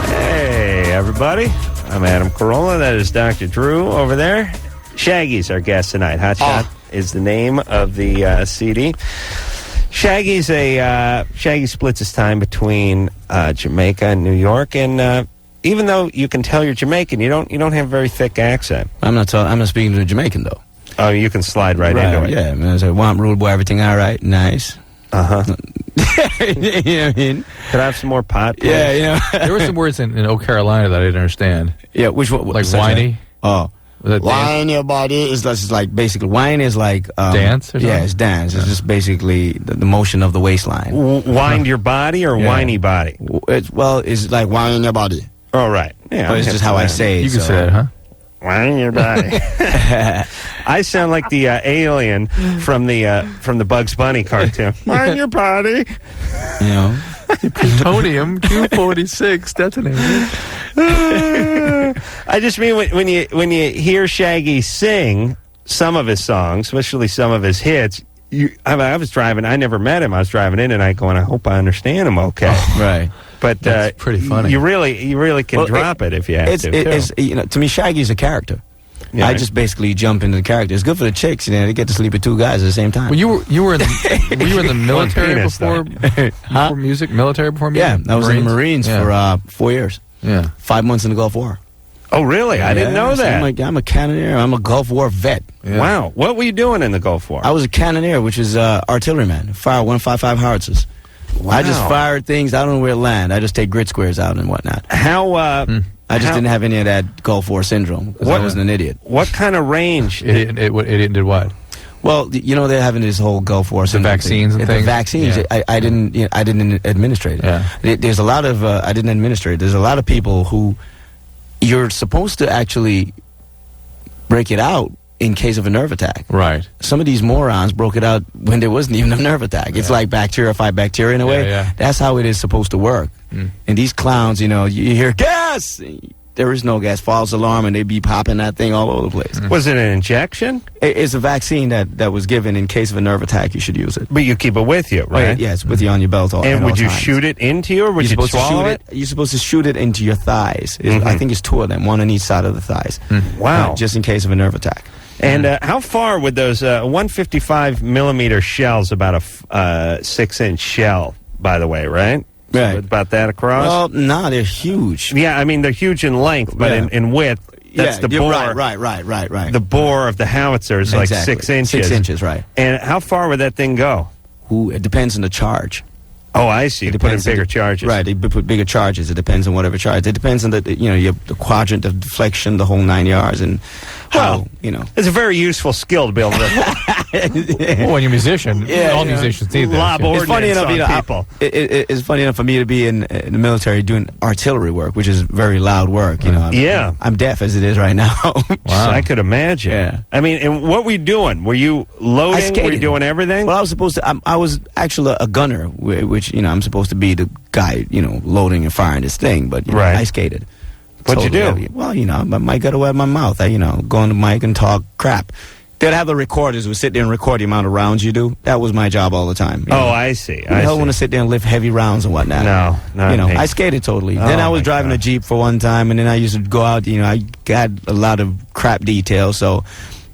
[SPEAKER 2] Hey, everybody. I'm Adam Carolla. That is Dr. Drew over there. Shaggy's our guest tonight. Hot Shot is the name of the CD. Shaggy splits his time between Jamaica and New York, and even though you can tell you're Jamaican, you don't have a very thick accent.
[SPEAKER 21] I'm not speaking to a Jamaican though.
[SPEAKER 2] Oh, you can slide right into it.
[SPEAKER 21] Yeah, man. So, Wamp Rude Boy, everything all right, nice.
[SPEAKER 2] Uh-huh.
[SPEAKER 21] You know what I mean?
[SPEAKER 2] Could I have some more pot, please?
[SPEAKER 21] Yeah, you know.
[SPEAKER 3] There were some words in Oak Carolina that I didn't understand.
[SPEAKER 21] Yeah, which one?
[SPEAKER 3] Like whiny?
[SPEAKER 21] Whine your body is just like, basically, whine is like...
[SPEAKER 3] dance or something?
[SPEAKER 21] Yeah, it's dance. It's just basically the motion of the waistline.
[SPEAKER 2] Wind your body or whiny body?
[SPEAKER 21] It's like whine your body.
[SPEAKER 2] Oh, right. Yeah,
[SPEAKER 21] but it's just how I say it.
[SPEAKER 3] You can say that, huh?
[SPEAKER 2] Whine your body. I sound like the alien from the Bugs Bunny cartoon. Whine your body.
[SPEAKER 21] You know?
[SPEAKER 3] Plutonium Q46 detonated.
[SPEAKER 2] I just mean when you hear Shaggy sing some of his songs, especially some of his hits. I was driving. I never met him. I was driving in tonight, going, I hope I understand him okay.
[SPEAKER 21] Right.
[SPEAKER 2] But
[SPEAKER 3] that's pretty funny.
[SPEAKER 2] You really can drop it if you have to.
[SPEAKER 21] It's to me, Shaggy's a character. Yeah, I just basically jump into the character. It's good for the chicks, they get to sleep with two guys at the same time.
[SPEAKER 3] Well, you were in the military before music? Military before music?
[SPEAKER 21] Yeah, I was in the Marines for 4 years.
[SPEAKER 3] Yeah,
[SPEAKER 21] 5 months in the Gulf War.
[SPEAKER 2] Oh, really? I didn't know that.
[SPEAKER 21] I'm a cannoneer. I'm a Gulf War vet.
[SPEAKER 2] Yeah. Wow. What were you doing in the Gulf War?
[SPEAKER 21] I was a cannoneer, which is artilleryman. Fire 155 howitzers. Wow. I just fired things. I don't know where to land. I just take grid squares out and whatnot.
[SPEAKER 2] How?
[SPEAKER 21] I just didn't have any of that Gulf War syndrome because I wasn't an idiot.
[SPEAKER 2] What kind of range?
[SPEAKER 3] Idiot did what?
[SPEAKER 21] Well, they're having this whole Gulf War syndrome.
[SPEAKER 3] The vaccines and things.
[SPEAKER 21] The vaccines. Yeah. I didn't administrate it.
[SPEAKER 3] Yeah.
[SPEAKER 21] There's a lot of I didn't administrate it. There's a lot of people who you're supposed to actually break it out in case of a nerve attack.
[SPEAKER 3] Right.
[SPEAKER 21] Some of these morons broke it out when there wasn't even a nerve attack. It's like bacteria fight bacteria in a way.
[SPEAKER 3] Yeah.
[SPEAKER 21] That's how it is supposed to work. And these clowns, you hear gas. There is no gas. False alarm, and they be popping that thing all over the place.
[SPEAKER 2] Was it an injection?
[SPEAKER 21] It's a vaccine that was given in case of a nerve attack. You should use it.
[SPEAKER 2] But you keep it with you, right?
[SPEAKER 21] Yeah, it's with you on your belt all.
[SPEAKER 2] And would you
[SPEAKER 21] times.
[SPEAKER 2] shoot it into you, or would you swallow it?
[SPEAKER 21] You're supposed to shoot it into your thighs. I think it's 2 of them, one on each side of the thighs.
[SPEAKER 2] Wow!
[SPEAKER 21] Just in case of a nerve attack.
[SPEAKER 2] And how far would those 155 millimeter shells? About a 6-inch shell, by the way, right?
[SPEAKER 21] Right.
[SPEAKER 2] So about that across?
[SPEAKER 21] Well, no, they're huge.
[SPEAKER 2] Yeah, I mean, they're huge in length, but in width, that's the bore.
[SPEAKER 21] Right.
[SPEAKER 2] The bore of the howitzer is like 6 inches.
[SPEAKER 21] 6 inches, right.
[SPEAKER 2] And how far would that thing go?
[SPEAKER 21] It depends on the charge.
[SPEAKER 2] Oh, I see. They put in bigger charges.
[SPEAKER 21] Right, they put bigger charges. It depends on whatever charge. It depends on the quadrant of deflection, the whole 9 yards, and how,
[SPEAKER 2] It's a very useful skill to be able to...
[SPEAKER 3] Well, when you're a musician, all musicians need that.
[SPEAKER 21] It's funny enough, people. It's funny enough for me to be in the military doing artillery work, which is very loud work. I'm deaf as it is right now.
[SPEAKER 2] Wow. I could imagine.
[SPEAKER 21] Yeah.
[SPEAKER 2] I mean, and what were you doing? Were you loading? Were you doing everything?
[SPEAKER 21] Well, I was supposed to. I was actually a gunner, which which, I'm supposed to be the guy, loading and firing this thing, but
[SPEAKER 2] Right.
[SPEAKER 21] I skated.
[SPEAKER 2] What'd you do?
[SPEAKER 21] Heavy. Well, I might got away with my mouth. I, go on the mic and talk crap. They'd have the recorders who would sit there and record the amount of rounds you do. That was my job all the time.
[SPEAKER 2] Oh, I see.
[SPEAKER 21] I don't want to sit there and lift heavy rounds and whatnot.
[SPEAKER 2] No, not me.
[SPEAKER 21] I skated totally.
[SPEAKER 2] Oh,
[SPEAKER 21] Then I was
[SPEAKER 2] my
[SPEAKER 21] driving a Jeep for one time, and then I used to go out. I had a lot of crap details, so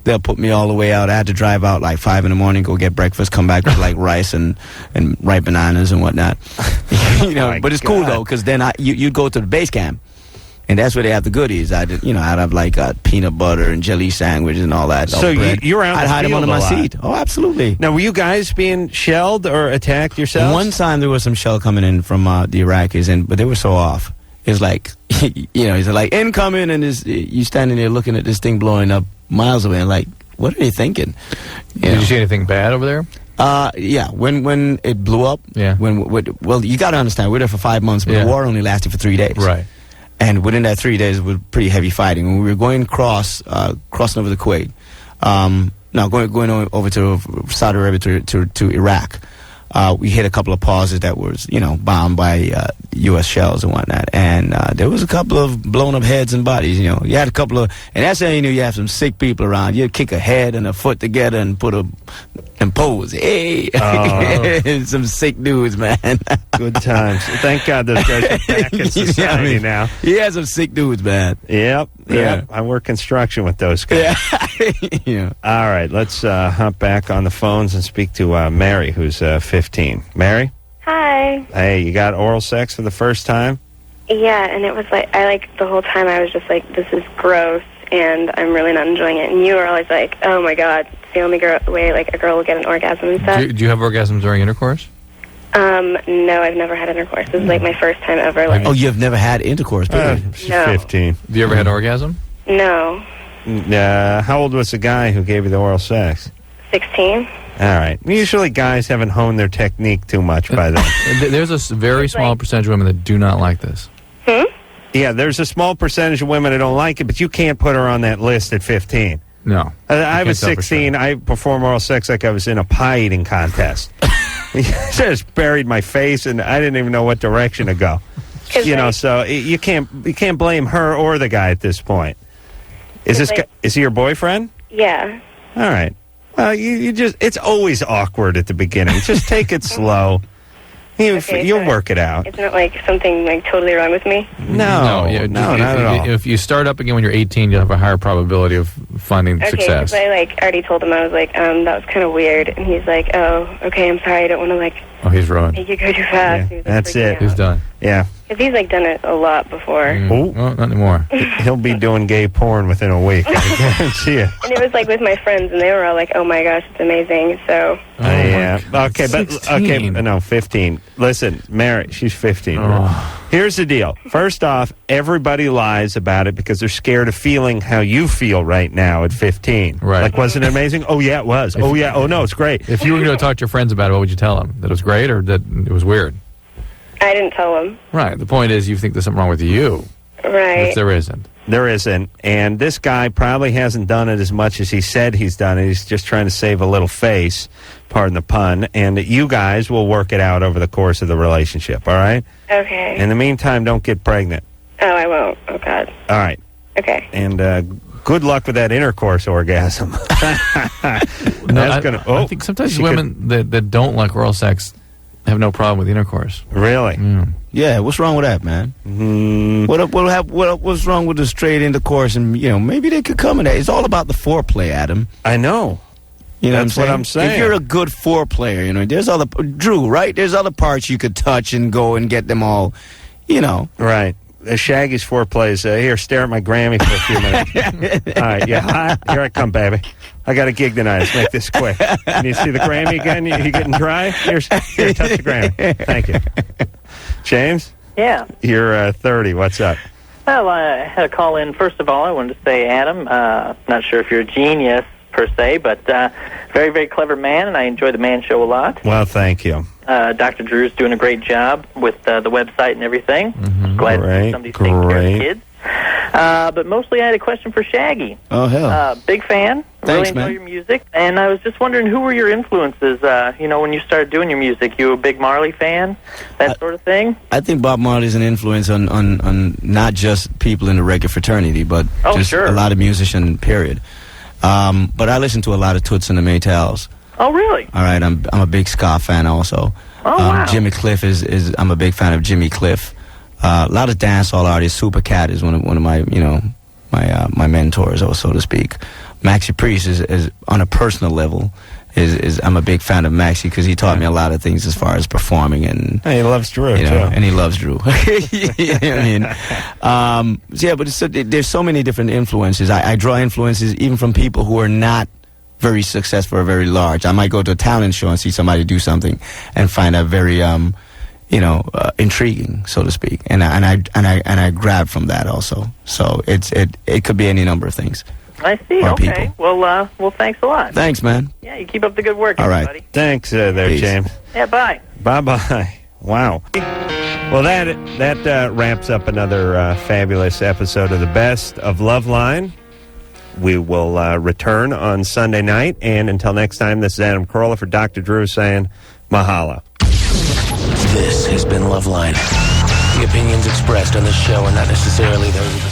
[SPEAKER 21] they'll put me all the way out. I had to drive out like 5 in the morning, go get breakfast, come back with like rice and ripe bananas and whatnot. But it's cool though, because then you'd go to the base camp. And that's where they have the goodies. I'd have like peanut butter and jelly sandwiches and all that.
[SPEAKER 2] So you're out in
[SPEAKER 21] I'd
[SPEAKER 2] the
[SPEAKER 21] hide them
[SPEAKER 2] field
[SPEAKER 21] under
[SPEAKER 2] a
[SPEAKER 21] my
[SPEAKER 2] lot.
[SPEAKER 21] seat. Oh, absolutely.
[SPEAKER 2] Now, were you guys being shelled or attacked yourselves?
[SPEAKER 21] One time there was some shell coming in from the Iraqis, but they were so off. It's like, it's like incoming, and you standing there looking at this thing blowing up miles away, and like, what are they thinking?
[SPEAKER 3] Did you see anything bad over there?
[SPEAKER 21] Yeah. When it blew up.
[SPEAKER 3] Yeah.
[SPEAKER 21] Well, you got to understand, we were there for 5 months, but
[SPEAKER 3] Yeah.
[SPEAKER 21] the war only lasted for 3 days.
[SPEAKER 3] Right.
[SPEAKER 21] And within that 3 days, it was pretty heavy fighting. When we were going crossing over the Kuwait, going over to Saudi Arabia to Iraq, we hit a couple of pauses that was, bombed by U.S. shells and whatnot. And there was a couple of blown up heads and bodies, You had a couple of, and that's how you knew you have some sick people around. You'd kick a head and a foot together and and pose. Hey, some sick dudes, man.
[SPEAKER 2] Good times. Thank God those guys are back in society now.
[SPEAKER 21] He has some sick dudes, man.
[SPEAKER 2] Yep.
[SPEAKER 21] Yeah.
[SPEAKER 2] I work construction with those guys.
[SPEAKER 21] Yeah.
[SPEAKER 2] All right, let's hop back on the phones and speak to Mary, who's 15. Mary?
[SPEAKER 10] Hi.
[SPEAKER 2] Hey, you got oral sex for the first time?
[SPEAKER 10] Yeah, and it was like, the whole time I was just like, this is gross, and I'm really not enjoying it. And you were always like, oh my God, it's the only way like a girl will get an orgasm and stuff.
[SPEAKER 3] Do you have orgasms during intercourse?
[SPEAKER 10] No, I've never had intercourse. This is like my first time ever. Like,
[SPEAKER 21] Oh, you've never had intercourse, period?
[SPEAKER 2] She's
[SPEAKER 10] No.
[SPEAKER 2] 15.
[SPEAKER 3] Have you ever had orgasm?
[SPEAKER 10] no,
[SPEAKER 2] How old was the guy who gave you the oral sex?
[SPEAKER 10] 16.
[SPEAKER 2] All right. Usually guys haven't honed their technique too much by then.
[SPEAKER 3] There's a very small percentage of women that do not like this.
[SPEAKER 2] Yeah, there's a small percentage of women that don't like it, but you can't put her on that list at 15.
[SPEAKER 3] No.
[SPEAKER 2] I was
[SPEAKER 3] can't tell for
[SPEAKER 2] 16. I performed oral sex like I was in a pie eating contest. Just buried my face, and I didn't even know what direction to go. So you can't blame her or the guy at this point. Is he your boyfriend?
[SPEAKER 10] Yeah.
[SPEAKER 2] All right. Well, you just, it's always awkward at the beginning. Just take it slow. You'll work it out.
[SPEAKER 10] Isn't it like something like totally wrong with me?
[SPEAKER 2] No, not at all.
[SPEAKER 3] If you start up again when you're 18, you'll have a higher probability of finding
[SPEAKER 10] Okay,
[SPEAKER 3] success.
[SPEAKER 10] because I already told him, I was like, that was kind of weird, and he's like, oh, okay, I'm sorry, I don't want to
[SPEAKER 3] Oh, he's ruined.
[SPEAKER 10] make you go too fast. He was,
[SPEAKER 2] That's it.
[SPEAKER 3] He's done.
[SPEAKER 2] Yeah.
[SPEAKER 10] Because he's done it a lot before.
[SPEAKER 2] Oh,
[SPEAKER 3] not anymore.
[SPEAKER 2] He'll be doing gay porn within a week. I guarantee you.
[SPEAKER 10] And it was like with my friends, and they were all like, oh my gosh, it's amazing. So.
[SPEAKER 2] Yeah. Okay, but
[SPEAKER 3] 16.
[SPEAKER 2] no, 15. Listen, Mary, she's 15. Here's the deal. First off, everybody lies about it because they're scared of feeling how you feel right now at 15.
[SPEAKER 3] Right.
[SPEAKER 2] Like, wasn't it amazing? Oh, yeah, it was. Oh, yeah. Oh, no, it's great.
[SPEAKER 3] If you were going to talk to your friends about it, what would you tell them? That it was great or that it was weird?
[SPEAKER 10] I didn't tell him.
[SPEAKER 3] Right. The point is you think there's something wrong with you.
[SPEAKER 10] Right.
[SPEAKER 3] Which there isn't.
[SPEAKER 2] There isn't. And this guy probably hasn't done it as much as he said he's done it. He's just trying to save a little face, pardon the pun. And you guys will work it out over the course of the relationship, all right?
[SPEAKER 10] Okay.
[SPEAKER 2] In the meantime, don't get pregnant.
[SPEAKER 10] Oh, I won't. Oh, God.
[SPEAKER 2] All right.
[SPEAKER 10] Okay.
[SPEAKER 2] And good luck with that intercourse orgasm.
[SPEAKER 3] I think sometimes women that don't like oral sex have no problem with intercourse.
[SPEAKER 2] Really?
[SPEAKER 21] Yeah, what's wrong with that, man? What's wrong with the straight intercourse? And maybe they could come in that. It's all about the foreplay, Adam.
[SPEAKER 2] I know.
[SPEAKER 21] That's
[SPEAKER 2] what I'm saying.
[SPEAKER 21] If you're a good foreplayer, there's other Drew, right? There's other parts you could touch and go and get them all,
[SPEAKER 2] Right. Shaggy's foreplay is here. Stare at my Grammy for a few minutes. All right, yeah. Hi, here I come, baby. I got a gig tonight. Let's make this quick. Can you see the Grammy again? You getting dry? Here, touch the Grammy. Thank you, James.
[SPEAKER 22] Yeah.
[SPEAKER 2] You're 30. What's up?
[SPEAKER 22] Well, I had a call in. First of all, I wanted to say, Adam, not sure if you're a genius per se, but very, very clever man, and I enjoy the Man Show a lot.
[SPEAKER 2] Well, thank you.
[SPEAKER 22] Dr. Drew's doing a great job with the website and everything. Glad somebody's taking care of the kids. But mostly I had a question for Shaggy.
[SPEAKER 21] Oh, hell.
[SPEAKER 22] Big fan.
[SPEAKER 21] Thanks,
[SPEAKER 22] really enjoy
[SPEAKER 21] man.
[SPEAKER 22] your music. And I was just wondering, who were your influences, when you started doing your music? You a big Marley fan? That sort of thing?
[SPEAKER 21] I think Bob Marley's an influence on not just people in the reggae fraternity, but just a lot of musicians, period. But I listen to a lot of Toots and the Maytals.
[SPEAKER 22] Oh, really?
[SPEAKER 21] All right, I'm a big ska fan also.
[SPEAKER 22] Oh, wow.
[SPEAKER 21] Jimmy Cliff I'm a big fan of Jimmy Cliff. A lot of dancehall artists. Supercat is one of my my mentors, so to speak. Maxi Priest is on a personal level. I'm a big fan of Maxi because he taught me a lot of things as far as performing and
[SPEAKER 2] he loves Drew too.
[SPEAKER 21] And he loves Drew. You know what I mean? But there's so many different influences. I draw influences even from people who are not very successful or very large. I might go to a talent show and see somebody do something and find that very intriguing, so to speak, and I grab from that also. So it could be any number of things.
[SPEAKER 22] I see.
[SPEAKER 21] Or
[SPEAKER 22] Okay.
[SPEAKER 21] people.
[SPEAKER 22] Well, thanks a lot.
[SPEAKER 21] Thanks, man.
[SPEAKER 22] Yeah, you keep up the good work,
[SPEAKER 21] All right.
[SPEAKER 22] everybody.
[SPEAKER 2] Thanks there,
[SPEAKER 21] Peace.
[SPEAKER 2] James.
[SPEAKER 22] Yeah, bye.
[SPEAKER 2] Bye-bye. Wow. Well, that wraps up another fabulous episode of the Best of Loveline. We will return on Sunday night. And until next time, this is Adam Carolla for Dr. Drew saying mahalo.
[SPEAKER 12] This has been Loveline. The opinions expressed on this show are not necessarily those of the